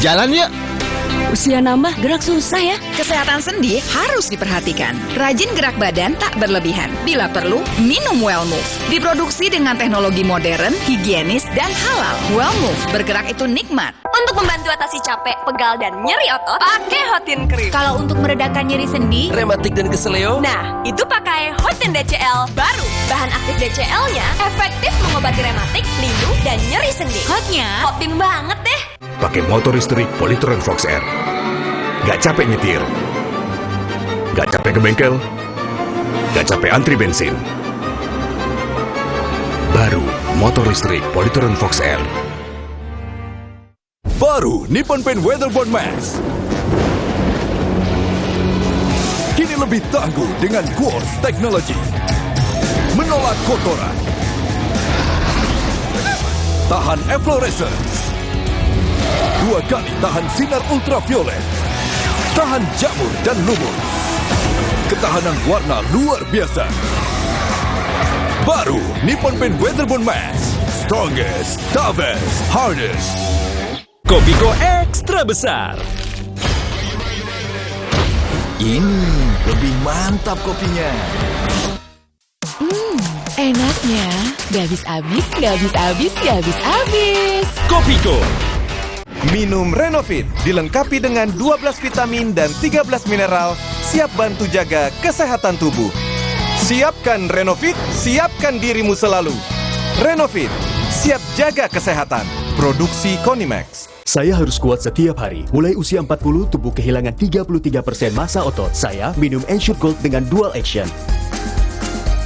Jalan yuk! Usia nambah, gerak susah ya. Kesehatan sendi harus diperhatikan. Rajin gerak badan tak berlebihan. Bila perlu, minum Wellmove. Diproduksi dengan teknologi modern, higienis, dan halal. Wellmove, bergerak itu nikmat. Untuk membantu atasi capek, pegal, dan nyeri otot, pakai Hotin Cream. Kalau untuk meredakan nyeri sendi, rematik dan keseleo, nah, itu pakai Hotin DCL baru. Bahan aktif DCL-nya efektif mengobati rematik, lindung, dan nyeri sendi. Hotnya, Hotin banget deh. Pakai motor listrik Polytron Fox R. Gak capek nyetir. Gak capek ke bengkel. Gak capek antri bensin. Baru motor listrik Polytron Fox R. Baru Nippon Paint Weatherboard Max. Kini lebih tangguh dengan Quartz Technology. Menolak kotoran. Tahan efflorescence. 2 kali tahan sinar ultraviolet. Tahan jamur dan lumut. Ketahanan warna luar biasa. Baru Nippon Paint Weatherboard Max. Strongest, toughest, hardest. Kopiko ekstra besar. Ini lebih mantap kopinya. Enaknya. Gak habis-habis, gak habis-habis, gak habis-habis. Kopiko. Minum Renovit, dilengkapi dengan 12 vitamin dan 13 mineral, siap bantu jaga kesehatan tubuh. Siapkan Renovit, siapkan dirimu selalu. Renovit, siap jaga kesehatan. Produksi Konimax. Saya harus kuat setiap hari. Mulai usia 40, tubuh kehilangan 33% massa otot. Saya minum Ensure Gold dengan dual action.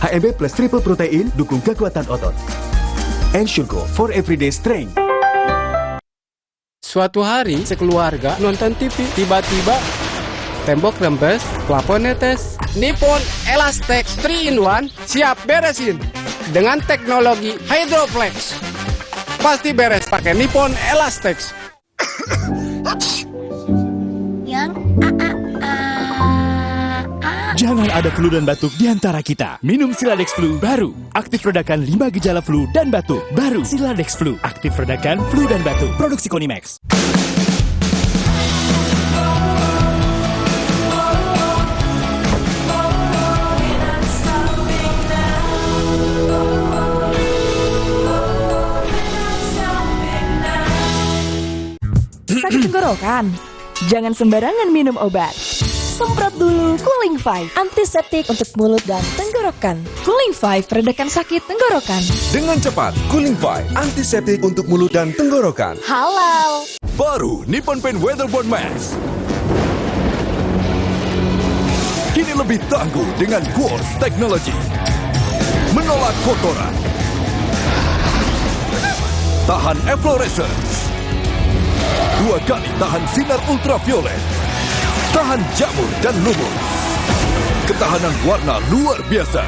HMB plus triple protein, dukung kekuatan otot. Ensure Gold for everyday strength. Suatu hari, sekeluarga nonton TV. Tiba-tiba, tembok rembes, plafon netes. Nippon Elastex 3-in-1 siap beresin. Dengan teknologi Hydroflex. Pasti beres pakai Nippon Elastex. Jangan ada flu dan batuk di antara kita. Minum Siladex Flu baru. Aktif redakan 5 gejala flu dan batuk. Baru Siladex Flu. Aktif redakan flu dan batuk. Produksi Konimax. Sakit tenggorokan? Jangan sembarangan minum obat. Semprot dulu Cooling 5, antiseptik untuk mulut dan tenggorokan. Cooling 5 meredakan sakit tenggorokan. Dengan cepat, Cooling 5, antiseptik untuk mulut dan tenggorokan. Halal. Baru Nippon Paint Weatherboard Max. Kini lebih tangguh dengan Quartz Technology. Menolak kotoran. Tahan efflorescence. 2 kali tahan sinar ultraviolet. tahan jamur dan lumut. Ketahanan warna luar biasa.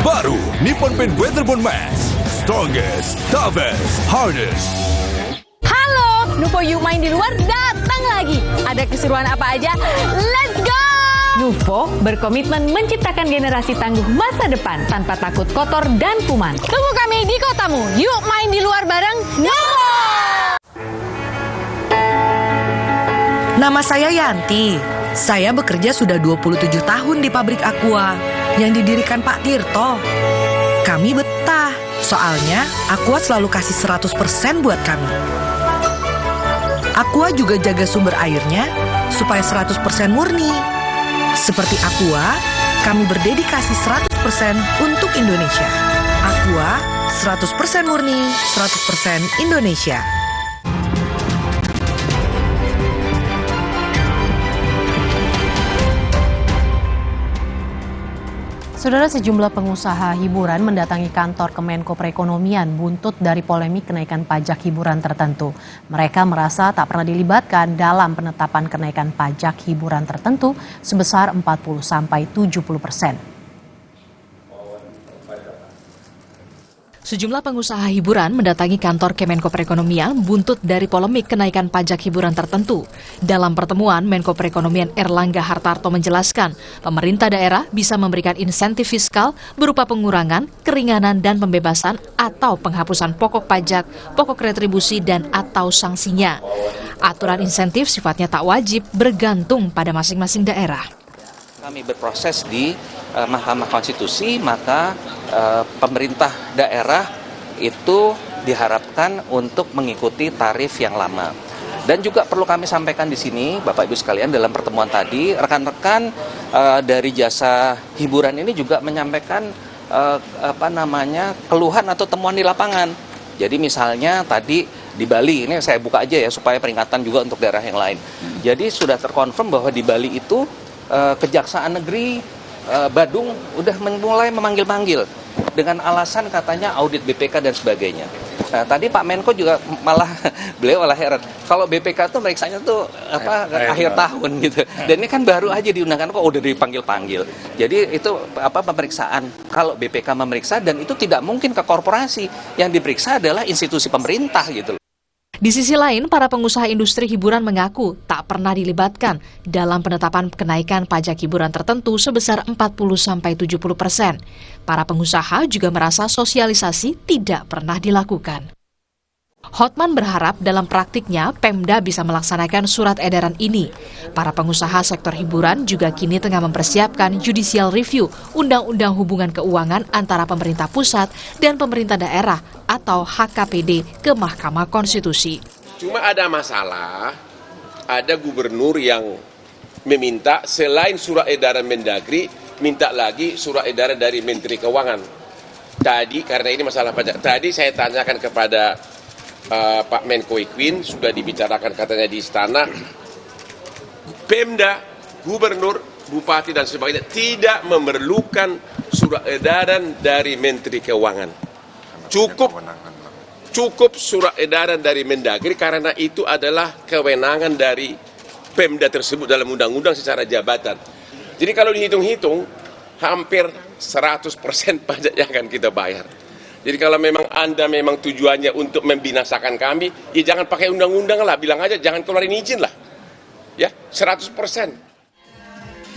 Baru Nippon Paint Weatherbond Max. Strongest, toughest, hardest. Halo, Nuvo Yuk Main di Luar datang lagi. Ada keseruan apa aja? Let's go! Nuvo berkomitmen menciptakan generasi tangguh masa depan tanpa takut kotor dan kuman. Tunggu kami di kotamu. Yuk main di luar bareng Nuvo! Nama saya Yanti. Saya bekerja sudah 27 tahun di pabrik Aqua yang didirikan Pak Tirto. Kami betah, soalnya Aqua selalu kasih 100% buat kami. Aqua juga jaga sumber airnya supaya 100% murni. Seperti Aqua, kami berdedikasi 100% untuk Indonesia. Aqua, 100% murni, 100% Indonesia. Saudara, sejumlah pengusaha hiburan mendatangi kantor Kemenko Perekonomian buntut dari polemik kenaikan pajak hiburan tertentu. Mereka merasa tak pernah dilibatkan dalam penetapan kenaikan pajak hiburan tertentu sebesar 40-70%. Sejumlah pengusaha hiburan mendatangi kantor Kemenko Perekonomian buntut dari polemik kenaikan pajak hiburan tertentu. Dalam pertemuan, Menko Perekonomian Erlangga Hartarto menjelaskan, pemerintah daerah bisa memberikan insentif fiskal berupa pengurangan, keringanan, dan pembebasan atau penghapusan pokok pajak, pokok retribusi, dan atau sanksinya. Aturan insentif sifatnya tak wajib, bergantung pada masing-masing daerah. Kami berproses di Mahkamah Konstitusi, maka pemerintah daerah itu diharapkan untuk mengikuti tarif yang lama. Dan juga perlu kami sampaikan di sini, Bapak Ibu sekalian, dalam pertemuan tadi, rekan-rekan dari jasa hiburan ini juga menyampaikan keluhan atau temuan di lapangan. Jadi misalnya tadi di Bali, ini saya buka aja ya supaya peringatan juga untuk daerah yang lain. Jadi sudah terkonfirm bahwa di Bali itu Kejaksaan Negeri Badung udah mulai memanggil-manggil dengan alasan katanya audit BPK dan sebagainya. Nah, tadi Pak Menko juga beliau malah heran. Kalau BPK tuh meriksanya tuh akhir tahun gitu. Dan ini kan baru aja diundangkan kok udah dipanggil-panggil. Jadi itu pemeriksaan. Kalau BPK memeriksa dan itu tidak mungkin ke korporasi. Yang diperiksa adalah institusi pemerintah gitu. Di sisi lain, para pengusaha industri hiburan mengaku tak pernah dilibatkan dalam penetapan kenaikan pajak hiburan tertentu sebesar 40-70%. Para pengusaha juga merasa sosialisasi tidak pernah dilakukan. Hotman berharap dalam praktiknya Pemda bisa melaksanakan surat edaran ini. Para pengusaha sektor hiburan juga kini tengah mempersiapkan judicial review Undang-Undang Hubungan Keuangan antara pemerintah pusat dan pemerintah daerah atau HKPD ke Mahkamah Konstitusi. Cuma ada masalah, ada gubernur yang meminta selain surat edaran Mendagri, minta lagi surat edaran dari Menteri Keuangan. Tadi karena ini masalah pajak, tadi saya tanyakan kepada Pak Menko Ekwin, sudah dibicarakan katanya di istana, Pemda, Gubernur, Bupati dan sebagainya tidak memerlukan surat edaran dari Menteri Keuangan. Cukup surat edaran dari Mendagri karena itu adalah kewenangan dari Pemda tersebut dalam undang-undang secara jabatan. Jadi kalau dihitung-hitung, hampir 100% pajak yang akan kita bayar. Jadi kalau memang Anda memang tujuannya untuk membinasakan kami, ya jangan pakai undang-undang lah, bilang aja jangan keluarin izin lah. Ya, 100%.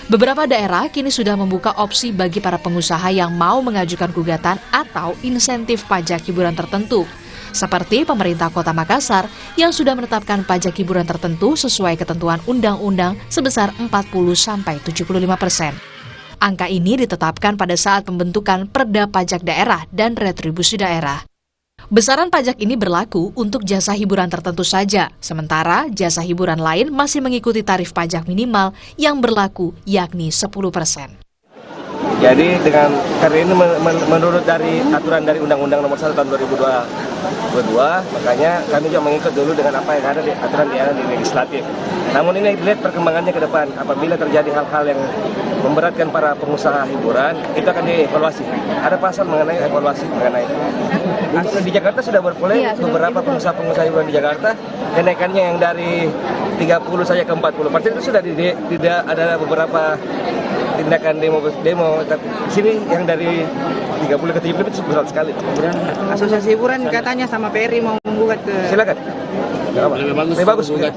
Beberapa daerah kini sudah membuka opsi bagi para pengusaha yang mau mengajukan gugatan atau insentif pajak hiburan tertentu. Seperti pemerintah Kota Makassar yang sudah menetapkan pajak hiburan tertentu sesuai ketentuan undang-undang sebesar 40-75%. Angka ini ditetapkan pada saat pembentukan Perda Pajak Daerah dan Retribusi Daerah. Besaran pajak ini berlaku untuk jasa hiburan tertentu saja, sementara jasa hiburan lain masih mengikuti tarif pajak minimal yang berlaku yakni 10%. Jadi dengan karena ini menurut dari aturan dari Undang-Undang Nomor 1 Tahun 2002 2022, makanya kami juga mengikut dulu dengan apa yang ada di aturan yang ada di legislatif. Namun ini lihat perkembangannya ke depan, apabila terjadi hal-hal yang memberatkan para pengusaha hiburan, itu akan dievaluasi. Ada pasal mengenai evaluasi mengenai di Jakarta sudah berpolemik beberapa pengusaha-pengusaha hiburan di Jakarta, kenaikannya yang dari 30 saja ke 40% itu sudah tidak ada beberapa tindakan demo. Tapi sini yang dari 30 ke 70 itu berat sekali. Asosiasi hiburan katanya sama PRI mau menggugat ke... Silakan. Lebih bagus menggugat.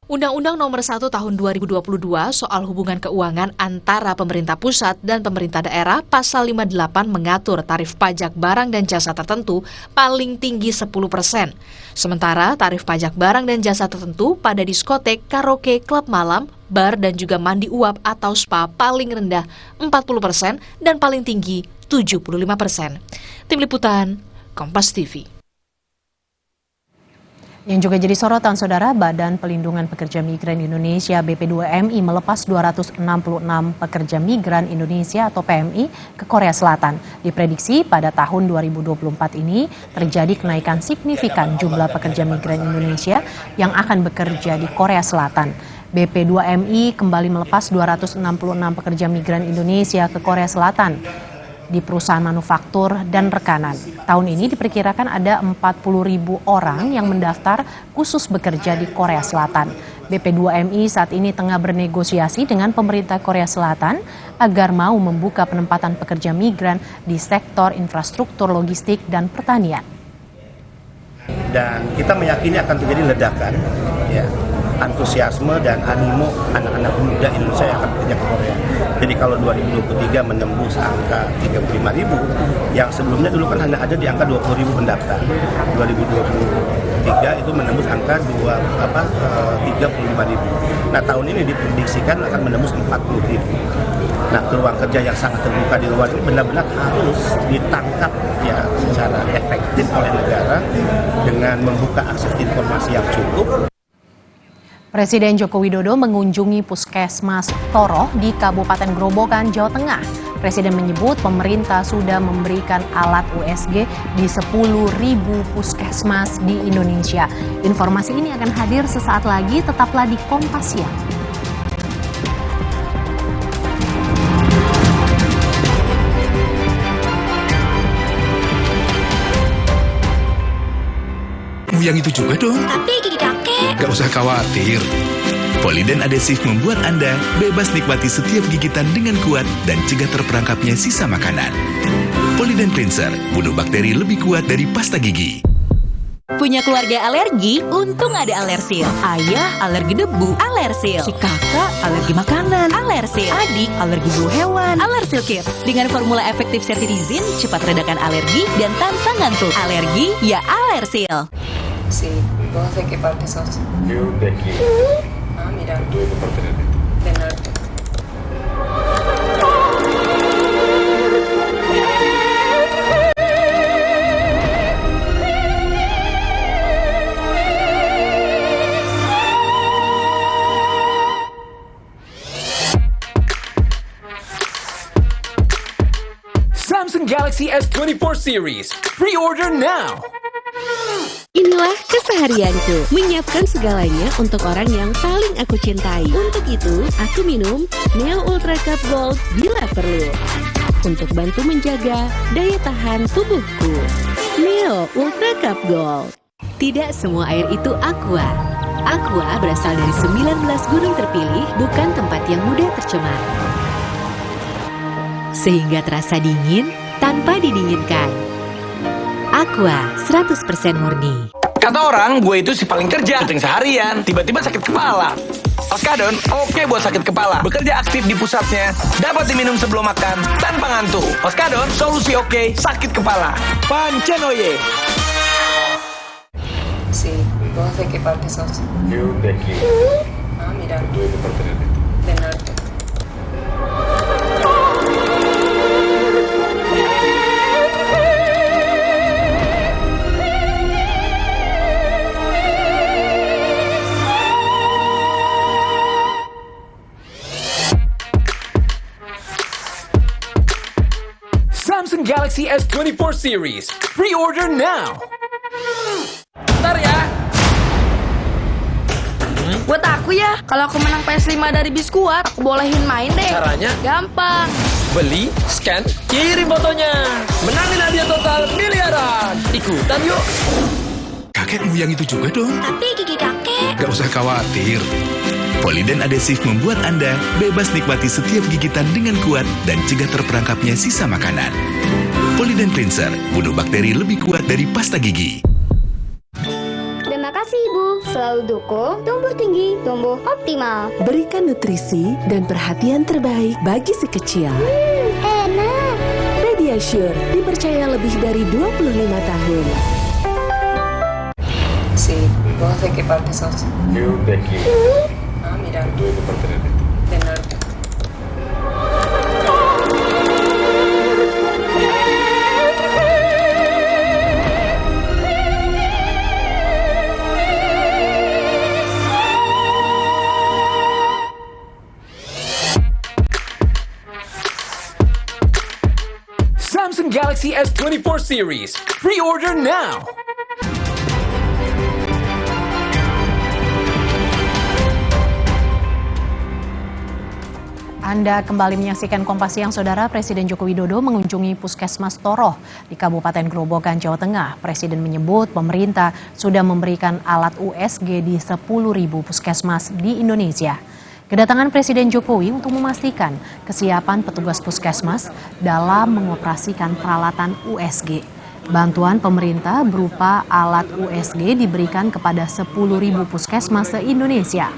Undang-Undang Nomor 1 Tahun 2022 soal hubungan keuangan antara pemerintah pusat dan pemerintah daerah pasal 58 mengatur tarif pajak barang dan jasa tertentu paling tinggi 10%. Sementara tarif pajak barang dan jasa tertentu pada diskotek, karaoke, klub malam, bar dan juga mandi uap atau spa paling rendah 40% dan paling tinggi 75%. Tim Liputan, Kompas TV. Yang juga jadi sorotan, Saudara, Badan Pelindungan Pekerja Migran Indonesia BP2MI melepas 266 pekerja migran Indonesia atau PMI ke Korea Selatan. Diprediksi pada tahun 2024 ini terjadi kenaikan signifikan jumlah pekerja migran Indonesia yang akan bekerja di Korea Selatan. BP2MI kembali melepas 266 pekerja migran Indonesia ke Korea Selatan di perusahaan manufaktur dan rekanan. Tahun ini diperkirakan ada 40.000 orang yang mendaftar khusus bekerja di Korea Selatan. BP2MI saat ini tengah bernegosiasi dengan pemerintah Korea Selatan agar mau membuka penempatan pekerja migran di sektor infrastruktur logistik dan pertanian. Dan kita meyakini akan terjadi ledakan, ya, antusiasme dan animo anak-anak muda Indonesia yang akan bekerja ke Korea. Jadi kalau 2023 menembus angka 35.000, yang sebelumnya dulu kan hanya ada di angka 20.000 pendaftar. 2023 itu menembus angka 35.000. Nah, tahun ini diprediksikan akan menembus 40.000. Nah, peluang kerja yang sangat terbuka di luar ini benar-benar harus ditangkap ya secara efektif oleh negara dengan membuka akses informasi yang cukup. Presiden Joko Widodo mengunjungi Puskesmas Toroh di Kabupaten Grobogan, Jawa Tengah. Presiden menyebut pemerintah sudah memberikan alat USG di 10.000 puskesmas di Indonesia. Informasi ini akan hadir sesaat lagi, tetaplah di Kompas Siang. Yang itu juga dong. Tapi gigi kakek. Gak usah khawatir. Poliden adhesif membuat Anda bebas nikmati setiap gigitan dengan kuat dan cegah terperangkapnya sisa makanan. Poliden Cleanser, bunuh bakteri lebih kuat dari pasta gigi. Punya keluarga alergi? Untung ada Alersil. Ayah alergi debu, Alersil. Si kakak alergi makanan, Alersil. Adik alergi bau hewan, Alersil Kids. Dengan formula efektif cetirizin, cepat redakan alergi dan tanpa ngantuk. Alergi ya Alersil. Sì, cosa che parte sos? Più de chi? Ah, mira. Due di parte del norte. Samsung Galaxy S24 series. Pre-order now. Inilah keseharianku, menyiapkan segalanya untuk orang yang paling aku cintai. Untuk itu, aku minum Neo Ultra Cup Gold bila perlu, untuk bantu menjaga daya tahan tubuhku. Neo Ultra Cup Gold. Tidak semua air itu aqua. Aqua berasal dari 19 gunung terpilih, bukan tempat yang mudah tercemar. Sehingga terasa dingin tanpa didinginkan. Aqua 100% murni. Kata orang, gue itu si paling kerja, syuting seharian, tiba-tiba sakit kepala. Oskadon, oke buat sakit kepala. Bekerja aktif di pusatnya, dapat diminum sebelum makan, tanpa ngantuk. Oskadon, solusi oke, sakit kepala. Pancenoye. Sì, cosa che parte sos? Più de chi? Ah, mira. Due di parte del norte. Samsung Galaxy Galaxy S24 series. Pre-order now. Bentar ya. Buat aku ya, kalau aku menang PS5 dari Biskuat, aku bolehin main deh. Caranya? Gampang. Beli, scan, kirim fotonya. Menangin hadiah total miliaran. Ikutan yuk. Kakekmu yang itu juga dong. Tapi gigi kakek. Gak usah khawatir. Poliden Adhesive membuat Anda bebas nikmati setiap gigitan dengan kuat dan cegah terperangkapnya sisa makanan. Poliden Cleanser, bunuh bakteri lebih kuat dari pasta gigi. Terima kasih Ibu, selalu dukung tumbuh tinggi, tumbuh optimal. Berikan nutrisi dan perhatian terbaik bagi si kecil. Enak. Pediasure dipercaya lebih dari 25 tahun. Sí, ¿vos de qué parte sos? Yo de aquí. Ah, mira. Yo de parte del norte. Del norte. Samsung Galaxy S24 series. Pre-order now. Anda kembali menyaksikan Kompas Siang, Saudara. Presiden Joko Widodo mengunjungi Puskesmas Toroh di Kabupaten Grobogan, Jawa Tengah. Presiden menyebut pemerintah sudah memberikan alat USG di 10.000 puskesmas di Indonesia. Kedatangan Presiden Jokowi untuk memastikan kesiapan petugas puskesmas dalam mengoperasikan peralatan USG. Bantuan pemerintah berupa alat USG diberikan kepada 10.000 puskesmas se-Indonesia.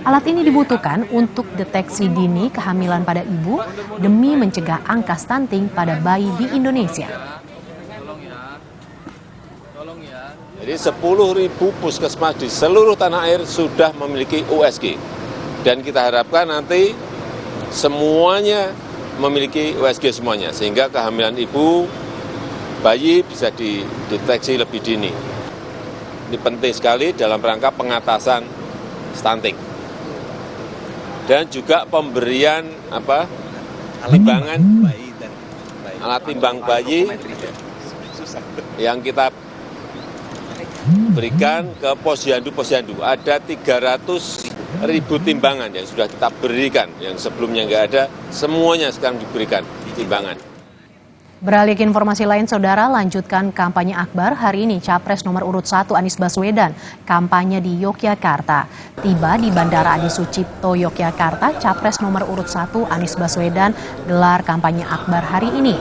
Alat ini dibutuhkan untuk deteksi dini kehamilan pada ibu demi mencegah angka stunting pada bayi di Indonesia. Jadi 10.000 puskesmas di seluruh tanah air sudah memiliki USG. Dan kita harapkan nanti semuanya memiliki USG semuanya, sehingga kehamilan ibu, bayi bisa dideteksi lebih dini. Ini penting sekali dalam rangka pengatasan stunting. Dan juga pemberian timbangan alat timbang bayi yang kita berikan ke posyandu-posyandu. Ada 300.000 timbangan yang sudah kita berikan, yang sebelumnya nggak ada, semuanya sekarang diberikan timbangan. Beralih ke informasi lain, Saudara, lanjutkan kampanye akbar. Hari ini Capres nomor urut 1 Anies Baswedan kampanye di Yogyakarta. Tiba di Bandara Adi Sucipto, Yogyakarta, Capres nomor urut 1 Anies Baswedan gelar kampanye akbar hari ini.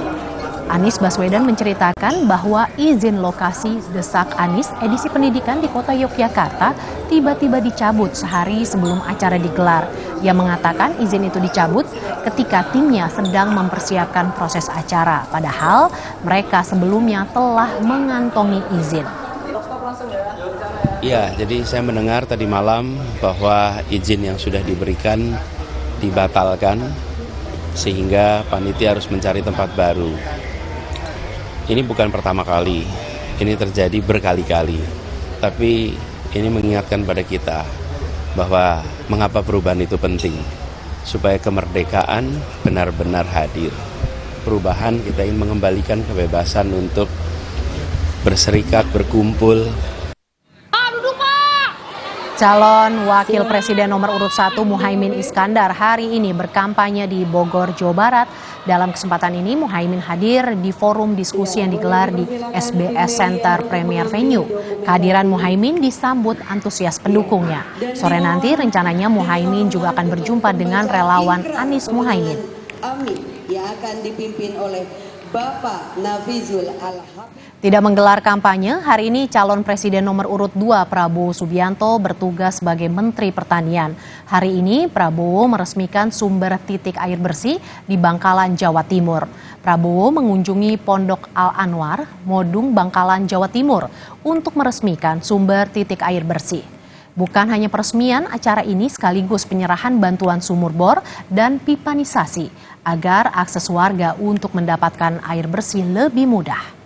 Anies Baswedan menceritakan bahwa izin lokasi Desak Anies edisi pendidikan di kota Yogyakarta tiba-tiba dicabut sehari sebelum acara digelar. Ia mengatakan izin itu dicabut ketika timnya sedang mempersiapkan proses acara, padahal mereka sebelumnya telah mengantongi izin. Ya, jadi saya mendengar tadi malam bahwa izin yang sudah diberikan dibatalkan sehingga panitia harus mencari tempat baru. Ini bukan pertama kali, ini terjadi berkali-kali. Tapi ini mengingatkan pada kita bahwa mengapa perubahan itu penting. Supaya kemerdekaan benar-benar hadir. Perubahan kita ingin mengembalikan kebebasan untuk berserikat, berkumpul. Calon Wakil Presiden nomor urut 1 Muhaimin Iskandar hari ini berkampanye di Bogor, Jawa Barat. Dalam kesempatan ini Muhaimin hadir di forum diskusi yang digelar di SBS Center Premier Venue. Kehadiran Muhaimin disambut antusias pendukungnya. Sore nanti rencananya Muhaimin juga akan berjumpa dengan relawan Anies Muhaimin. Amin, yang akan dipimpin oleh Bapak Nafizul Al-Haq. Tidak menggelar kampanye, hari ini calon presiden nomor urut 2 Prabowo Subianto bertugas sebagai Menteri Pertanian. Hari ini Prabowo meresmikan sumber titik air bersih di Bangkalan, Jawa Timur. Prabowo mengunjungi Pondok Al-Anwar, Modung, Bangkalan, Jawa Timur untuk meresmikan sumber titik air bersih. Bukan hanya peresmian, acara ini sekaligus penyerahan bantuan sumur bor dan pipanisasi agar akses warga untuk mendapatkan air bersih lebih mudah.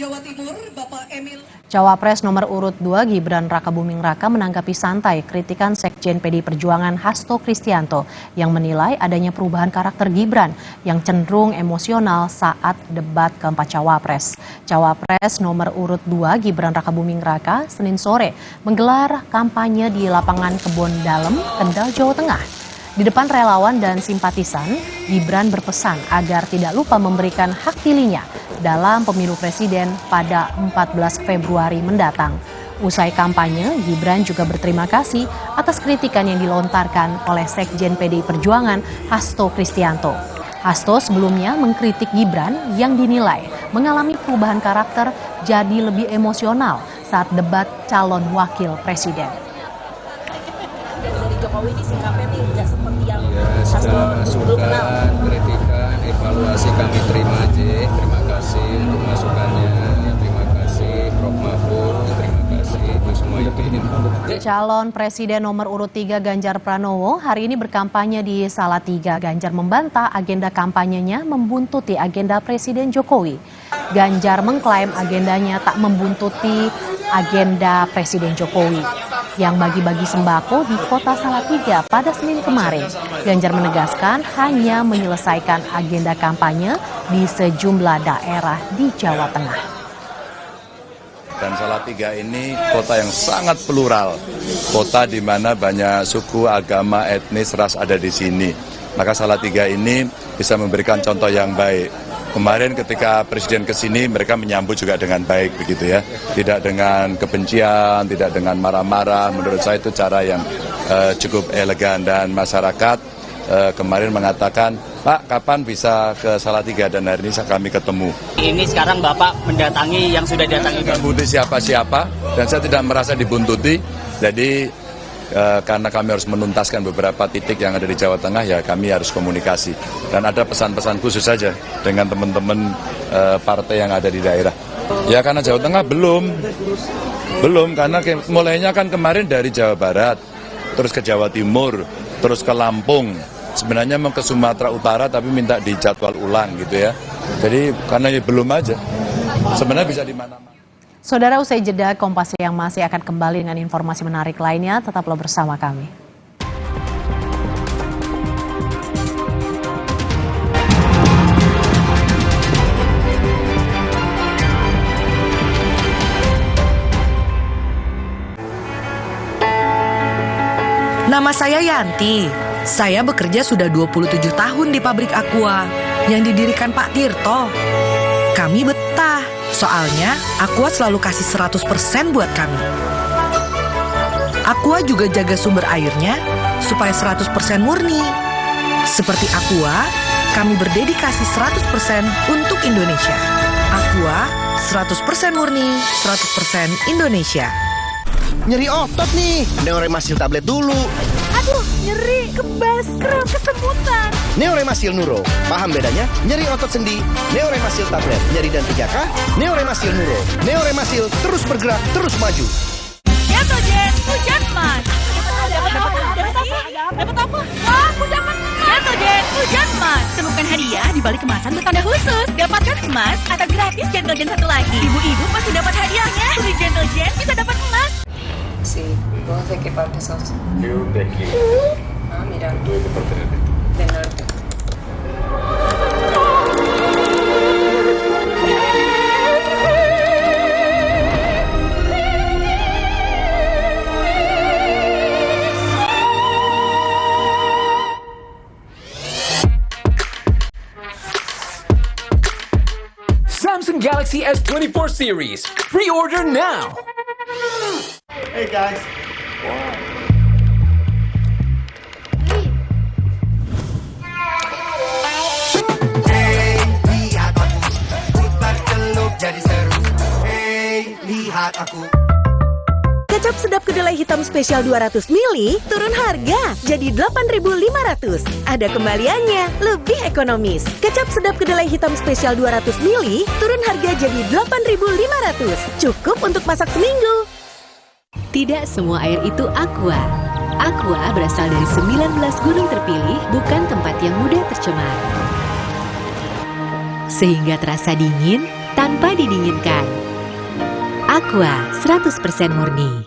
Jawa Timur, Bapak Emil. Cawapres nomor urut 2 Gibran Rakabuming Raka menanggapi santai kritikan Sekjen PDI Perjuangan Hasto Kristianto yang menilai adanya perubahan karakter Gibran yang cenderung emosional saat debat keempat Cawapres. Cawapres nomor urut 2 Gibran Rakabuming Raka Senin sore menggelar kampanye di lapangan Kebon Dalem, Kendal, Jawa Tengah. Di depan relawan dan simpatisan, Gibran berpesan agar tidak lupa memberikan hak pilihnya dalam pemilu presiden pada 14 Februari mendatang. Usai kampanye, Gibran juga berterima kasih atas kritikan yang dilontarkan oleh Sekjen PDI Perjuangan Hasto Kristianto. Hasto sebelumnya mengkritik Gibran yang dinilai mengalami perubahan karakter jadi lebih emosional saat debat calon wakil presiden. Dari Jokowi ini sikapnya nih nggak seperti yang sudah masukan, kritikan, evaluasi kami terima aja. Terima kasih untuk masukannya, terima kasih Prof. Mahfud, terima kasih untuk semua itu. Calon Presiden nomor urut 3 Ganjar Pranowo hari ini berkampanye di Salatiga. Ganjar membantah agenda kampanyenya membuntuti agenda Presiden Jokowi. Ganjar mengklaim agendanya tak membuntuti agenda Presiden Jokowi yang bagi-bagi sembako di kota Salatiga pada Senin kemarin. Ganjar menegaskan hanya menyelesaikan agenda kampanye di sejumlah daerah di Jawa Tengah. Dan Salatiga ini kota yang sangat plural, kota di mana banyak suku, agama, etnis, ras ada di sini. Maka Salatiga ini bisa memberikan contoh yang baik. Kemarin ketika Presiden ke sini mereka menyambut juga dengan baik begitu ya. Tidak dengan kebencian, tidak dengan marah-marah. Menurut saya itu cara yang cukup elegan dan masyarakat kemarin mengatakan, Pak kapan bisa ke Salatiga, dan hari ini kami ketemu. Ini sekarang Bapak mendatangi yang sudah didatangi. Tidak buntuti siapa-siapa dan saya tidak merasa dibuntuti. Jadi karena kami harus menuntaskan beberapa titik yang ada di Jawa Tengah, ya kami harus komunikasi. Dan ada pesan-pesan khusus saja dengan teman-teman partai yang ada di daerah. Ya karena Jawa Tengah belum karena mulainya kan kemarin dari Jawa Barat, terus ke Jawa Timur, terus ke Lampung. Sebenarnya mau ke Sumatera Utara tapi minta dijadwal ulang gitu ya. Jadi karena belum aja, sebenarnya bisa di mana-mana. Saudara, usai jeda, Kompas yang masih akan kembali dengan informasi menarik lainnya. Tetaplah bersama kami. Nama saya Yanti. Saya bekerja sudah 27 tahun di pabrik Aqua yang didirikan Pak Tirto. Kami betah, soalnya Aqua selalu kasih 100% buat kami. Aqua juga jaga sumber airnya supaya 100% murni. Seperti Aqua, kami berdedikasi 100% untuk Indonesia. Aqua, 100% murni, 100% Indonesia. Nyeri otot nih, Neoremasil tablet dulu. Aduh, nyeri, kebas, kram, kesemutan. Neoremasil Nuro, paham bedanya? Nyeri otot sendi, Neoremasil tablet. Nyeri dan 3K, Neoremasil Nuro. Neoremasil terus bergerak, terus maju. Getogen, hujan mas. Dapat apa? Wah, aku dapat emas. Getogen, hujan mas. Temukan hadiah di balik kemasan bertanda khusus. Dapatkan emas atau gratis Getogen satu lagi. Ibu-ibu pasti dapat hadiahnya. Beli Getogen bisa dapat emas. Sí, ¿vos de qué parte sos? Yo de aquí. Ah, mira. Yo de parte del norte. Del norte. Samsung Galaxy S24 series. Pre-order now. Hey guys. Hey, lihat aku. Putar celup jadi seru. Hey, lihat aku. Kecap sedap kedelai hitam spesial 200 ml turun harga jadi 8.500. Ada kembaliannya, lebih ekonomis. Kecap sedap kedelai hitam spesial 200 ml turun harga jadi 8.500. Cukup untuk masak seminggu. Tidak semua air itu aqua. Aqua berasal dari 19 gunung terpilih, bukan tempat yang mudah tercemar. Sehingga terasa dingin, tanpa didinginkan. Aqua 100% murni.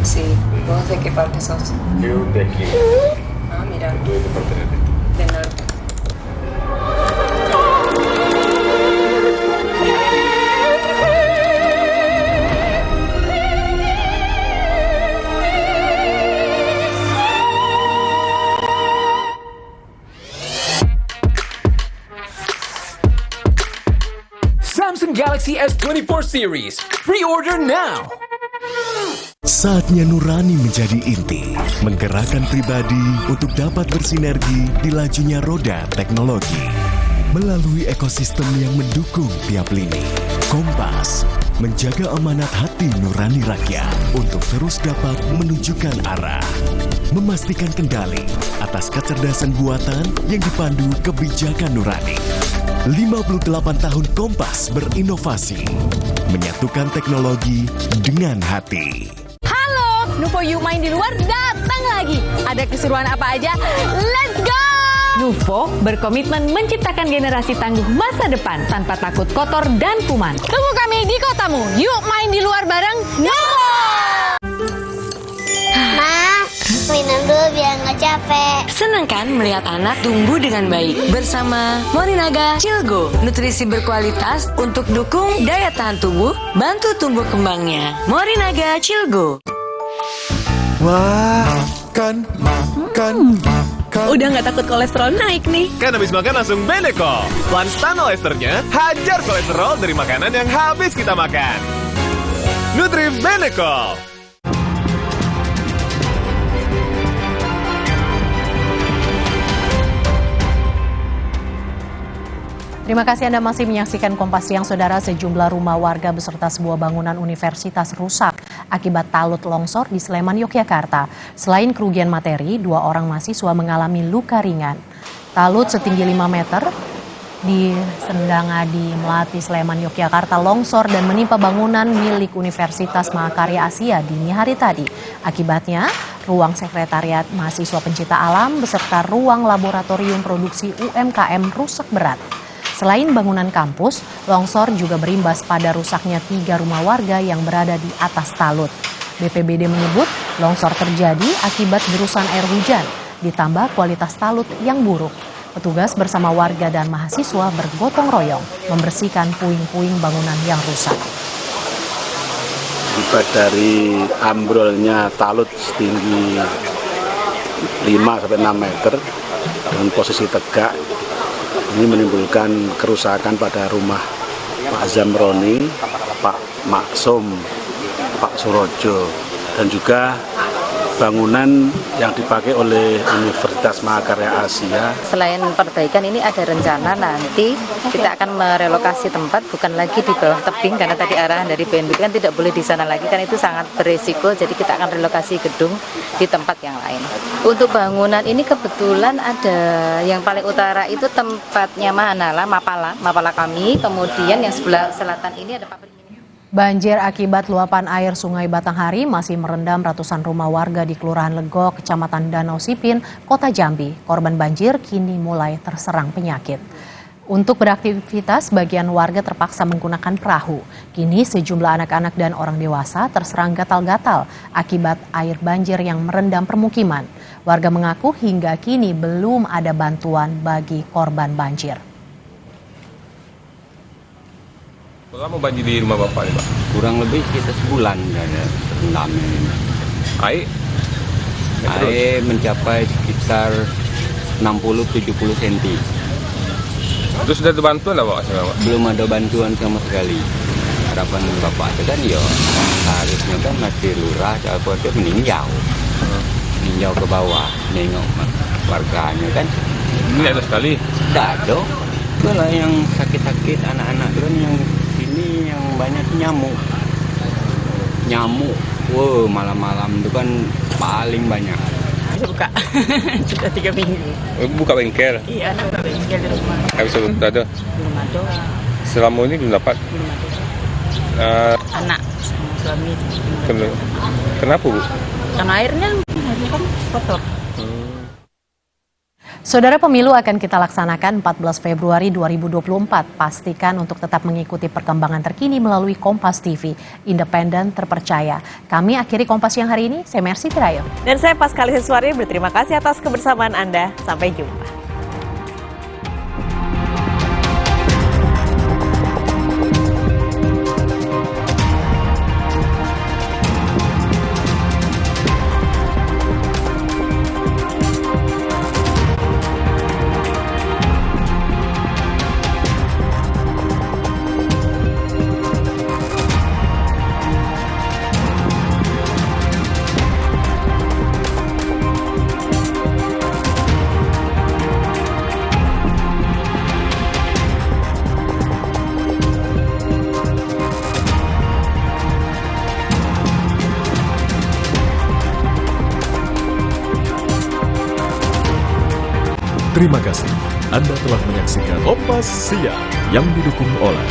Sí, ¿vos de qué parte sos? Yo de aquí. Ah, mira. Yo de parte de aquí. De norte. Samsung Galaxy S24 series. Pre-order now. Saatnya nurani menjadi inti, menggerakkan pribadi untuk dapat bersinergi di lajunya roda teknologi. Melalui ekosistem yang mendukung tiap lini, Kompas menjaga amanat hati nurani rakyat untuk terus dapat menunjukkan arah. Memastikan kendali atas kecerdasan buatan yang dipandu kebijakan nurani. 58 tahun Kompas berinovasi, menyatukan teknologi dengan hati. Halo, Nuvo Yuk Main di Luar datang lagi. Ada keseruan apa aja? Let's go! Nuvo berkomitmen menciptakan generasi tangguh masa depan tanpa takut kotor dan kuman. Tunggu kami di kotamu. Yuk main di luar bareng Nuvo! Minum dulu biar nggak capek. Senang kan melihat anak tumbuh dengan baik bersama Morinaga Cilgo. Nutrisi berkualitas untuk dukung daya tahan tubuh, bantu tumbuh kembangnya. Morinaga Cilgo. Wah, makan. Udah nggak takut kolesterol naik nih. Kan habis makan langsung Benecol. Lanstan esternya hajar kolesterol dari makanan yang habis kita makan. Nutrif Benecol. Terima kasih Anda masih menyaksikan Kompas Siang, Saudara. Sejumlah rumah warga beserta sebuah bangunan universitas rusak akibat talut longsor di Sleman, Yogyakarta. Selain kerugian materi, 2 orang mahasiswa mengalami luka ringan. Talut setinggi 5 meter di Sendangadi, Melati, Sleman, Yogyakarta longsor dan menimpa bangunan milik Universitas Mahakarya Asia dini hari tadi. Akibatnya, ruang sekretariat mahasiswa pencinta alam beserta ruang laboratorium produksi UMKM rusak berat. Selain bangunan kampus, longsor juga berimbas pada rusaknya 3 rumah warga yang berada di atas talut. BPBD menyebut longsor terjadi akibat gerusan air hujan, ditambah kualitas talut yang buruk. Petugas bersama warga dan mahasiswa bergotong royong membersihkan puing-puing bangunan yang rusak. Akibat dari ambrolnya talut setinggi 5-6 meter dengan posisi tegak, ini menimbulkan kerusakan pada rumah Pak Zamroni, Pak Maksum, Pak Surojo, dan juga bangunan yang dipakai oleh Universitas Mahakarya Asia. Selain perbaikan ini ada rencana nanti kita akan merelokasi tempat, bukan lagi di bawah tebing karena tadi arahan dari BNPB kan tidak boleh di sana lagi, kan itu sangat beresiko, jadi kita akan relokasi gedung di tempat yang lain. Untuk bangunan ini kebetulan ada yang paling utara itu tempatnya Mapala kami, kemudian yang sebelah selatan ini ada pabrik. Banjir akibat luapan air Sungai Batanghari masih merendam ratusan rumah warga di Kelurahan Legok, Kecamatan Danau Sipin, Kota Jambi. Korban banjir kini mulai terserang penyakit. Untuk beraktivitas, bagian warga terpaksa menggunakan perahu. Kini sejumlah anak-anak dan orang dewasa terserang gatal-gatal akibat air banjir yang merendam permukiman. Warga mengaku hingga kini belum ada bantuan bagi korban banjir. Berapa banjir di rumah Bapak nih, Pak? Kurang lebih sekitar sebulan ada terendam. Air mencapai sekitar 60-70 cm. Terus sudah ada bantuan lah Pak? Belum ada bantuan sama sekali. Harapan Bapak itu kan ya harusnya kan masih lurah atau itu meninjau ke bawah, nengok warganya kan. Ini ada sekali? Tidak ada. Itulah yang sakit-sakit anak-anak kan yang sini yang banyak nyamuk, wow, malam-malam itu kan paling banyak. Buka, sudah 3 minggu. Buka bengkel? Iya, buka bengkel di rumah. Habis itu ada? Belum ada. Selama ini belum dapat? Belum ada. Anak sama suami. Kenapa Bu? Karena airnya kan kotor. Saudara, pemilu akan kita laksanakan 14 Februari 2024. Pastikan untuk tetap mengikuti perkembangan terkini melalui Kompas TV, independen terpercaya. Kami akhiri Kompas yang hari ini, saya Mercy Tirayo. Dan saya Paskali Siswari, berterima kasih atas kebersamaan Anda. Sampai jumpa. Terima kasih Anda telah menyaksikan Kompas Siang yang didukung oleh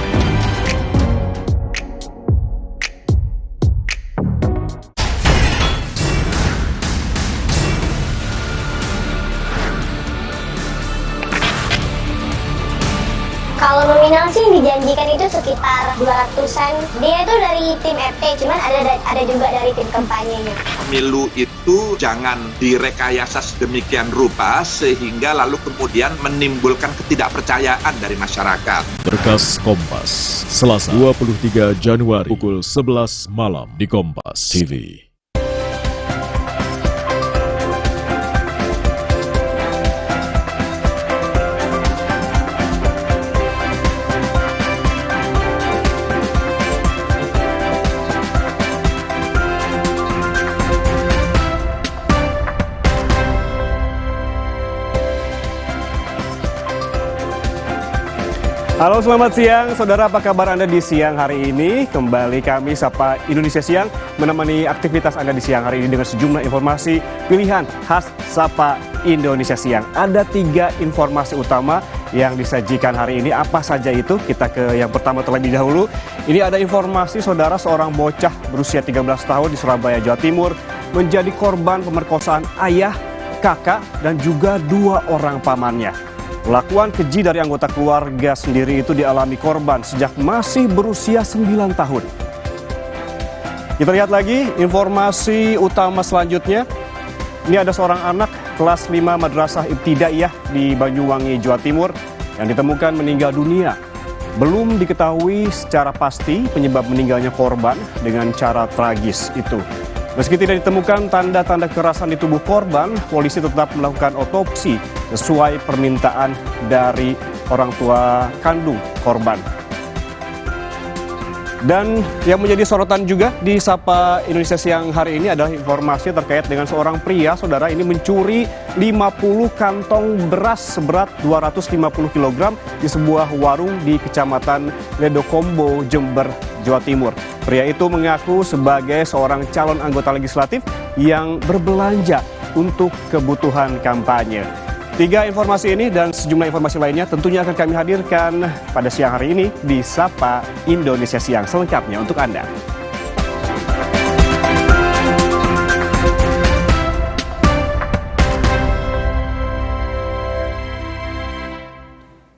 Kalau nominal sih dijanjikan itu sekitar 200-an. Dia itu dari tim RT, cuman ada juga dari tim kampanyenya. Pemilu itu jangan direkayasa sedemikian rupa sehingga lalu kemudian menimbulkan ketidakpercayaan dari masyarakat. Berkas Kompas, Selasa 23 Januari pukul 11 malam di Kompas TV. Halo, selamat siang. Saudara, apa kabar Anda di siang hari ini? Kembali kami Sapa Indonesia Siang menemani aktivitas Anda di siang hari ini dengan sejumlah informasi pilihan khas Sapa Indonesia Siang. Ada 3 informasi utama yang disajikan hari ini. Apa saja itu? Kita ke yang pertama terlebih dahulu. Ini ada informasi saudara, seorang bocah berusia 13 tahun di Surabaya, Jawa Timur menjadi korban pemerkosaan ayah, kakak, dan juga 2 orang pamannya. Perlakuan keji dari anggota keluarga sendiri itu dialami korban sejak masih berusia 9 tahun. Kita lihat lagi informasi utama selanjutnya. Ini ada seorang anak kelas 5 Madrasah Ibtidaiyah di Banyuwangi, Jawa Timur yang ditemukan meninggal dunia. Belum diketahui secara pasti penyebab meninggalnya korban dengan cara tragis itu. Meski tidak ditemukan tanda-tanda kekerasan di tubuh korban, polisi tetap melakukan otopsi sesuai permintaan dari orang tua kandung korban. Dan yang menjadi sorotan juga di Sapa Indonesia Siang hari ini adalah informasi terkait dengan seorang pria, saudara, ini mencuri 50 kantong beras seberat 250 kg di sebuah warung di Kecamatan Ledokombo, Jember, Jawa Timur. Pria itu mengaku sebagai seorang calon anggota legislatif yang berbelanja untuk kebutuhan kampanye. 3 informasi ini dan sejumlah informasi lainnya tentunya akan kami hadirkan pada siang hari ini di Sapa Indonesia Siang selengkapnya untuk Anda.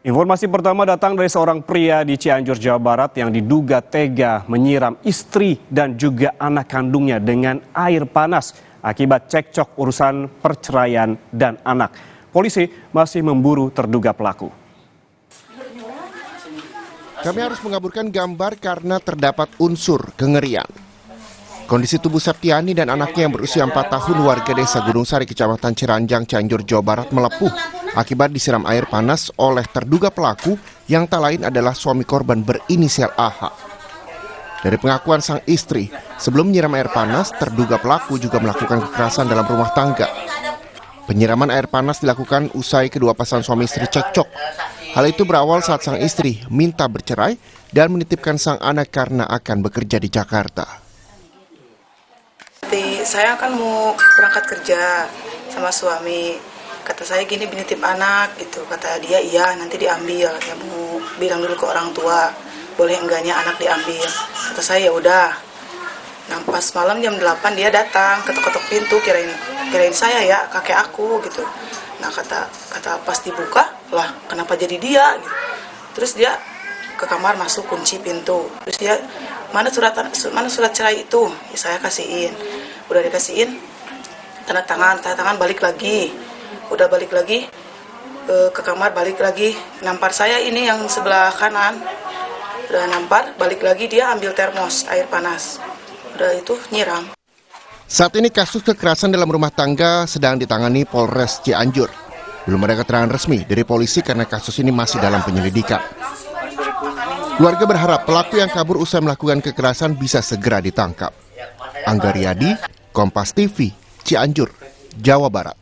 Informasi pertama datang dari seorang pria di Cianjur, Jawa Barat yang diduga tega menyiram istri dan juga anak kandungnya dengan air panas akibat cekcok urusan perceraian dan anak. Polisi masih memburu terduga pelaku. Kami harus mengaburkan gambar karena terdapat unsur kengerian. Kondisi tubuh Septiani dan anaknya yang berusia 4 tahun warga desa Gunung Sari, Kecamatan Ciranjang, Cianjur, Jawa Barat melepuh akibat disiram air panas oleh terduga pelaku yang tak lain adalah suami korban berinisial AH. Dari pengakuan sang istri, sebelum menyiram air panas, terduga pelaku juga melakukan kekerasan dalam rumah tangga. Penyiraman air panas dilakukan usai kedua pasangan suami istri cekcok. Hal itu berawal saat sang istri minta bercerai dan menitipkan sang anak karena akan bekerja di Jakarta. Saya kan mau berangkat kerja sama suami. Kata saya gini, nitip anak gitu. Kata dia iya nanti diambil. Dia mau bilang dulu ke orang tua, boleh enggaknya anak diambil. Kata saya ya udah. Nah pas malam jam 8 dia datang, ketok-ketok pintu, kirain saya ya kakek aku gitu. Nah kata pas dibuka, lah kenapa jadi dia? Gitu. Terus dia ke kamar masuk kunci pintu. Terus dia mana surat cerai itu? Ya, saya kasihin. Udah dikasihin, tanda tangan balik lagi. Udah balik lagi ke kamar, balik lagi nampar saya ini yang sebelah kanan. Udah nampar, balik lagi dia ambil termos air panas. Udah itu nyiram. Saat ini kasus kekerasan dalam rumah tangga sedang ditangani Polres Cianjur. Belum ada keterangan resmi dari polisi karena kasus ini masih dalam penyelidikan. Keluarga berharap pelaku yang kabur usai melakukan kekerasan bisa segera ditangkap. Angga Riyadi, Kompas TV, Cianjur, Jawa Barat.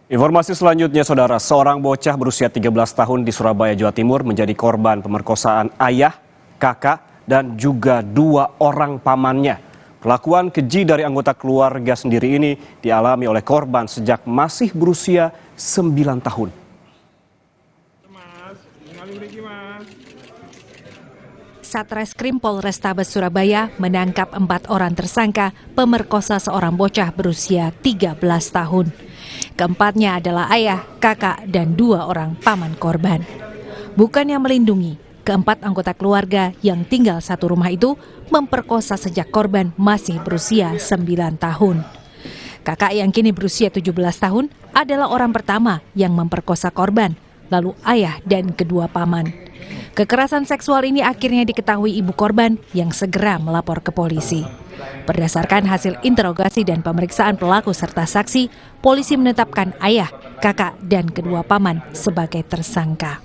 Informasi selanjutnya, Saudara, seorang bocah berusia 13 tahun di Surabaya, Jawa Timur menjadi korban pemerkosaan ayah, kakak, dan juga 2 orang pamannya. Perlakuan keji dari anggota keluarga sendiri ini dialami oleh korban sejak masih berusia 9 tahun. Satreskrim Polrestabes Surabaya menangkap 4 orang tersangka pemerkosa seorang bocah berusia 13 tahun. Keempatnya adalah ayah, kakak, dan 2 orang paman korban. Bukannya melindungi, keempat anggota keluarga yang tinggal satu rumah itu memperkosa sejak korban masih berusia 9 tahun. Kakak yang kini berusia 17 tahun adalah orang pertama yang memperkosa korban, lalu ayah dan kedua paman. Kekerasan seksual ini akhirnya diketahui ibu korban yang segera melapor ke polisi. Berdasarkan hasil interogasi dan pemeriksaan pelaku serta saksi, polisi menetapkan ayah, kakak, dan kedua paman sebagai tersangka.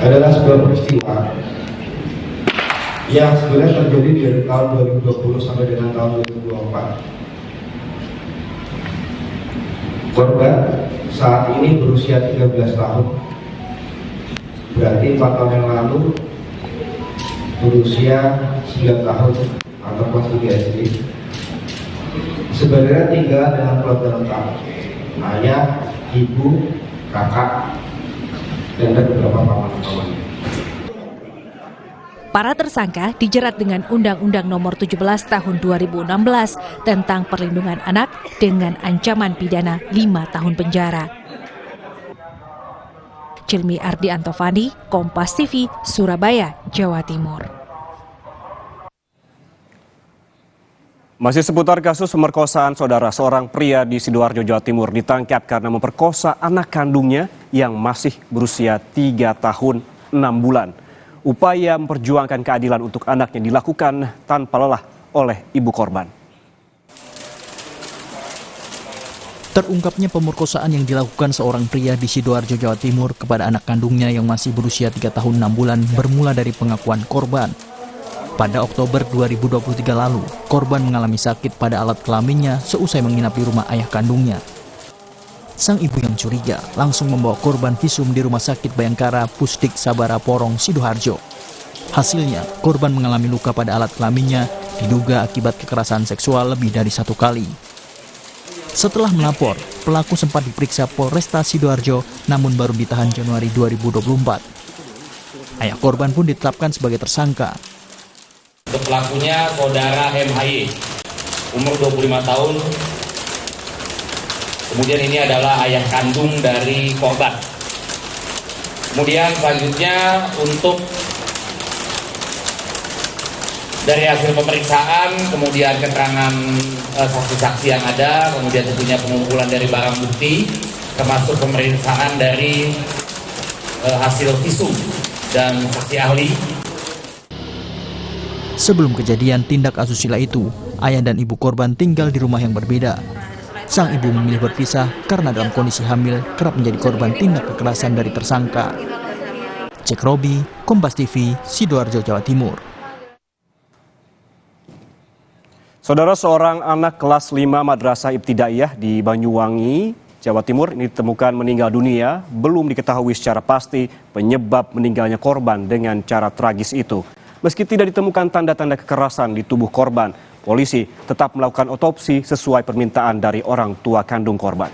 Adalah sebuah peristiwa yang sebenarnya terjadi dari tahun 2020 sampai dengan tahun 2024. Korban saat ini berusia 13 tahun, berarti 4 tahun yang lalu berusia 9 tahun atau kelas 3 SD. Sebenarnya tinggal dengan keluarga lengkap, ayah, ibu, kakak, dan beberapa paman-paman. Para tersangka dijerat dengan Undang-Undang Nomor 17 Tahun 2016 tentang Perlindungan Anak dengan ancaman pidana 5 tahun penjara. Cilmi Ardi Antovani, Kompas TV, Surabaya, Jawa Timur. Masih seputar kasus pemerkosaan, Saudara, seorang pria di Sidoarjo, Jawa Timur ditangkap karena memperkosa anak kandungnya yang masih berusia 3 tahun 6 bulan. Upaya memperjuangkan keadilan untuk anaknya dilakukan tanpa lelah oleh ibu korban. Terungkapnya pemerkosaan yang dilakukan seorang pria di Sidoarjo, Jawa Timur kepada anak kandungnya yang masih berusia 3 tahun 6 bulan bermula dari pengakuan korban. Pada Oktober 2023 lalu, korban mengalami sakit pada alat kelaminnya seusai menginap di rumah ayah kandungnya. Sang ibu yang curiga langsung membawa korban visum di Rumah Sakit Bayangkara Pusdik Sabara Porong, Sidoarjo. Hasilnya, korban mengalami luka pada alat kelaminnya diduga akibat kekerasan seksual lebih dari 1 kali. Setelah melapor, pelaku sempat diperiksa Polresta Sidoarjo namun baru ditahan Januari 2024. Ayah korban pun ditetapkan sebagai tersangka. Untuk pelakunya saudara MHY, umur 25 tahun. Kemudian ini adalah ayah kandung dari korban. Kemudian selanjutnya untuk dari hasil pemeriksaan, kemudian keterangan saksi-saksi yang ada, kemudian tentunya pengumpulan dari barang bukti, termasuk pemeriksaan dari hasil visum dan saksi ahli. Sebelum kejadian tindak asusila itu, ayah dan ibu korban tinggal di rumah yang berbeda. Sang ibu memilih berpisah karena dalam kondisi hamil kerap menjadi korban tindak kekerasan dari tersangka. Cek Robi, Kompas TV, Sidoarjo, Jawa Timur. Saudara, seorang anak kelas 5 Madrasah Ibtidaiyah di Banyuwangi, Jawa Timur ini ditemukan meninggal dunia. Belum diketahui secara pasti penyebab meninggalnya korban dengan cara tragis itu. Meski tidak ditemukan tanda-tanda kekerasan di tubuh korban, polisi tetap melakukan otopsi sesuai permintaan dari orang tua kandung korban.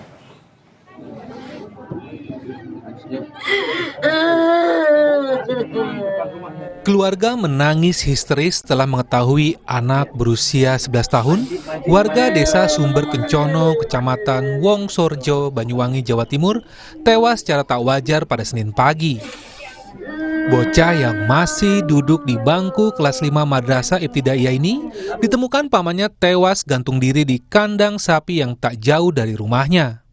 Keluarga menangis histeris setelah mengetahui anak berusia 11 tahun, warga desa Sumber Kencono, Kecamatan Wongsorjo, Banyuwangi, Jawa Timur, tewas secara tak wajar pada Senin pagi. Bocah yang masih duduk di bangku kelas 5 Madrasah Ibtidaiyah ini ditemukan pamannya tewas gantung diri di kandang sapi yang tak jauh dari rumahnya.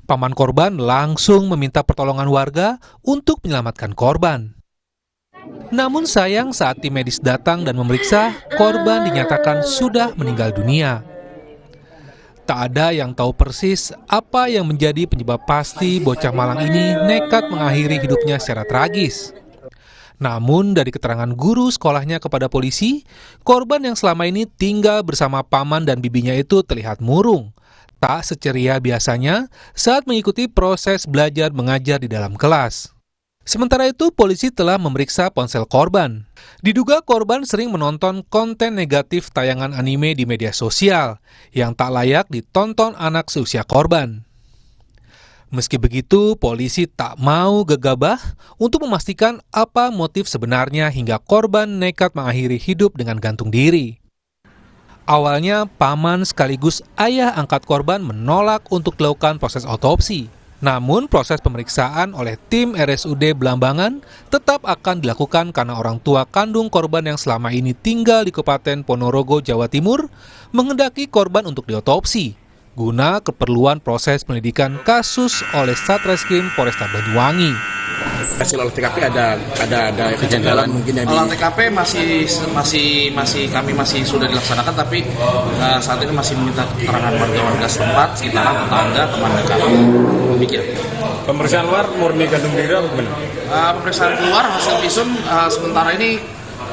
Paman korban langsung meminta pertolongan warga untuk menyelamatkan korban. Namun sayang saat tim medis datang dan memeriksa, korban dinyatakan sudah meninggal dunia. Tak ada yang tahu persis apa yang menjadi penyebab pasti bocah malang ini nekat mengakhiri hidupnya secara tragis. Namun dari keterangan guru sekolahnya kepada polisi, korban yang selama ini tinggal bersama paman dan bibinya itu terlihat murung, tak seceria biasanya saat mengikuti proses belajar mengajar di dalam kelas. Sementara itu, polisi telah memeriksa ponsel korban. Diduga korban sering menonton konten negatif tayangan anime di media sosial yang tak layak ditonton anak seusia korban. Meski begitu, polisi tak mau gegabah untuk memastikan apa motif sebenarnya hingga korban nekat mengakhiri hidup dengan gantung diri. Awalnya, paman sekaligus ayah angkat korban menolak untuk dilakukan proses otopsi. Namun proses pemeriksaan oleh tim RSUD Blambangan tetap akan dilakukan karena orang tua kandung korban yang selama ini tinggal di Kabupaten Ponorogo, Jawa Timur, menghendaki korban untuk diotopsi, guna keperluan proses penyelidikan kasus oleh Satreskrim Polresta Banyuwangi. Hasil olah TKP ada kejanggalan mungkin yang olah TKP kami masih sudah dilaksanakan, tapi saat ini masih meminta keterangan warga setempat, sekitaran, tetangga, teman dekat. Demikian. Pemeriksaan luar murni gantung diri atau gimana? Pemeriksaan keluar hasil visum sementara ini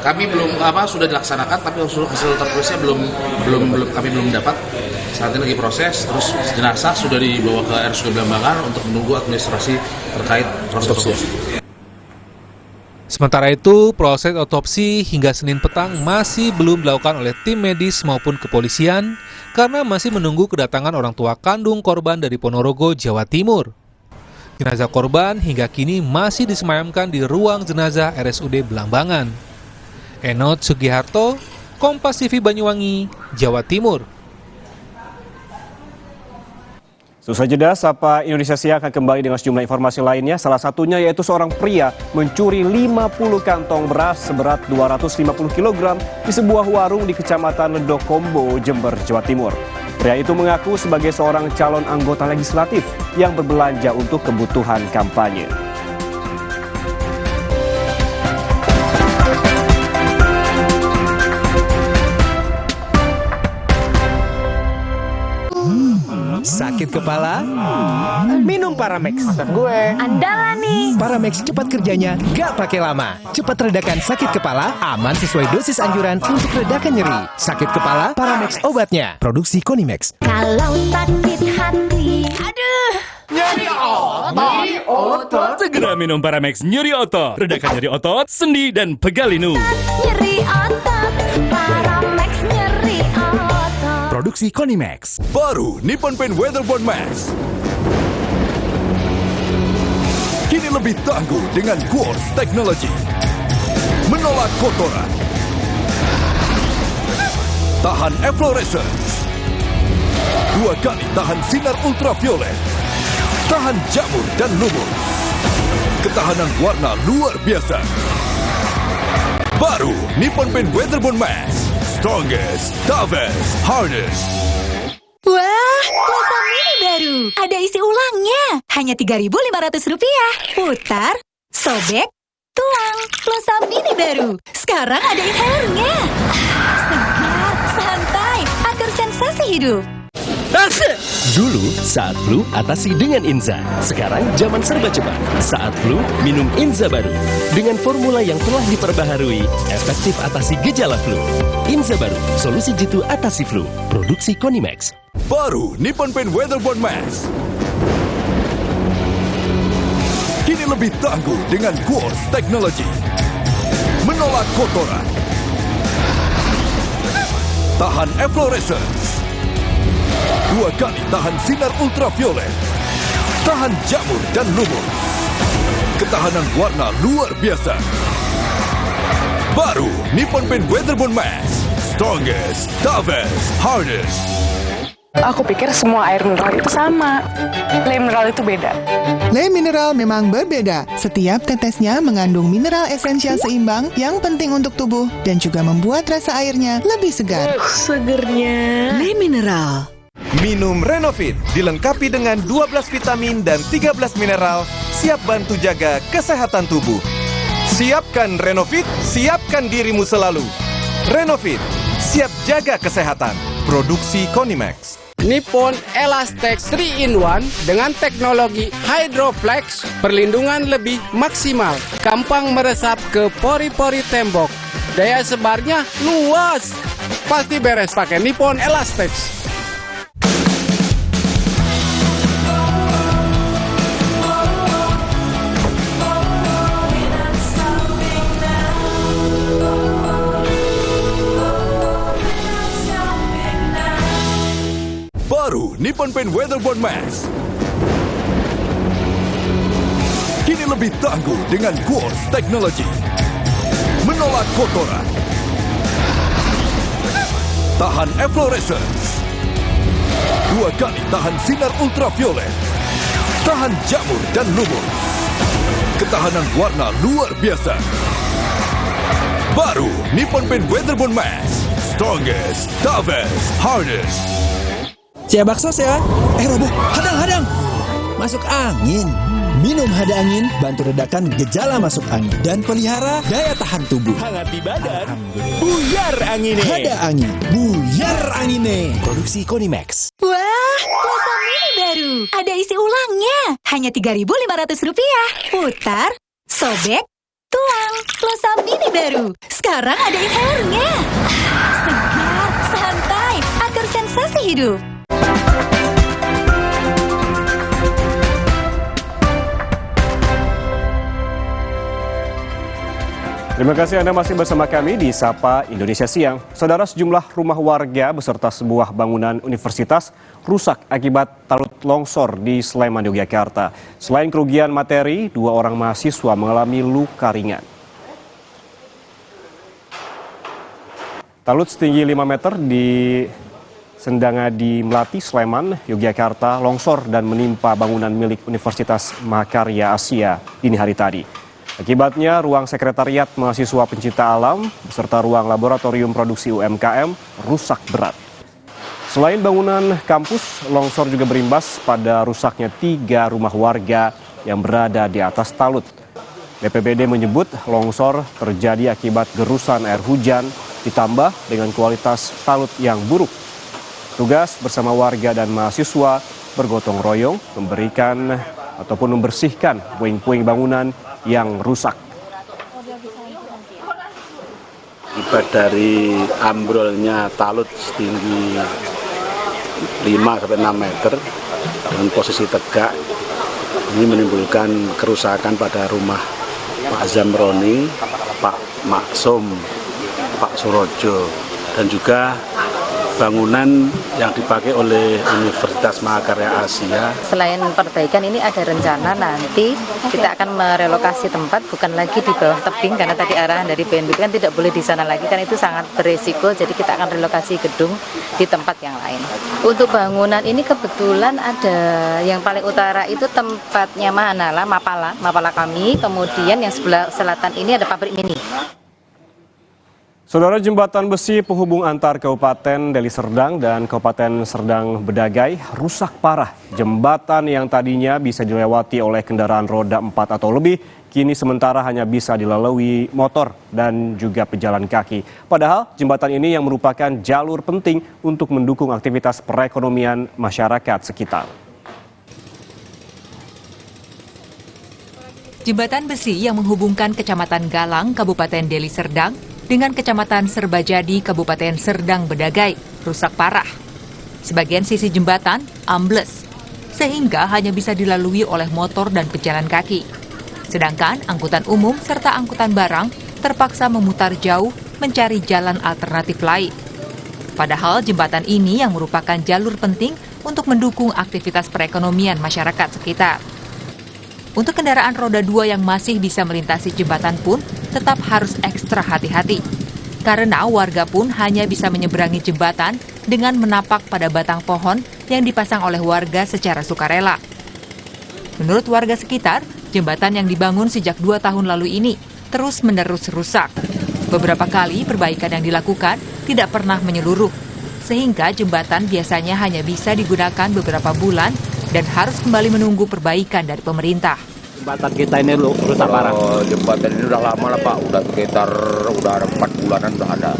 kami belum sudah dilaksanakan, tapi hasil tertulisnya kami belum dapat. Saat ini lagi proses, terus jenazah sudah dibawa ke RSUD Blambangan untuk menunggu administrasi terkait proses otopsi. Sementara itu, proses otopsi hingga Senin petang masih belum dilakukan oleh tim medis maupun kepolisian karena masih menunggu kedatangan orang tua kandung korban dari Ponorogo, Jawa Timur. Jenazah korban hingga kini masih disemayamkan di ruang jenazah RSUD Blambangan. Enot Sugiharto, Kompas TV Banyuwangi, Jawa Timur. Selesai jeda, Sapa Indonesia Siang akan kembali dengan sejumlah informasi lainnya. Salah satunya yaitu seorang pria mencuri 50 kantong beras seberat 250 kg di sebuah warung di Kecamatan Ledokombo, Jember, Jawa Timur. Pria itu mengaku sebagai seorang calon anggota legislatif yang berbelanja untuk kebutuhan kampanye. Sakit kepala? Minum Paramex. Maksud gue. Andalan nih. Paramex cepat kerjanya, gak pakai lama. Cepat redakan sakit kepala, aman sesuai dosis anjuran untuk redakan nyeri. Sakit kepala, Paramex obatnya. Produksi Konimex. Kalau sakit hati, aduh. Nyeri otot. Segera minum Paramex nyeri otot. Redakan nyeri otot, sendi, dan pegal linu. Nyeri otot, Paramex nyeri otot. Produksi Konimex. Baru Nippon Paint Weatherboard Max. Kini lebih tangguh dengan Quartz Technology. Menolak kotoran. Tahan efflorescence. 2 kali tahan sinar ultraviolet. Tahan jamur dan lumut. Ketahanan warna luar biasa. Baru Nippon Paint Weatherboard Max. Strongest, toughest, hardest. Wah, Plaza Mini baru. Ada isi ulangnya. Hanya Rp3.500. Putar, sobek, tuang. Plaza Mini baru. Sekarang ada inhalernya. Segar, santai, atur sensasi hidup. Dulu, saat flu, atasi dengan Inza. Sekarang, zaman serba cepat. Saat flu, minum Inza baru. Dengan formula yang telah diperbaharui, efektif atasi gejala flu. Inza baru, solusi jitu atasi flu. Produksi Konimex. Baru Nippon Paint Weatherboard Max. Kini lebih tangguh dengan Quartz Technology. Menolak kotoran. Tahan efflorescence. 2 kali tahan sinar ultraviolet. Tahan jamur dan lumut. ketahanan warna luar biasa. Baru Nippon Paint Weatherbond Max. Strongest, toughest, hardest. Aku pikir semua air mineral itu sama. Le mineral itu beda. Le mineral memang berbeda. Setiap tetesnya mengandung mineral esensial seimbang yang penting untuk tubuh dan juga membuat rasa airnya lebih segar. Segernya. Le mineral. Minum Renovit, dilengkapi dengan 12 vitamin dan 13 mineral, siap bantu jaga kesehatan tubuh. Siapkan Renovit, siapkan dirimu selalu. Renovit, siap jaga kesehatan. Produksi Konimax. Nippon Elastex 3-in-1 dengan teknologi Hydroflex, perlindungan lebih maksimal, gampang meresap ke pori-pori tembok, daya sebarnya luas. Pasti beres pakai Nippon Elastex. Baru Nippon Paint Weatherbond Max. Kini lebih tangguh dengan Quartz Technology. Menolak kotoran. Tahan efflorescence. 2 kali tahan sinar ultraviolet. Tahan jamur dan lumut. Ketahanan warna luar biasa. Baru Nippon Paint Weatherbond Max. Strongest, toughest, hardest. Cia bakso ya. Roboh, hadang. Masuk angin. Minum hada angin, bantu redakan gejala masuk angin dan pelihara daya tahan tubuh. Hangat di badan. Buyar angine. Hada angin, buyar angine. Produksi Konimax. Wah, Plaza Mini baru. Ada isi ulangnya. Hanya Rp3.500. Putar, sobek, tuang. Plaza Mini baru. Sekarang ada inhalernya. Segar, santai, agar sensasi hidup. Terima kasih Anda masih bersama kami di Sapa Indonesia Siang. Saudara, sejumlah rumah warga beserta sebuah bangunan universitas rusak akibat talut longsor di Sleman, Yogyakarta. Selain kerugian materi, 2 orang mahasiswa mengalami luka ringan. Talut setinggi 5 meter di Sendangadi Melati, Sleman, Yogyakarta longsor dan menimpa bangunan milik Universitas Mahakarya Asia dini hari tadi. Akibatnya, ruang sekretariat mahasiswa pencinta alam beserta ruang laboratorium produksi UMKM rusak berat. Selain bangunan kampus, longsor juga berimbas pada rusaknya 3 rumah warga yang berada di atas talut. BPBD menyebut longsor terjadi akibat gerusan air hujan ditambah dengan kualitas talut yang buruk. Tugas bersama warga dan mahasiswa bergotong royong memberikan ataupun membersihkan puing-puing bangunan yang rusak. Akibat dari ambrolnya talut setinggi 5-6 meter dengan posisi tegak, ini menimbulkan kerusakan pada rumah Pak Zamroni, Pak Maksum, Pak Surojo, dan juga bangunan yang dipakai oleh Universitas Mahakarya Asia. Selain perbaikan, ini ada rencana nanti kita akan merelokasi tempat, bukan lagi di bawah tebing karena tadi arahan dari BNPB kan tidak boleh di sana lagi, kan itu sangat beresiko. Jadi kita akan relokasi gedung di tempat yang lain. Untuk bangunan ini kebetulan ada yang paling utara itu tempatnya Mapala kami, kemudian yang sebelah selatan ini ada pabrik mini. Saudara, jembatan besi penghubung antar Kabupaten Deli Serdang dan Kabupaten Serdang Bedagai rusak parah. Jembatan yang tadinya bisa dilewati oleh kendaraan roda 4 atau lebih, kini sementara hanya bisa dilalui motor dan juga pejalan kaki. Padahal jembatan ini yang merupakan jalur penting untuk mendukung aktivitas perekonomian masyarakat sekitar. Jembatan besi yang menghubungkan Kecamatan Galang, Kabupaten Deli Serdang, dengan Kecamatan Serbajadi, Kabupaten Serdang Bedagai, rusak parah. Sebagian sisi jembatan ambles, sehingga hanya bisa dilalui oleh motor dan pejalan kaki. Sedangkan angkutan umum serta angkutan barang terpaksa memutar jauh mencari jalan alternatif lain. Padahal jembatan ini yang merupakan jalur penting untuk mendukung aktivitas perekonomian masyarakat sekitar. Untuk kendaraan roda 2 yang masih bisa melintasi jembatan pun tetap harus ekstra hati-hati. Karena warga pun hanya bisa menyeberangi jembatan dengan menapak pada batang pohon yang dipasang oleh warga secara sukarela. Menurut warga sekitar, jembatan yang dibangun sejak 2 tahun lalu ini terus-menerus rusak. Beberapa kali perbaikan yang dilakukan tidak pernah menyeluruh, sehingga jembatan biasanya hanya bisa digunakan beberapa bulan dan harus kembali menunggu perbaikan dari pemerintah. Jembatan kita ini rusak parah. Jembatan ini udah lama lah Pak, udah sekitar 4 bulanan udah ada.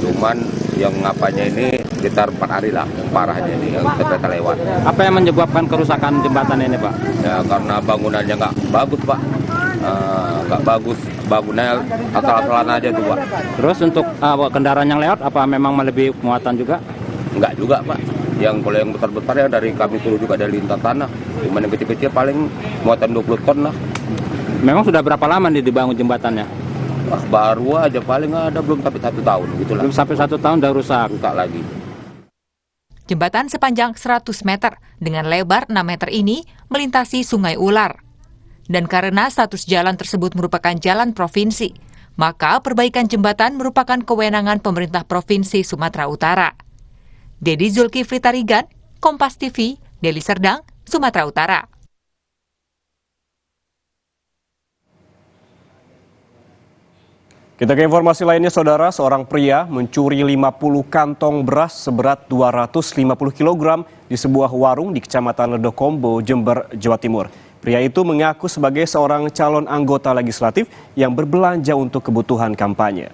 Cuman yang ngapanya ini sekitar 4 hari lah, parahnya ini yang kereta lewat. Apa yang menyebabkan kerusakan jembatan ini Pak? Ya karena bangunannya nggak bagus Pak, nggak bagus, bangunannya asal-asalan aja tuh Pak. Terus untuk kendaraan yang lewat apa memang melebihi muatan juga? Enggak juga Pak, yang kalau yang besar-besar ya dari kami suruh juga dari lintas tanah, cuman yang kecil-kecil paling muatan 20 ton lah. Memang sudah berapa lama nih dibangun jembatannya? Baru aja paling ada belum sampai 1 tahun gitu lah. Belum sampai 1 tahun udah rusak lagi. Jembatan sepanjang 100 meter dengan lebar 6 meter ini melintasi Sungai Ular. Dan karena status jalan tersebut merupakan jalan provinsi, maka perbaikan jembatan merupakan kewenangan pemerintah Provinsi Sumatera Utara. Dedi Zulkifli Tarigan, Kompas TV, Deli Serdang, Sumatera Utara. Kita ke informasi lainnya, Saudara. Seorang pria mencuri 50 kantong beras seberat 250 kg di sebuah warung di Kecamatan Ledokombo, Jember, Jawa Timur. Pria itu mengaku sebagai seorang calon anggota legislatif yang berbelanja untuk kebutuhan kampanye.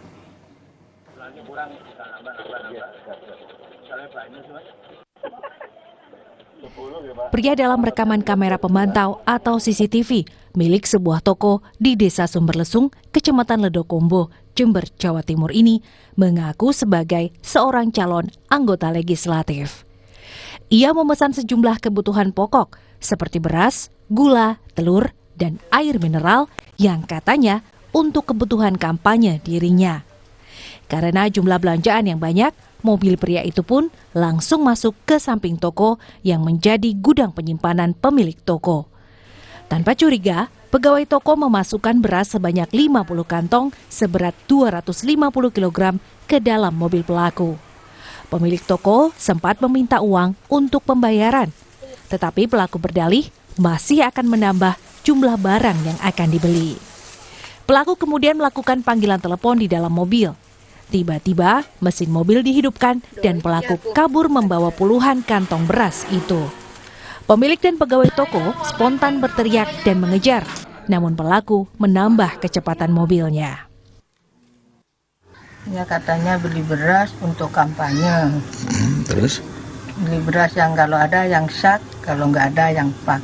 Pria dalam rekaman kamera pemantau atau CCTV milik sebuah toko di Desa Sumberlesung, Kecamatan Ledokombo, Jember, Jawa Timur ini mengaku sebagai seorang calon anggota legislatif. Ia memesan sejumlah kebutuhan pokok seperti beras, gula, telur, dan air mineral yang katanya untuk kebutuhan kampanye dirinya. Karena jumlah belanjaan yang banyak, mobil pria itu pun langsung masuk ke samping toko yang menjadi gudang penyimpanan pemilik toko. Tanpa curiga, pegawai toko memasukkan beras sebanyak 50 kantong seberat 250 kg ke dalam mobil pelaku. Pemilik toko sempat meminta uang untuk pembayaran, tetapi pelaku berdalih masih akan menambah jumlah barang yang akan dibeli. Pelaku kemudian melakukan panggilan telepon di dalam mobil. Tiba-tiba mesin mobil dihidupkan dan pelaku kabur membawa puluhan kantong beras itu. Pemilik dan pegawai toko spontan berteriak dan mengejar, namun pelaku menambah kecepatan mobilnya. Ya katanya beli beras untuk kampanye. Terus? Beli beras yang kalau ada yang sak, kalau nggak ada yang pak.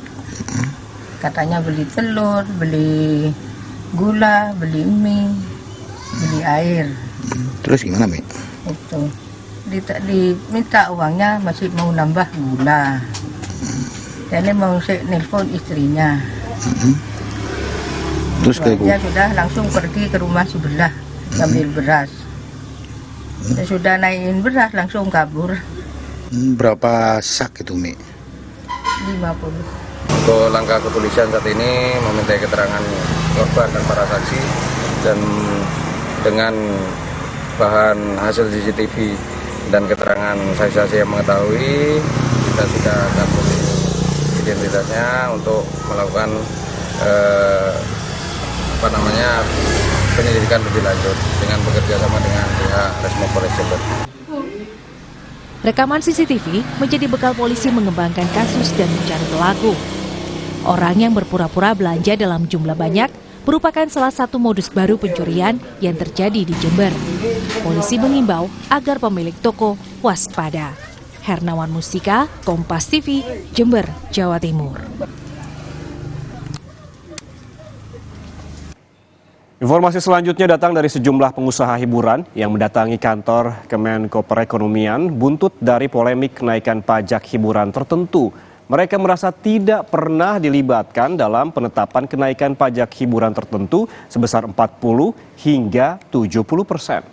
Katanya beli telur, beli gula, beli mie, beli air. Terus gimana, Mi? Itu diminta uangnya masih mau nambah gula. Jadi mau nelpon istrinya. Terus kayak dia sudah langsung pergi ke rumah sebelah ambil beras. Dia sudah naikin beras langsung kabur. Berapa sak itu, Mi? 50. Untuk langkah kepolisian saat ini meminta keterangan korban dan para saksi, dan dengan bahan hasil CCTV dan keterangan saksi-saksi yang mengetahui, kita sudah dapat identitasnya untuk melakukan penyelidikan lebih lanjut dengan bekerja sama dengan pihak Resmo Polres Jember. Rekaman CCTV menjadi bekal polisi mengembangkan kasus dan mencari pelaku. Orang yang berpura-pura belanja dalam jumlah banyak merupakan salah satu modus baru pencurian yang terjadi di Jember. Polisi mengimbau agar pemilik toko waspada. Hernawan Mustika, Kompas TV, Jember, Jawa Timur. Informasi selanjutnya datang dari sejumlah pengusaha hiburan yang mendatangi kantor Kemenko Perekonomian buntut dari polemik kenaikan pajak hiburan tertentu. Mereka merasa tidak pernah dilibatkan dalam penetapan kenaikan pajak hiburan tertentu sebesar 40 hingga 70%.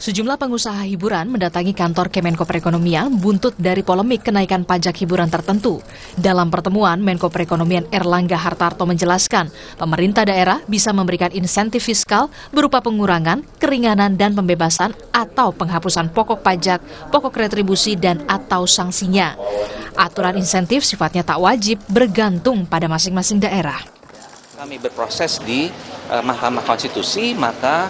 Sejumlah pengusaha hiburan mendatangi kantor Kemenko Perekonomian buntut dari polemik kenaikan pajak hiburan tertentu. Dalam pertemuan, Menko Perekonomian Erlangga Hartarto menjelaskan, pemerintah daerah bisa memberikan insentif fiskal berupa pengurangan, keringanan, dan pembebasan atau penghapusan pokok pajak, pokok retribusi, dan atau sanksinya. Aturan insentif sifatnya tak wajib, bergantung pada masing-masing daerah. Kami berproses di Mahkamah Konstitusi, maka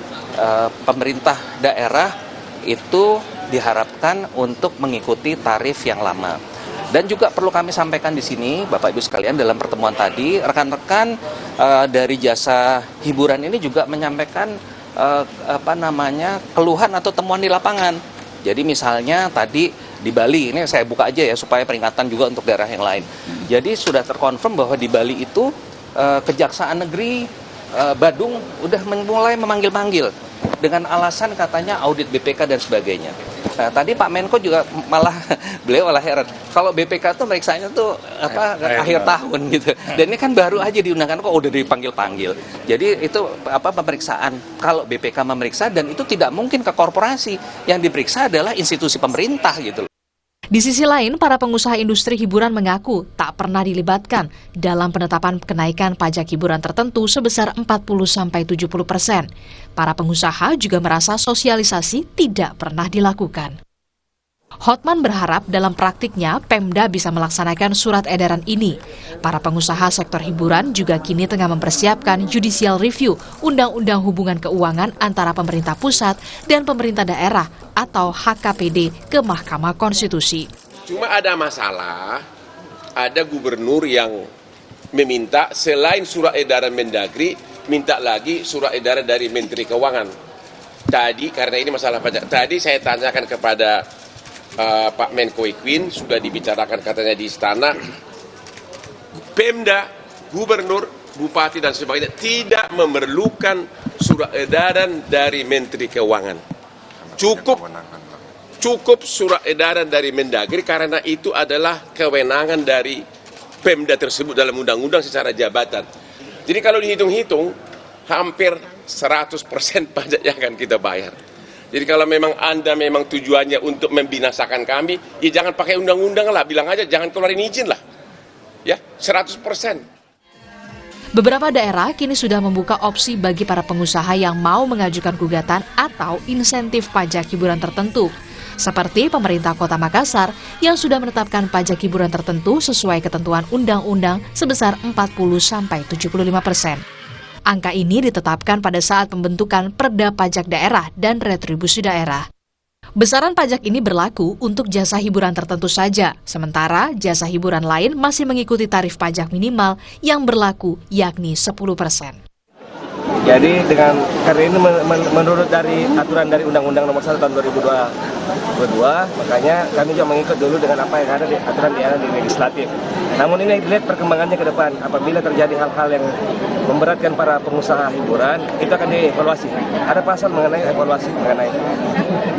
pemerintah daerah itu diharapkan untuk mengikuti tarif yang lama. Dan juga perlu kami sampaikan di sini, Bapak Ibu sekalian, dalam pertemuan tadi, rekan-rekan dari jasa hiburan ini juga menyampaikan keluhan atau temuan di lapangan. Jadi misalnya tadi di Bali, ini saya buka aja ya supaya peringatan juga untuk daerah yang lain. Jadi sudah terkonfirm bahwa di Bali itu Kejaksaan Negeri Badung udah mulai memanggil-manggil dengan alasan katanya audit BPK dan sebagainya. Nah, tadi Pak Menko juga beliau malah heran. Kalau BPK tuh meriksanya tuh akhir tahun gitu. Dan ini kan baru aja diundangkan kok udah dipanggil-panggil. Jadi itu pemeriksaan kalau BPK memeriksa, dan itu tidak mungkin ke korporasi. Yang diperiksa adalah institusi pemerintah gitu. Di sisi lain, para pengusaha industri hiburan mengaku tak pernah dilibatkan dalam penetapan kenaikan pajak hiburan tertentu sebesar 40-70%. Para pengusaha juga merasa sosialisasi tidak pernah dilakukan. Hotman berharap dalam praktiknya Pemda bisa melaksanakan surat edaran ini. Para pengusaha sektor hiburan juga kini tengah mempersiapkan judicial review Undang-Undang Hubungan Keuangan antara pemerintah pusat dan pemerintah daerah atau HKPD ke Mahkamah Konstitusi. Cuma ada masalah, ada gubernur yang meminta selain surat edaran Mendagri, minta lagi surat edaran dari Menteri Keuangan. Tadi karena ini masalah pajak, tadi saya tanyakan kepada Pak Menko Ekwin, sudah dibicarakan katanya di istana, Pemda, Gubernur, Bupati dan sebagainya tidak memerlukan surat edaran dari Menteri Keuangan. Cukup surat edaran dari Mendagri karena itu adalah kewenangan dari Pemda tersebut dalam undang-undang secara jabatan. Jadi kalau dihitung-hitung, hampir 100% pajak yang akan kita bayar. Jadi kalau memang Anda memang tujuannya untuk membinasakan kami, ya jangan pakai undang-undang lah, bilang aja jangan keluarin izin lah. Ya, 100%. Beberapa daerah kini sudah membuka opsi bagi para pengusaha yang mau mengajukan gugatan atau insentif pajak hiburan tertentu. Seperti pemerintah Kota Makassar yang sudah menetapkan pajak hiburan tertentu sesuai ketentuan undang-undang sebesar 40-75%. Angka ini ditetapkan pada saat pembentukan Perda Pajak Daerah dan Retribusi Daerah. Besaran pajak ini berlaku untuk jasa hiburan tertentu saja, sementara jasa hiburan lain masih mengikuti tarif pajak minimal yang berlaku, yakni 10%. Jadi karena ini menurut dari aturan dari Undang-Undang Nomor 1 Tahun 2022, makanya kami juga mengikut dulu dengan apa yang ada di aturan di legislatif. Namun ini dilihat perkembangannya ke depan. Apabila terjadi hal-hal yang memberatkan para pengusaha hiburan, itu akan dievaluasi. Ada pasal mengenai evaluasi mengenai.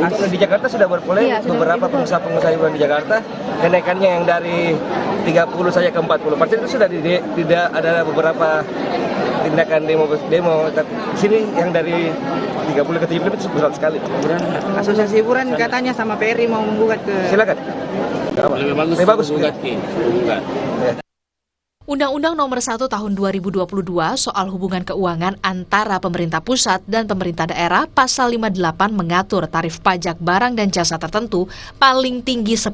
Di Jakarta sudah berpolemik beberapa pengusaha hiburan di Jakarta, kenaikannya yang dari 30 saja ke 40% itu sudah tidak ada beberapa tindakan demo. Di sini yang dari 30 ke 70 itu berat sekali. Asosiasi hiburan katanya sama PRI mau menggugat ke... Silakan. Lebih bagus menggugat. Undang-Undang Nomor 1 Tahun 2022 soal hubungan keuangan antara pemerintah pusat dan pemerintah daerah pasal 58 mengatur tarif pajak barang dan jasa tertentu paling tinggi 10%.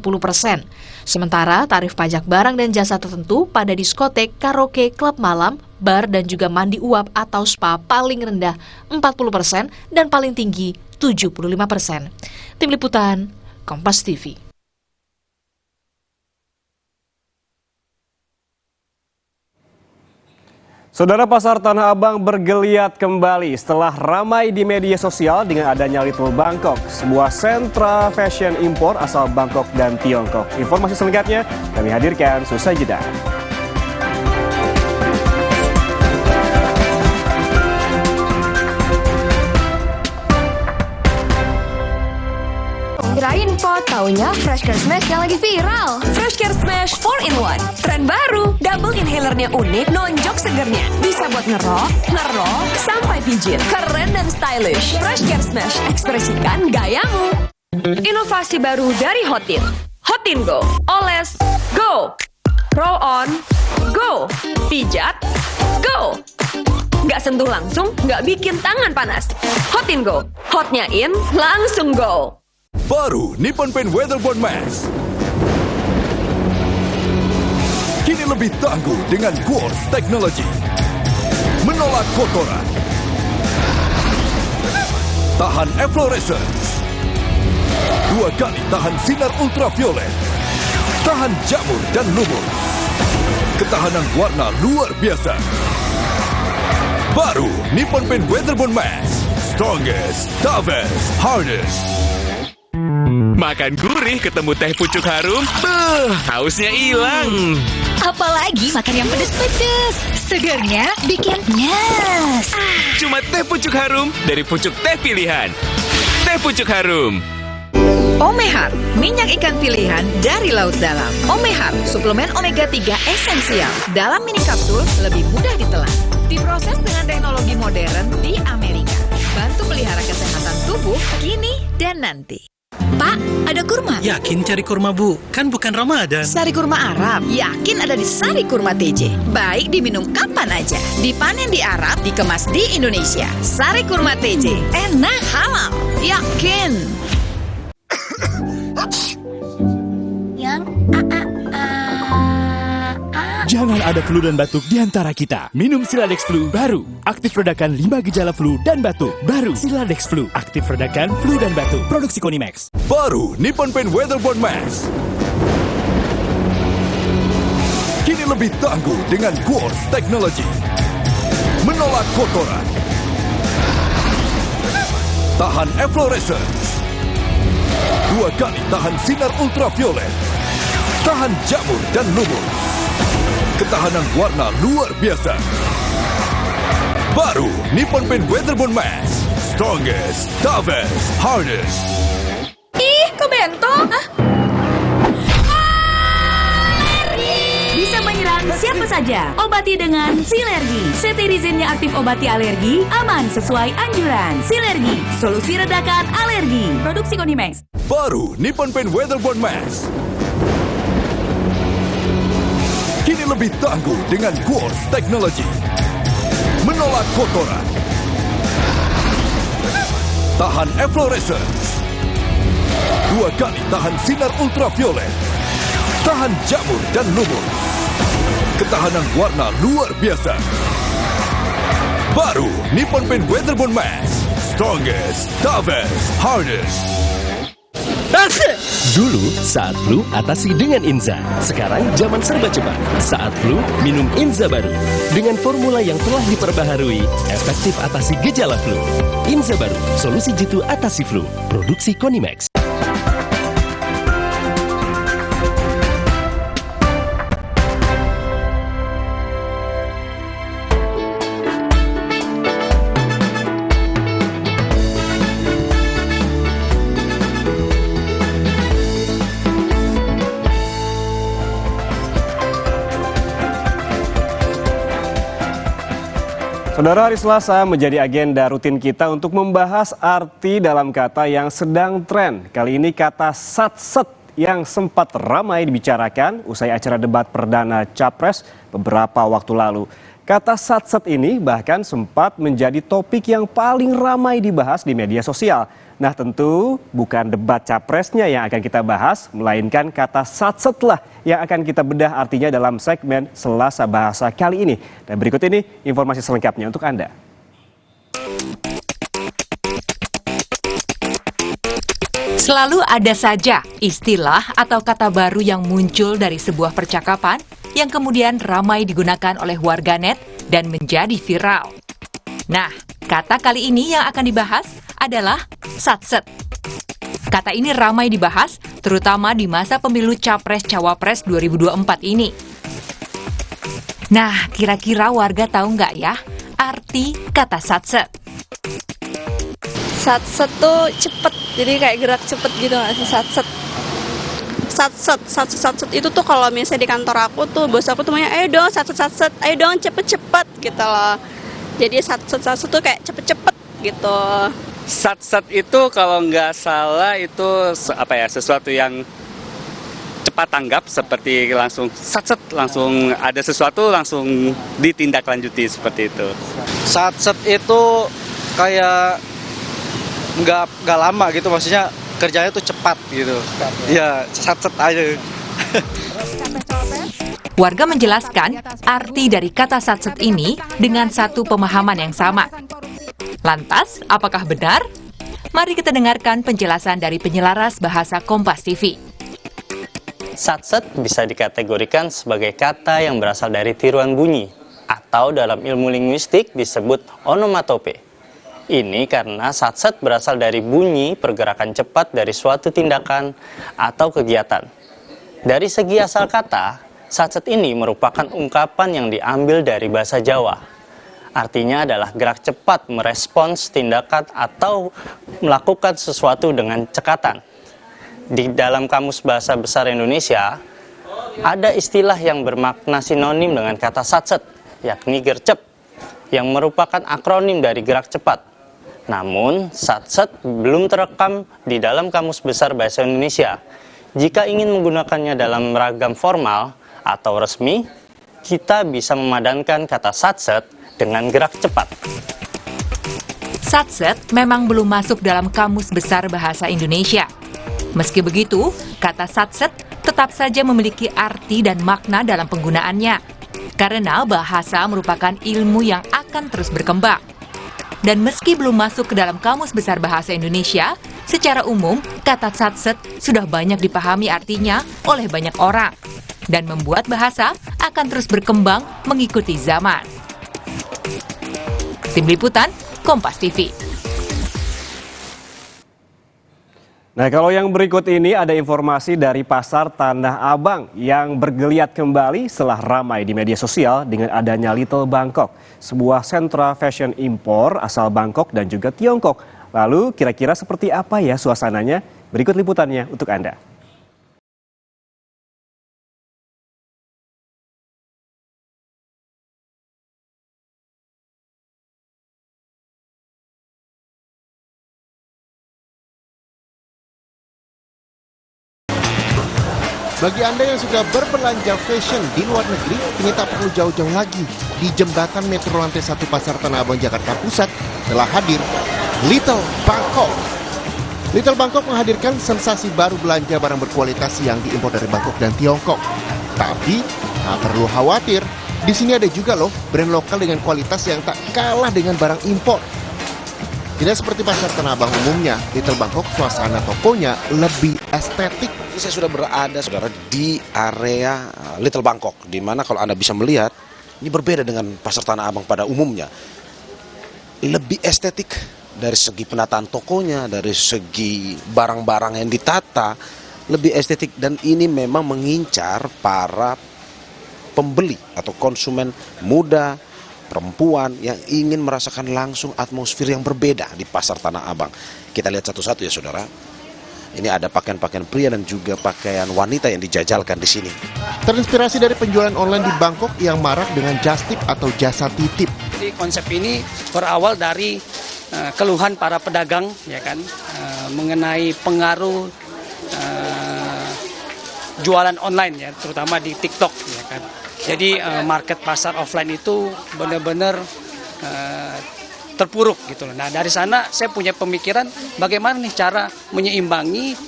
Sementara tarif pajak barang dan jasa tertentu pada diskotek, karaoke, klub malam, bar dan juga mandi uap atau spa paling rendah 40% dan paling tinggi 75%. Tim Liputan, Kompas TV. Saudara, pasar Tanah Abang bergeliat kembali setelah ramai di media sosial dengan adanya Little Bangkok, sebuah sentra fashion impor asal Bangkok dan Tiongkok. Informasi selengkapnya kami hadirkan seusai jeda. Kirain pot, taunya Fresh Care Smash yang lagi viral. Fresh Care Smash 4-in-1, tren baru, double inhaler Colornya unik, nonjok segernya. Bisa buat ngerok, sampai pijit. Keren dan stylish. Fresh Care Smash, ekspresikan gayamu. Inovasi baru dari Hotin. Hotin Go. Oles, go. Roll on, go. Pijat, go. Nggak sentuh langsung, nggak bikin tangan panas. Hotin Go. Hotnya in, langsung go. Baru Nippon Paint Weatherboard Max. Kini lebih tangguh dengan Quartz Technology. Menolak kotoran. Tahan efflorescence. 2 kali tahan sinar ultraviolet. Tahan jamur dan lumut. Ketahanan warna luar biasa. Baru Nippon Paint Weatherboard Max. Strongest, toughest, hardest. Makan gurih ketemu teh pucuk harum, hausnya hilang. Apalagi makan yang pedes-pedes. Segernya bikin nyes. Cuma teh pucuk harum dari pucuk teh pilihan. Teh pucuk harum. Omehar, minyak ikan pilihan dari laut dalam. Omehar, suplemen omega 3 esensial. Dalam mini kapsul, lebih mudah ditelan. Diproses dengan teknologi modern di Amerika. Bantu pelihara kesehatan tubuh kini dan nanti. Pak, ada kurma? Yakin cari kurma, Bu? Kan bukan Ramadan. Sari kurma Arab, yakin ada di Sari Kurma TJ. Baik diminum kapan aja. Dipanen di Arab, dikemas di Indonesia. Sari Kurma TJ, enak, halal, yakin. Jangan ada flu dan batuk di antara kita. Minum Siladex Flu baru. Aktif redakan 5 gejala flu dan batuk. Baru Siladex Flu. Aktif redakan flu dan batuk. Produksi Konimax. Baru Nippon Paint Weatherboard Max. Kini lebih tangguh dengan Quartz Technology. Menolak kotoran. Tahan efflorescence. 2 kali tahan sinar ultraviolet. Tahan jamur dan lumut. Ketahanan warna luar biasa. Baru Nippon Paint Weatherboard Max. Strongest, toughest, hardest. Ih, kok bento? Bisa menyerang siapa saja. Obati dengan Silergi. Cetirizine-nya aktif obati alergi, aman sesuai anjuran. Silergi, solusi redakan alergi. Produksi Konimax. Baru Nippon Paint Weatherboard Max. Kini lebih tangguh dengan Quartz Technology. Menolak kotoran. Tahan efflorescence. 2 kali tahan sinar ultraviolet. Tahan jamur dan lumut. Ketahanan warna luar biasa. Baru Nippon Paint Weatherboard Max. Strongest, toughest, hardest. Dulu saat flu atasi dengan Inza. Sekarang zaman serba cepat. Saat flu minum Inza baru. Dengan formula yang telah diperbaharui, efektif atasi gejala flu. Inza baru, solusi jitu atasi flu. Produksi Konimax. Saudara, hari Selasa menjadi agenda rutin kita untuk membahas arti dalam kata yang sedang tren. Kali ini kata satset yang sempat ramai dibicarakan usai acara debat perdana Capres beberapa waktu lalu. Kata satset ini bahkan sempat menjadi topik yang paling ramai dibahas di media sosial. Nah, tentu bukan debat Capresnya yang akan kita bahas, melainkan kata satset lah yang akan kita bedah artinya dalam segmen Selasa Bahasa kali ini. Dan berikut ini informasi selengkapnya untuk Anda. Selalu ada saja istilah atau kata baru yang muncul dari sebuah percakapan yang kemudian ramai digunakan oleh warganet dan menjadi viral. Nah, kata kali ini yang akan dibahas adalah satset. Kata ini ramai dibahas, terutama di masa pemilu Capres-Cawapres 2024 ini. Nah, kira-kira warga tahu nggak ya arti kata satset? Satset tuh cepet, jadi kayak gerak cepet gitu nggak sih, satset. Satset itu tuh kalau misalnya di kantor aku tuh bos aku tuh maunya ayo dong satset, ayo dong cepet gitu loh. Jadi satset tuh kayak cepet gitu. Satset itu kalau nggak salah itu sesuatu yang cepat tanggap, seperti langsung satset, langsung ada sesuatu langsung ditindaklanjuti seperti itu. Satset itu kayak nggak lama gitu, maksudnya kerjanya tuh cepat gitu. Ya, satset aja. Warga menjelaskan arti dari kata satset ini dengan satu pemahaman yang sama. Lantas, apakah benar? Mari kita dengarkan penjelasan dari penyelaras bahasa Kompas TV. Satset bisa dikategorikan sebagai kata yang berasal dari tiruan bunyi, atau dalam ilmu linguistik disebut onomatope. Ini karena satset berasal dari bunyi pergerakan cepat dari suatu tindakan atau kegiatan. Dari segi asal kata, satset ini merupakan ungkapan yang diambil dari bahasa Jawa. Artinya adalah gerak cepat merespons tindakan atau melakukan sesuatu dengan cekatan. Di dalam Kamus Bahasa Besar Indonesia, ada istilah yang bermakna sinonim dengan kata satset, yakni gercep, yang merupakan akronim dari gerak cepat. Namun, satset belum terekam di dalam Kamus Besar Bahasa Indonesia. Jika ingin menggunakannya dalam ragam formal atau resmi, kita bisa memadankan kata satset dengan gerak cepat. Satset memang belum masuk dalam Kamus Besar Bahasa Indonesia. Meski begitu, kata satset tetap saja memiliki arti dan makna dalam penggunaannya. Karena bahasa merupakan ilmu yang akan terus berkembang. Dan meski belum masuk ke dalam Kamus Besar Bahasa Indonesia, secara umum kata satset sudah banyak dipahami artinya oleh banyak orang dan membuat bahasa akan terus berkembang mengikuti zaman. Tim Liputan, Kompas TV. Nah, kalau yang berikut ini ada informasi dari Pasar Tanah Abang yang bergeliat kembali setelah ramai di media sosial dengan adanya Little Bangkok, sebuah sentra fashion impor asal Bangkok dan juga Tiongkok. Lalu kira-kira seperti apa ya suasananya? Berikut liputannya untuk Anda. Bagi Anda yang suka berbelanja fashion di luar negeri, ini tak perlu jauh-jauh lagi. Di jembatan metro lantai 1 Pasar Tanah Abang, Jakarta Pusat, telah hadir Little Bangkok. Little Bangkok menghadirkan sensasi baru belanja barang berkualitas yang diimpor dari Bangkok dan Tiongkok. Tapi, tak perlu khawatir, di sini ada juga loh brand lokal dengan kualitas yang tak kalah dengan barang impor. Tidak seperti Pasar Tanah Abang umumnya, Little Bangkok suasana tokonya lebih estetik. Saya sudah berada, saudara, di area Little Bangkok, di mana kalau Anda bisa melihat, ini berbeda dengan Pasar Tanah Abang pada umumnya. Lebih estetik dari segi penataan tokonya, dari segi barang-barang yang ditata, lebih estetik. Dan ini memang mengincar para pembeli atau konsumen muda, perempuan yang ingin merasakan langsung atmosfer yang berbeda di Pasar Tanah Abang. Kita lihat satu-satu ya, saudara. Ini ada pakaian-pakaian pria dan juga pakaian wanita yang dijajalkan di sini. Terinspirasi dari penjualan online di Bangkok yang marak dengan just tip atau jasa titip. Jadi konsep ini berawal dari keluhan para pedagang, ya kan, mengenai pengaruh jualan online, ya, terutama di TikTok, ya kan. Jadi market pasar offline itu benar-benar terpuruk gitu loh. Nah, dari sana saya punya pemikiran bagaimana nih cara menyeimbangi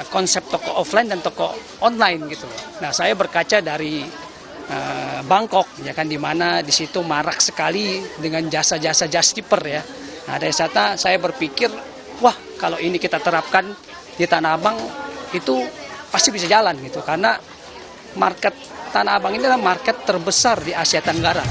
konsep toko offline dan toko online gitu loh. Nah, saya berkaca dari Bangkok, ya kan, di mana di situ marak sekali dengan jasa-jasa just tipper, ya. Nah, dari sana saya berpikir, wah, kalau ini kita terapkan di Tanah Abang itu pasti bisa jalan gitu, karena market Tanah Abang ini adalah market terbesar di Asia Tenggara.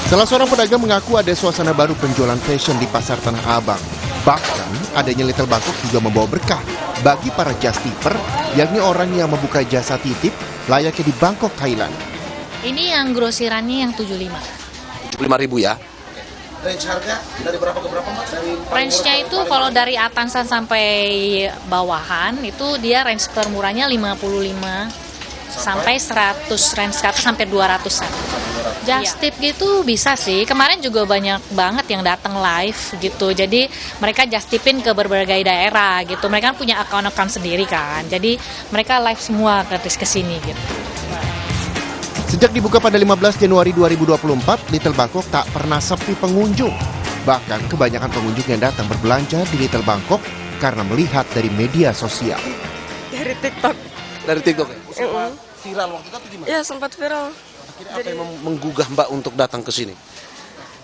Salah seorang pedagang mengaku ada suasana baru penjualan fashion di Pasar Tanah Abang. Bahkan, adanya Little Bangkok juga membawa berkah bagi para just tipper, yakni orang yang membuka jasa titip layaknya di Bangkok, Thailand. Ini yang grosirannya yang 75. 75.000 ya? range harga dari berapa ke berapa Mbak? Range-nya itu kalau dari atasan sampai bawahan itu dia range termurahnya 55 sampai 100, range 100 sampai 200-an. Just tip gitu bisa sih. Kemarin juga banyak banget yang datang live gitu. Jadi mereka just tipin ke berbagai daerah gitu. Mereka punya akun-akun sendiri kan. Jadi mereka live semua ke sini gitu. Sejak dibuka pada 15 Januari 2024, Little Bangkok tak pernah sepi pengunjung. Bahkan kebanyakan pengunjung yang datang berbelanja di Little Bangkok karena melihat dari media sosial. Dari TikTok. Dari TikTok ya? Sempat viral waktu itu atau gimana? Iya, sempat viral. Akhirnya apa yang menggugah Mbak untuk datang ke sini?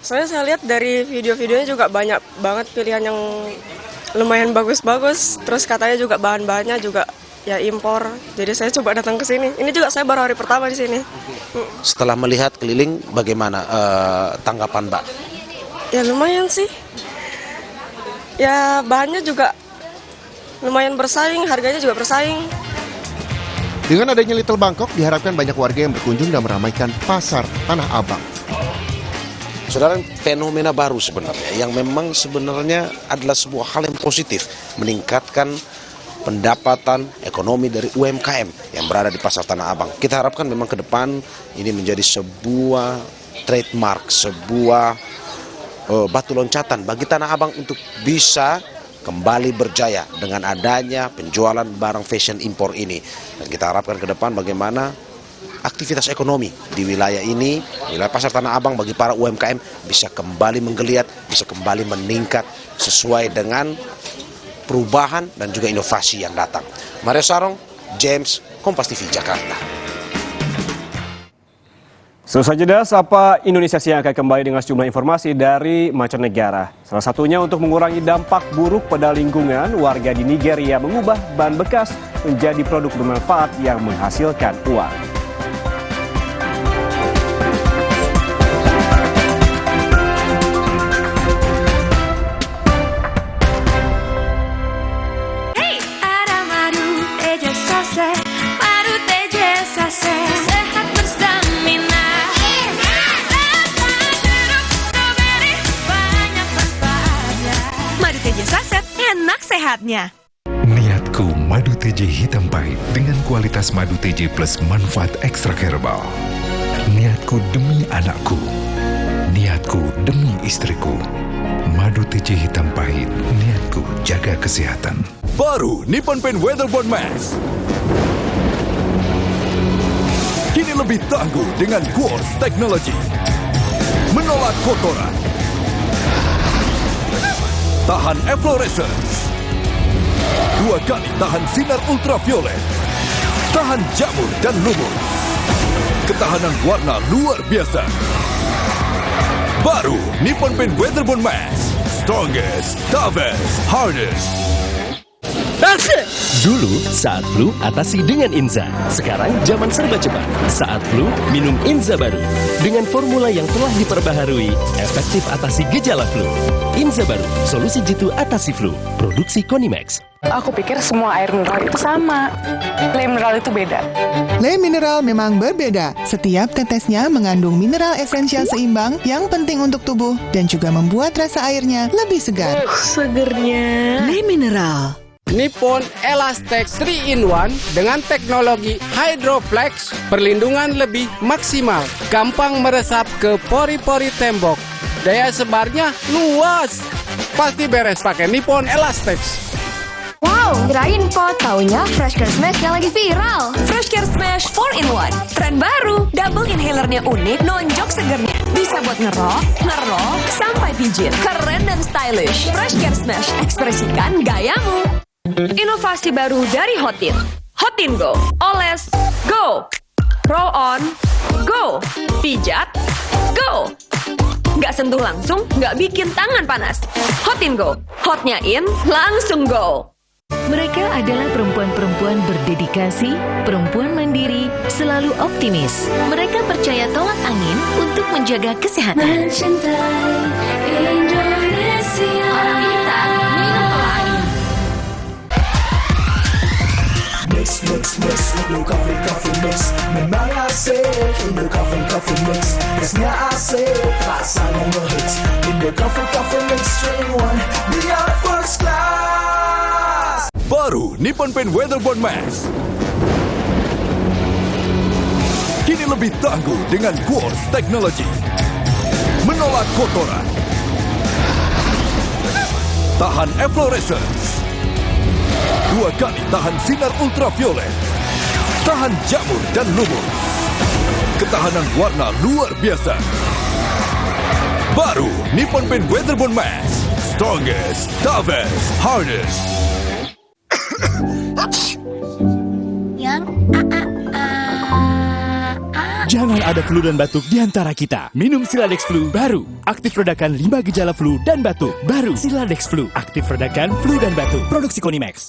Soalnya saya lihat dari video-videonya juga banyak banget pilihan yang lumayan bagus-bagus. Terus katanya juga bahan-bahannya juga ya impor. Jadi saya coba datang ke sini. Ini juga saya baru hari pertama di sini. Setelah melihat keliling, bagaimana tanggapan Mbak? Ya lumayan sih. Ya bahannya juga lumayan bersaing, harganya juga bersaing. Dengan adanya Little Bangkok, diharapkan banyak warga yang berkunjung dan meramaikan pasar Tanah Abang. Saudara, fenomena baru sebenarnya, yang memang sebenarnya adalah sebuah hal yang positif, meningkatkan pendapatan ekonomi dari UMKM yang berada di pasar Tanah Abang. Kita harapkan memang ke depan ini menjadi sebuah trademark, sebuah batu loncatan bagi Tanah Abang untuk bisa kembali berjaya dengan adanya penjualan barang fashion impor ini. Dan kita harapkan ke depan bagaimana aktivitas ekonomi di wilayah ini, wilayah pasar Tanah Abang bagi para UMKM bisa kembali menggeliat, bisa kembali meningkat sesuai dengan perubahan dan juga inovasi yang datang. Mario Sarong, James, Kompas TV, Jakarta. Selesai jeda, Sapa Indonesia Siang akan kembali dengan sejumlah informasi dari mancanegara. Salah satunya untuk mengurangi dampak buruk pada lingkungan, warga di Nigeria mengubah bahan bekas menjadi produk bermanfaat yang menghasilkan uang. Hey, ada madu teje sase, madu teje sase, sehat berstamina. Madu teje saset, enak sehatnya. Niatku madu TJ hitam pahit dengan kualitas madu TJ plus manfaat ekstrak herbal. Niatku demi anakku. Niatku demi istriku. Madu TJ hitam pahit, niatku jaga kesehatan. Baru Nippon Paint Weatherboard Max. Kini lebih tangguh dengan Quartz Technology. Menolak kotoran. Tahan efflorescence. 2 kali tahan sinar ultraviolet. Tahan jamur dan lumut. Ketahanan warna luar biasa. Baru Nippon Paint Weatherboard Max. Strongest, toughest, hardest. Dulu saat flu atasi dengan Inza. Sekarang zaman serba cepat. Saat flu minum Inza baru. Dengan formula yang telah diperbaharui, efektif atasi gejala flu. Inza baru, solusi jitu atasi flu. Produksi Konimax. Aku pikir semua air mineral itu sama. Le mineral itu beda. Le mineral memang berbeda. Setiap tetesnya mengandung mineral esensial seimbang yang penting untuk tubuh dan juga membuat rasa airnya lebih segar. Segernya. Le mineral. Nippon Elastec 3-in-1 dengan teknologi Hydroflex, perlindungan lebih maksimal, gampang meresap ke pori-pori tembok, daya sebarnya luas. Pasti beres pakai Nippon Elastec. Wow, kirain pot, taunya Fresh Care Smash yang lagi viral. Fresh Care Smash 4-in-1, tren baru. Double inhalernya unik, nonjok segernya. Bisa buat ngerok, sampai pijit. Keren dan stylish. Fresh Care Smash, ekspresikan gayamu. Inovasi baru dari Hotin. Hotin Go. Oles, go. Roll on, go. Pijat, go. Nggak sentuh langsung, nggak bikin tangan panas. Hotin Go. Hotnya in, langsung go. Mereka adalah perempuan-perempuan berdedikasi, perempuan mandiri, selalu optimis. Mereka percaya tolak angin untuk menjaga kesehatan. Mencintai Indonesia. Orang kita minum tolak angin. Mix, Indo coffee mix. Memang asik, Indo coffee mix. Esnya asik, rasanya ngehits. Indo Nippon Paint Weatherboard Mask. Kini lebih tangguh dengan Quartz Technology. Menolak kotoran. Tahan efflorescence. 2 kali tahan sinar ultraviolet. Tahan jamur dan lumut. Ketahanan warna luar biasa. Baru Nippon Paint Weatherboard Mask. Strongest, toughest, hardest. Jangan ada flu dan batuk di antara kita. Minum Siladex Flu baru. Aktif redakan 5 gejala flu dan batuk. Baru Siladex Flu. Aktif redakan flu dan batuk. Produksi Konimax.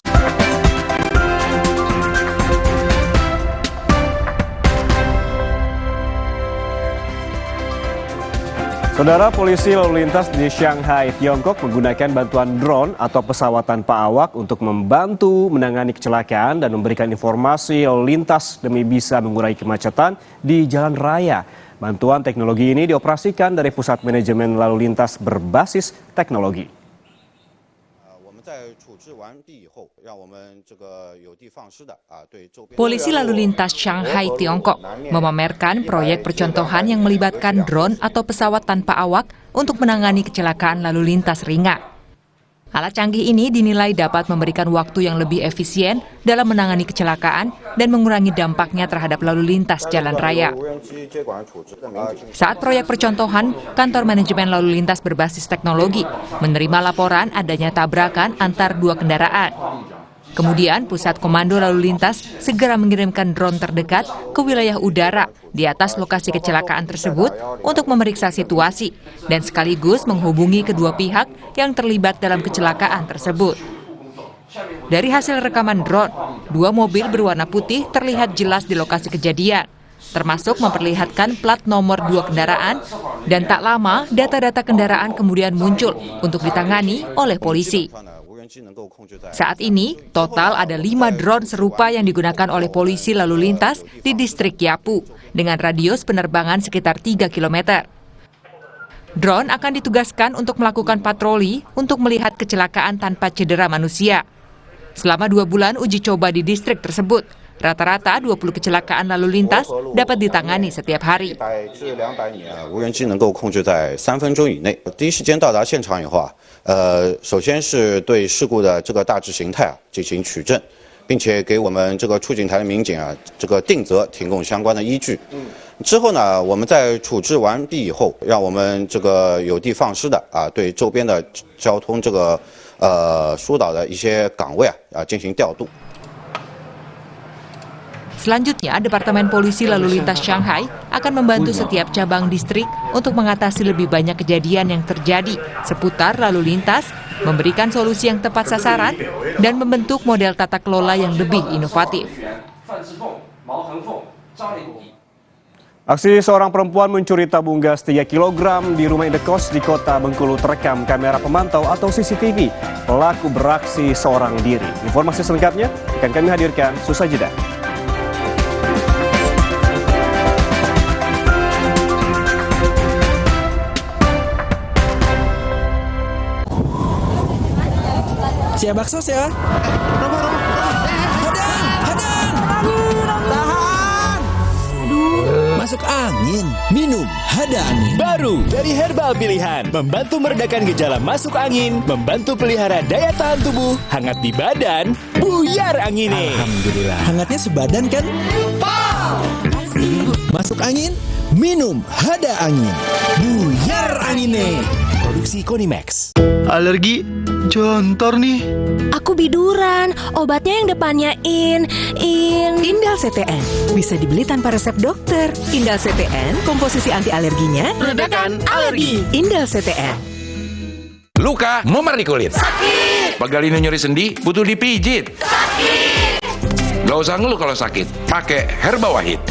Saudara, polisi lalu lintas di Shanghai, Tiongkok menggunakan bantuan drone atau pesawat tanpa awak untuk membantu menangani kecelakaan dan memberikan informasi lalu lintas demi bisa mengurangi kemacetan di jalan raya. Bantuan teknologi ini dioperasikan dari Pusat Manajemen Lalu Lintas Berbasis Teknologi. Polisi lalu lintas Shanghai, Tiongkok memamerkan proyek percontohan yang melibatkan drone atau pesawat tanpa awak untuk menangani kecelakaan lalu lintas ringan. Alat canggih ini dinilai dapat memberikan waktu yang lebih efisien dalam menangani kecelakaan dan mengurangi dampaknya terhadap lalu lintas jalan raya. Saat proyek percontohan, Kantor Manajemen Lalu Lintas Berbasis Teknologi menerima laporan adanya tabrakan antar 2 kendaraan. Kemudian, Pusat Komando Lalu Lintas segera mengirimkan drone terdekat ke wilayah udara di atas lokasi kecelakaan tersebut untuk memeriksa situasi dan sekaligus menghubungi kedua pihak yang terlibat dalam kecelakaan tersebut. Dari hasil rekaman drone, 2 mobil berwarna putih terlihat jelas di lokasi kejadian, termasuk memperlihatkan plat nomor 2 kendaraan, dan tak lama data-data kendaraan kemudian muncul untuk ditangani oleh polisi. Saat ini, total ada 5 drone serupa yang digunakan oleh polisi lalu lintas di distrik Yapu dengan radius penerbangan sekitar 3 km. Drone akan ditugaskan untuk melakukan patroli untuk melihat kecelakaan tanpa cedera manusia. Selama 2 bulan uji coba di distrik tersebut, rata-rata 20 kecelakaan lalu lintas dapat ditangani setiap hari. 无人机能够控制在3分钟以内。第一时间到达现场以后首先是对事故的这个大致形态进行取证，并且给我们这个处警台的民警这个定责提供相关的依据。之后呢，我们在处置完毕以后，让我们这个有的放矢的对周边的交通这个疏导的一些岗位进行调度。 Selanjutnya, Departemen Polisi Lalu Lintas Shanghai akan membantu setiap cabang distrik untuk mengatasi lebih banyak kejadian yang terjadi seputar lalu lintas, memberikan solusi yang tepat sasaran, dan membentuk model tata kelola yang lebih inovatif. Aksi seorang perempuan mencuri tabung gas 3 kg di rumah indekos di kota Bengkulu terekam kamera pemantau atau CCTV. Pelaku beraksi seorang diri. Informasi selengkapnya akan kami hadirkan seusai jeda. Siap bakso ya. Tahan. Masuk angin, minum Hada Angin. Baru dari Herbal Pilihan, membantu meredakan gejala masuk angin, membantu pelihara daya tahan tubuh, hangat di badan, buyar angine. Alhamdulillah. Hangatnya sebadan kan? Masuk angin, minum Hada Angin. Buyar angine. Produksi Konimax. Alergi jontor nih. Aku biduran, obatnya yang depannya Indal CTN. Bisa dibeli tanpa resep dokter. Indal CTN, komposisi anti alerginya Redakan alergi. Indal CTN. Luka, memar di kulit. Sakit. Pegalinu nyeri sendi, butuh dipijit. Sakit. Gak usah ngeluh kalau sakit, pakai Herba Wahid.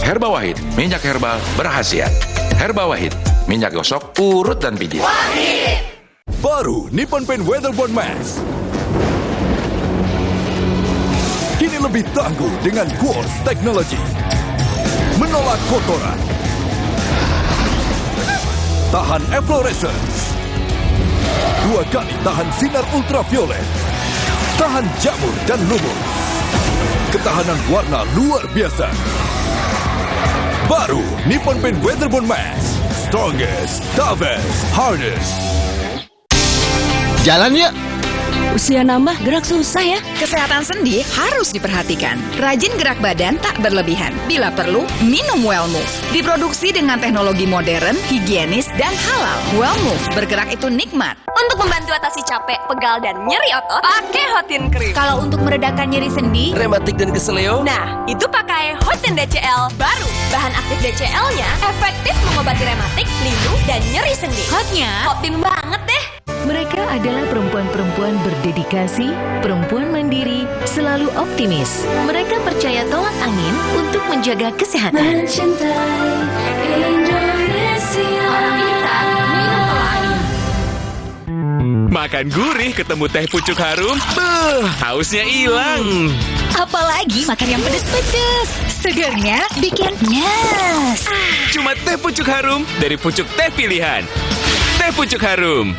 Herba Wahid, minyak herbal berkhasiat. Herba Wahid, minyak gosok, urut dan pijit. Wahid. Baru Nippon Paint Weatherboard Mask. Kini lebih tangguh dengan Quartz Technology. Menolak kotoran. Tahan efflorescence. 2 kali tahan sinar ultraviolet. tahan jamur dan lumut. Ketahanan warna luar biasa. Baru Nippon Paint Weatherbond Mask. Strongest, toughest, hardest. Jalan yuk. Usia nambah, gerak susah ya. Kesehatan sendi harus diperhatikan. Rajin gerak badan tak berlebihan. Bila perlu, minum Wellmove. Diproduksi dengan teknologi modern, higienis, dan halal. Wellmove, bergerak itu nikmat. Untuk membantu atasi capek, pegal, dan nyeri otot, pakai Hotin Cream. Kalau untuk meredakan nyeri sendi, rematik dan keseleo, nah, itu pakai Hotin DCL baru. Bahan aktif DCL-nya efektif mengobati rematik, linu, dan nyeri sendi. hotnya, Hotin banget deh. Mereka adalah perempuan-perempuan berdedikasi, perempuan mandiri, selalu optimis. Mereka percaya tolak angin untuk menjaga kesehatan. mencintai Indonesia. Makan gurih ketemu teh pucuk harum, hausnya hilang. Apalagi makan yang pedes-pedes. Segernya bikin nyes. Cuma teh pucuk harum dari pucuk teh pilihan. Teh pucuk harum.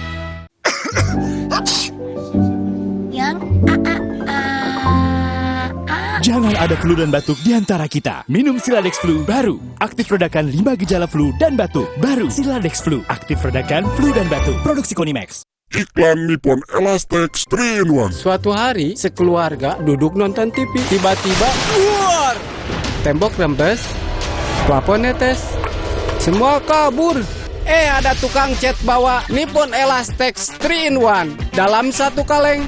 Yang Jangan ada flu dan batuk di antara kita. Minum Siladex Flu baru. Aktif redakan 5 gejala flu dan batuk. Baru Siladex Flu. Aktif redakan flu dan batuk. Produksi Konimax. Iklan Nippon Elastex 3-in-1. Suatu hari, sekeluarga duduk nonton TV. Tiba-tiba, keluar! Tembok rembes, plafon netes, semua kabur. Ada tukang cat bawa Nippon Elastex 3-in-1 dalam satu kaleng.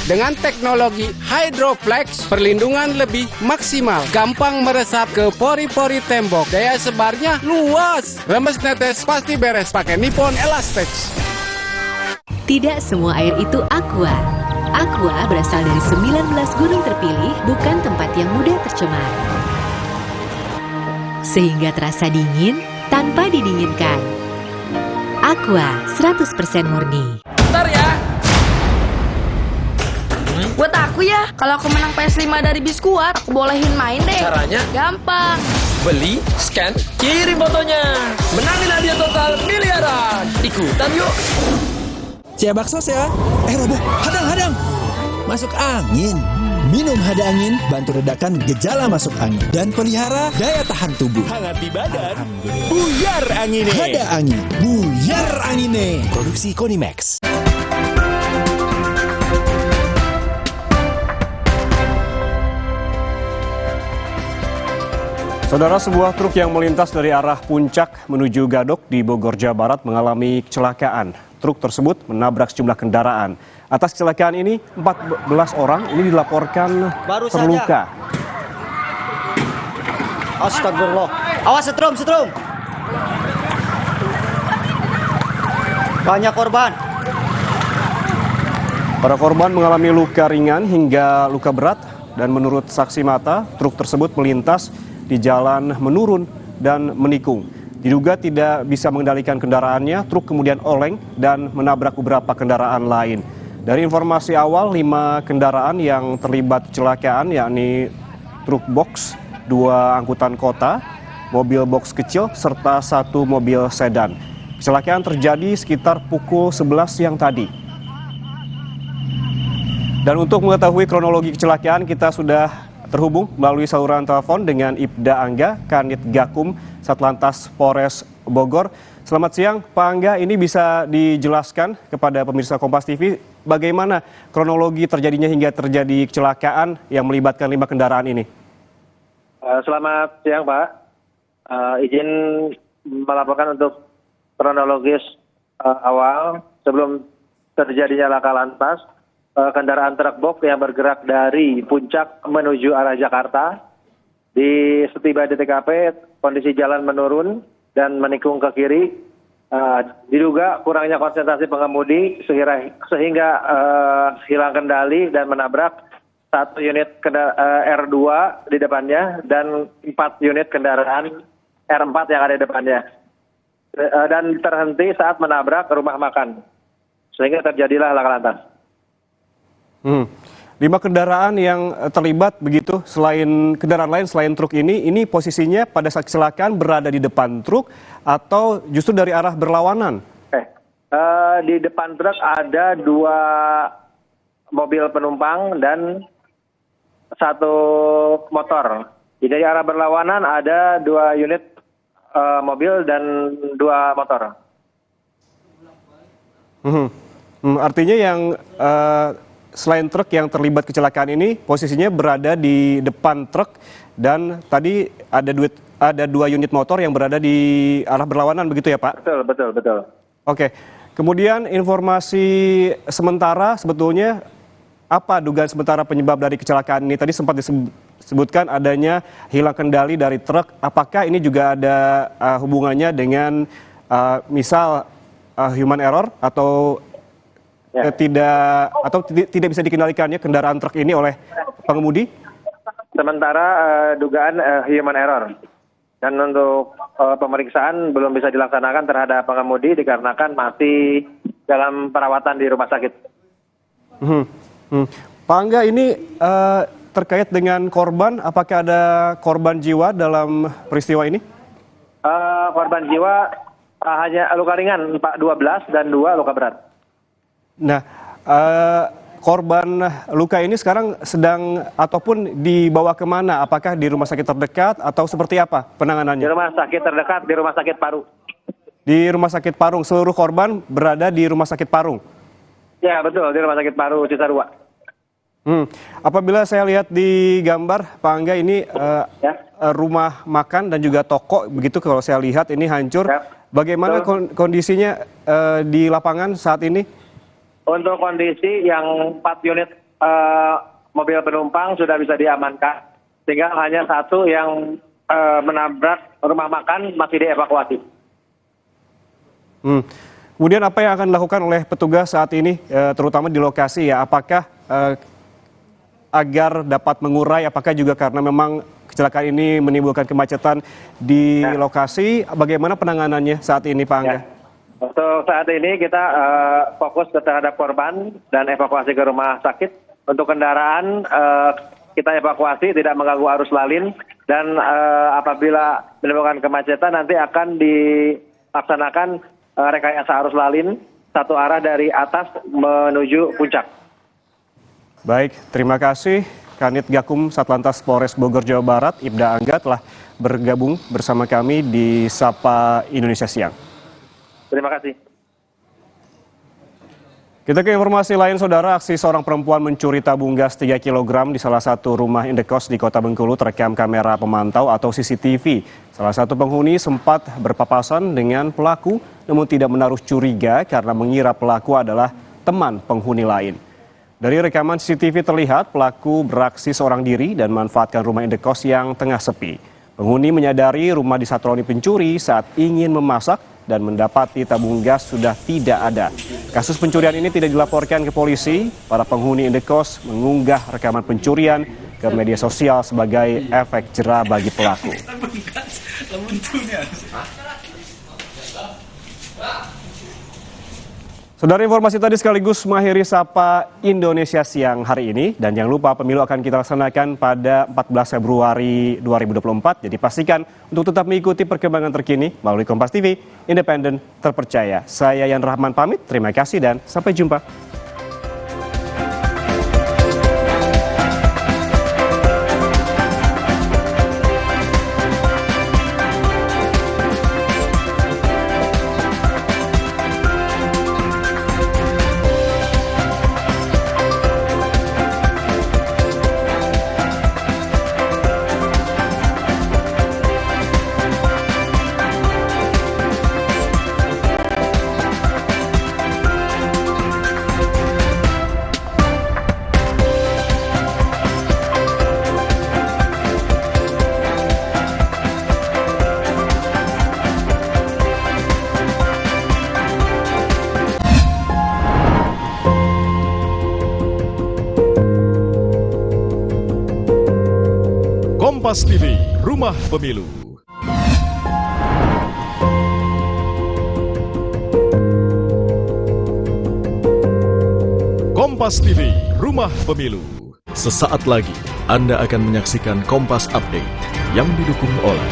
Dengan teknologi Hydroflex, perlindungan lebih maksimal, gampang meresap ke pori-pori tembok, daya sebarnya luas. Rembes netes pasti beres pakai Nippon Elastex. Tidak semua air itu aqua. Aqua berasal dari 19 gunung terpilih, bukan tempat yang mudah tercemar. Sehingga terasa dingin tanpa didinginkan. Aqua 100% murni. Bentar ya. Buat aku ya, kalau aku menang PS5 dari Biskuat, aku bolehin main deh. Caranya? Gampang. Beli, scan, kirim fotonya. Menangin hadiah total miliaran. Ikutan yuk. Cia bakso ya. Robo, hadang. Masuk angin. Minum Hada Angin, bantu redakan gejala masuk angin. Dan pelihara daya tahan tubuh. Hangat di badan. Buyar angine. Hada Angin, buyar angine. Produksi Konimax. Saudara, sebuah truk yang melintas dari arah Puncak menuju Gadok di Bogor, Jawa Barat mengalami kecelakaan. Truk tersebut menabrak sejumlah kendaraan. Atas kecelakaan ini, 14 orang ini dilaporkan terluka. Astagfirullah. Awas, setrum. Banyak korban. Para korban mengalami luka ringan hingga luka berat. Dan menurut saksi mata, truk tersebut melintas di jalan menurun dan menikung. Diduga tidak bisa mengendalikan kendaraannya, truk kemudian oleng dan menabrak beberapa kendaraan lain. Dari informasi awal, 5 kendaraan yang terlibat kecelakaan, yakni truk box, 2 angkutan kota, mobil box kecil, serta 1 mobil sedan. Kecelakaan terjadi sekitar pukul 11 siang tadi. Dan untuk mengetahui kronologi kecelakaan, kita sudah terhubung melalui saluran telepon dengan Ibda Angga, Kanit Gakum, Satlantas Polres Bogor. Selamat siang, Pak Angga. Ini bisa dijelaskan kepada pemirsa Kompas TV bagaimana kronologi terjadinya hingga terjadi kecelakaan yang melibatkan 5 kendaraan ini? Selamat siang, Pak. Izin melaporkan untuk kronologis awal sebelum terjadinya laka lantas. Kendaraan truk box yang bergerak dari Puncak menuju arah Jakarta. Di setiba di TKP, kondisi jalan menurun dan menikung ke kiri. Diduga kurangnya konsentrasi pengemudi sehingga hilang kendali dan menabrak 1 unit R2 di depannya dan 4 unit kendaraan R4 yang ada di depannya. Dan terhenti saat menabrak rumah makan. Sehingga terjadilah laka lantas. 5 kendaraan yang terlibat begitu, selain kendaraan lain selain truk ini posisinya pada saat kecelakaan berada di depan truk atau justru dari arah berlawanan? Di depan truk ada 2 mobil penumpang dan 1 motor. Di arah berlawanan ada 2 unit mobil dan 2 motor. Artinya yang selain truk yang terlibat kecelakaan ini posisinya berada di depan truk dan tadi ada 2 unit motor yang berada di arah berlawanan, begitu ya Pak? Betul. Oke, kemudian informasi sementara sebetulnya apa dugaan sementara penyebab dari kecelakaan ini? Tadi sempat disebutkan adanya hilang kendali dari truk. Apakah ini juga ada hubungannya dengan misal human error atau tidak bisa dikendalikannya kendaraan truk ini oleh pengemudi? Sementara dugaan human error. Dan untuk pemeriksaan belum bisa dilaksanakan terhadap pengemudi dikarenakan masih dalam perawatan di rumah sakit. Pak Angga, ini terkait dengan korban, apakah ada korban jiwa dalam peristiwa ini? Korban jiwa hanya luka ringan 12 dan 2 luka berat. Nah, korban luka ini sekarang sedang ataupun dibawa kemana? Apakah di rumah sakit terdekat atau seperti apa penanganannya? Di rumah sakit terdekat, di rumah sakit Parung. Di rumah sakit Parung, seluruh korban berada di rumah sakit Parung? Ya betul, di rumah sakit Parung Cisarua. Apabila saya lihat di gambar, Pak Angga, ini rumah makan dan juga toko, begitu kalau saya lihat ini hancur. Bagaimana kondisinya di lapangan saat ini? Untuk kondisi yang 4 unit mobil penumpang sudah bisa diamankan, tinggal hanya 1 yang menabrak rumah makan masih dievakuasi. Kemudian apa yang akan dilakukan oleh petugas saat ini, terutama di lokasi ya? Apakah agar dapat mengurai, apakah juga karena memang kecelakaan ini menimbulkan kemacetan di lokasi? Bagaimana penanganannya saat ini, Pak Angga? Untuk saat ini kita fokus terhadap korban dan evakuasi ke rumah sakit. Untuk kendaraan kita evakuasi tidak mengganggu arus lalin dan apabila menimbulkan kemacetan nanti akan dilaksanakan rekayasa arus lalin 1 arah dari atas menuju puncak. Baik, terima kasih Kanit Gakum Satlantas Polres Bogor Jawa Barat, Ibda Angga telah bergabung bersama kami di Sapa Indonesia Siang. Terima kasih. Kita ke informasi lain, Saudara. Aksi seorang perempuan mencuri tabung gas 3 kg di salah satu rumah indekos di Kota Bengkulu terekam kamera pemantau atau CCTV. Salah satu penghuni sempat berpapasan dengan pelaku, namun tidak menaruh curiga karena mengira pelaku adalah teman penghuni lain. Dari rekaman CCTV terlihat pelaku beraksi seorang diri dan memanfaatkan rumah indekos yang tengah sepi. Penghuni menyadari rumah disatroni pencuri saat ingin memasak dan mendapati tabung gas sudah tidak ada. Kasus pencurian ini tidak dilaporkan ke polisi. Para penghuni indekos mengunggah rekaman pencurian ke media sosial sebagai efek jera bagi pelaku. Saudara, informasi tadi sekaligus mengakhiri Sapa Indonesia Siang hari ini. Dan jangan lupa pemilu akan kita laksanakan pada 14 Februari 2024. Jadi pastikan untuk tetap mengikuti perkembangan terkini melalui Kompas TV, independen, terpercaya. Saya Yan Rahman pamit, terima kasih dan sampai jumpa. Kompas TV, Rumah Pemilu. Kompas TV, Rumah Pemilu. Sesaat lagi Anda akan menyaksikan Kompas Update yang didukung oleh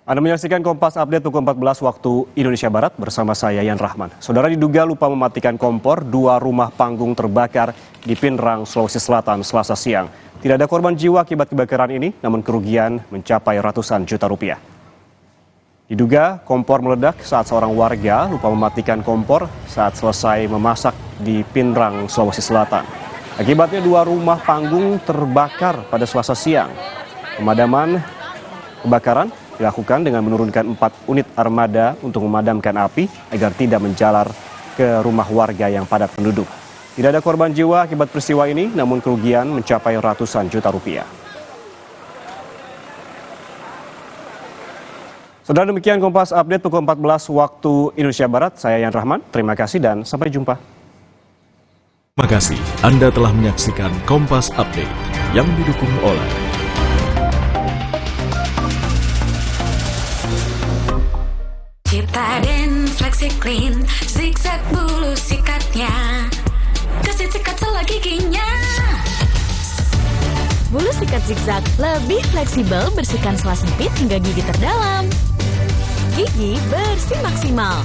Anda menyaksikan Kompas Update pukul 14 waktu Indonesia Barat bersama saya Yan Rahman. Saudara diduga lupa mematikan kompor, 2 rumah panggung terbakar di Pinrang, Sulawesi Selatan Selasa siang. Tidak ada korban jiwa akibat kebakaran ini, namun kerugian mencapai ratusan juta rupiah. Diduga kompor meledak saat seorang warga lupa mematikan kompor saat selesai memasak di Pinrang, Sulawesi Selatan. Akibatnya 2 rumah panggung terbakar pada Selasa siang. Pemadaman kebakaran dilakukan dengan menurunkan 4 unit armada untuk memadamkan api agar tidak menjalar ke rumah warga yang padat penduduk. Tidak ada korban jiwa akibat peristiwa ini, namun kerugian mencapai ratusan juta rupiah. Saudara, demikian Kompas Update pukul 14 waktu Indonesia Barat. Saya Yan Rahman, terima kasih dan sampai jumpa. Terima kasih Anda telah menyaksikan Kompas Update yang didukung oleh Citadin Flexi Clean, zigzag bulu sikatnya, kasih sikat sela giginya. Bulu sikat zigzag lebih fleksibel, bersihkan sela sempit hingga gigi terdalam. Gigi bersih maksimal.